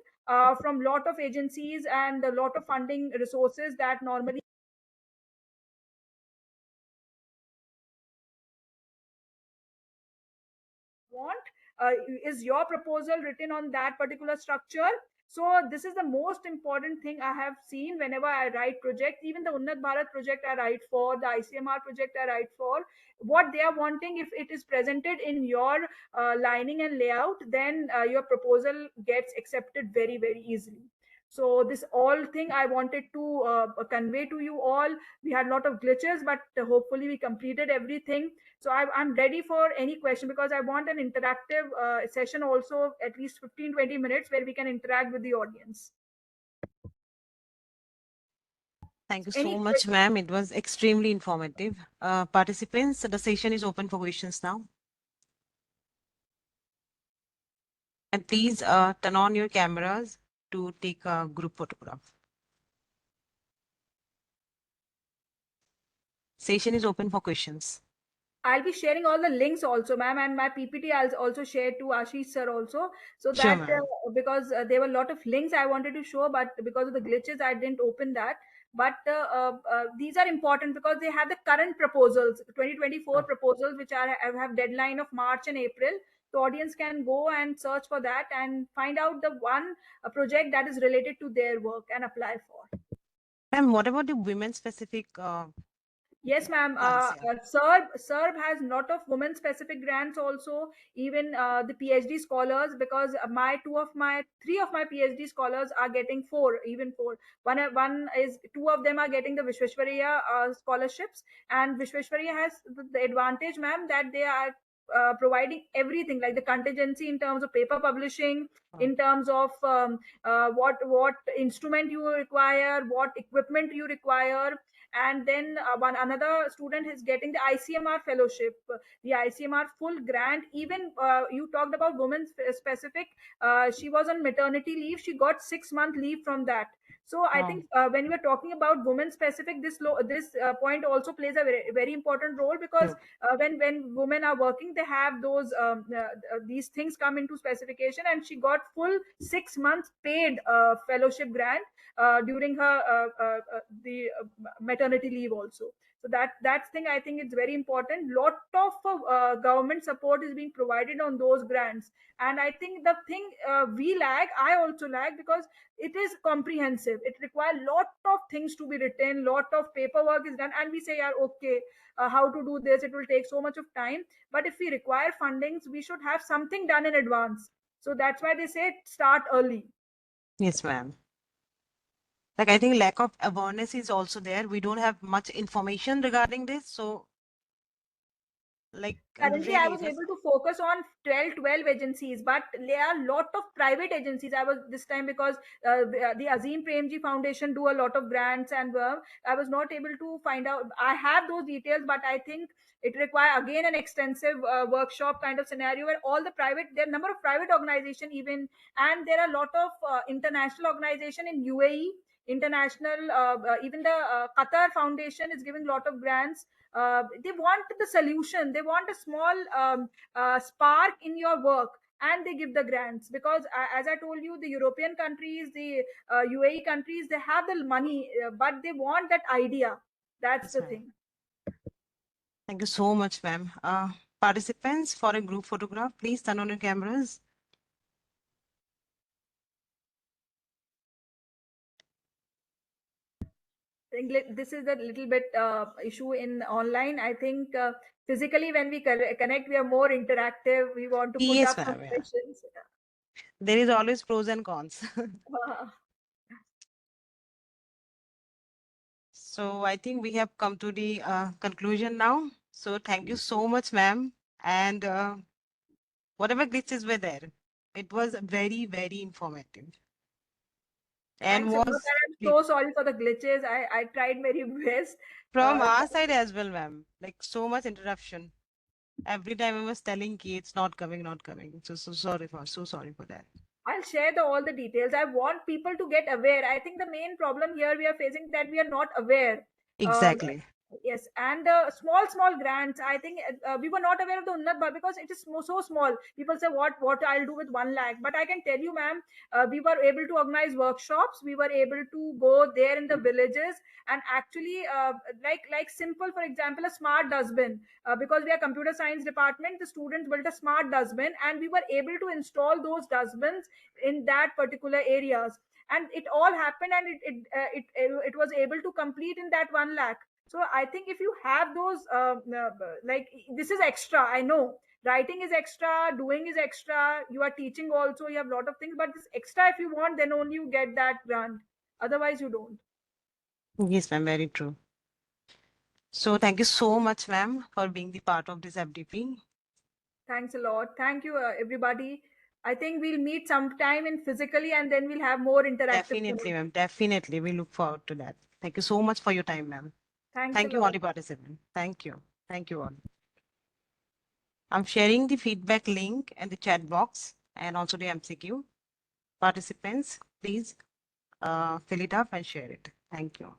from lot of agencies and a lot of funding resources that normally want. Is your proposal written on that particular structure? So this is the most important thing I have seen whenever I write projects. Even the Unnat Bharat project I write for, the ICMR project I write for, what they are wanting, if it is presented in your lining and layout, then your proposal gets accepted very, very easily. So this all thing I wanted to convey to you all. We had a lot of glitches, but hopefully we completed everything. So I'm ready for any question, because I want an interactive session also, at least 15-20 minutes, where we can interact with the audience. Thank you so much, ma'am. It was extremely informative. Participants, the session is open for questions now. And please turn on your cameras to take a group photograph. Session is open for questions. I'll be sharing all the links also, ma'am, and my PPT I'll also share to Ashish sir also, so that because there were a lot of links I wanted to show, but because of the glitches I didn't open that. But these are important because they have the current proposals, 2024 proposals, which have deadline of March and April. The audience can go and search for that and find out the one project that is related to their work and apply for. Ma'am, what about the women specific? Yes, ma'am. SERB has lot of women specific grants also, even the PhD scholars, because three of my PhD scholars are getting four. One is, two of them are getting the Vishweshwaraya scholarships, and Vishweshwaraya has the advantage, ma'am, that they are providing everything, like the contingency in terms of paper publishing, in terms of what instrument you require, what equipment you require. And then another student is getting the ICMR fellowship, the ICMR full grant. Even you talked about women specific, she was on maternity leave, she got 6-month leave from that. So I think when we are talking about women specific, this point also plays a very, very important role, because when women are working, they have those these things come into specification, and she got full 6 months paid fellowship grant during her the maternity leave also. So that thing I think it's very important. Lot of government support is being provided on those grants, and I think the thing I also lag, because it is comprehensive. It requires lot of things to be written, lot of paperwork is done, and we say, yeah, okay, how to do this, it will take so much of time. But if we require fundings, we should have something done in advance. So that's why they say start early. Yes, ma'am. Like, I think lack of awareness is also there. We don't have much information regarding this. So like currently I was able to focus on 12 agencies, but there are a lot of private agencies. I was this time, because the Azim Premji Foundation do a lot of grants, and I was not able to find out. I have those details, but I think it requires again an extensive workshop kind of scenario, where all the there are a number of private organizations even, and there are a lot of international organization in UAE, international, even the Qatar Foundation is giving a lot of grants. They want the solution, they want a small spark in your work, and they give the grants, because as I told you, the European countries, the UAE countries, they have the money, but they want that idea. That's the thing. Thank you so much, ma'am. Participants, for a group photograph, please turn on your cameras. this is the little bit issue in online. I think physically when we connect, we are more interactive. We want to put Yes, up some ma'am. Yeah. questions. There is always pros and cons. So I think we have come to the conclusion now. So thank you so much, ma'am. And whatever glitches were there, it was very, very informative. And Thanks a lot. was I'm so sorry for the glitches. I tried very best. from our side as well, ma'am. Like so much interruption. Every time I was telling ki it's not coming, not coming. So sorry for that. I'll share all the details. I want people to get aware. I think the main problem here we are facing that we are not aware. Exactly. Yes, and small grants. I think we were not aware of the Unnat Bharat because it is so small. People say what I'll do with 1 lakh, but I can tell you, ma'am, we were able to organize workshops. We were able to go there in the villages and actually like simple, for example, a smart dustbin. Because we are computer science department, the students built a smart dustbin, and we were able to install those dustbins in that particular areas. And it all happened, and it was able to complete in that 1 lakh. So I think if you have those like this is extra. I know writing is extra, doing is extra, you are teaching also, you have a lot of things, but this extra, if you want, then only you get that grant. Otherwise you don't. Yes, ma'am. Very true. So thank you so much, ma'am, for being the part of this FDP. Thanks a lot. Thank you, everybody. I think we'll meet sometime in physically, and then we'll have more interactive. Definitely, ma'am. Definitely. We look forward to that. Thank you so much for your time, ma'am. Thank you, all the participants. Thank you. Thank you all. I'm sharing the feedback link in the chat box and also the MCQ. Participants, please fill it up and share it. Thank you.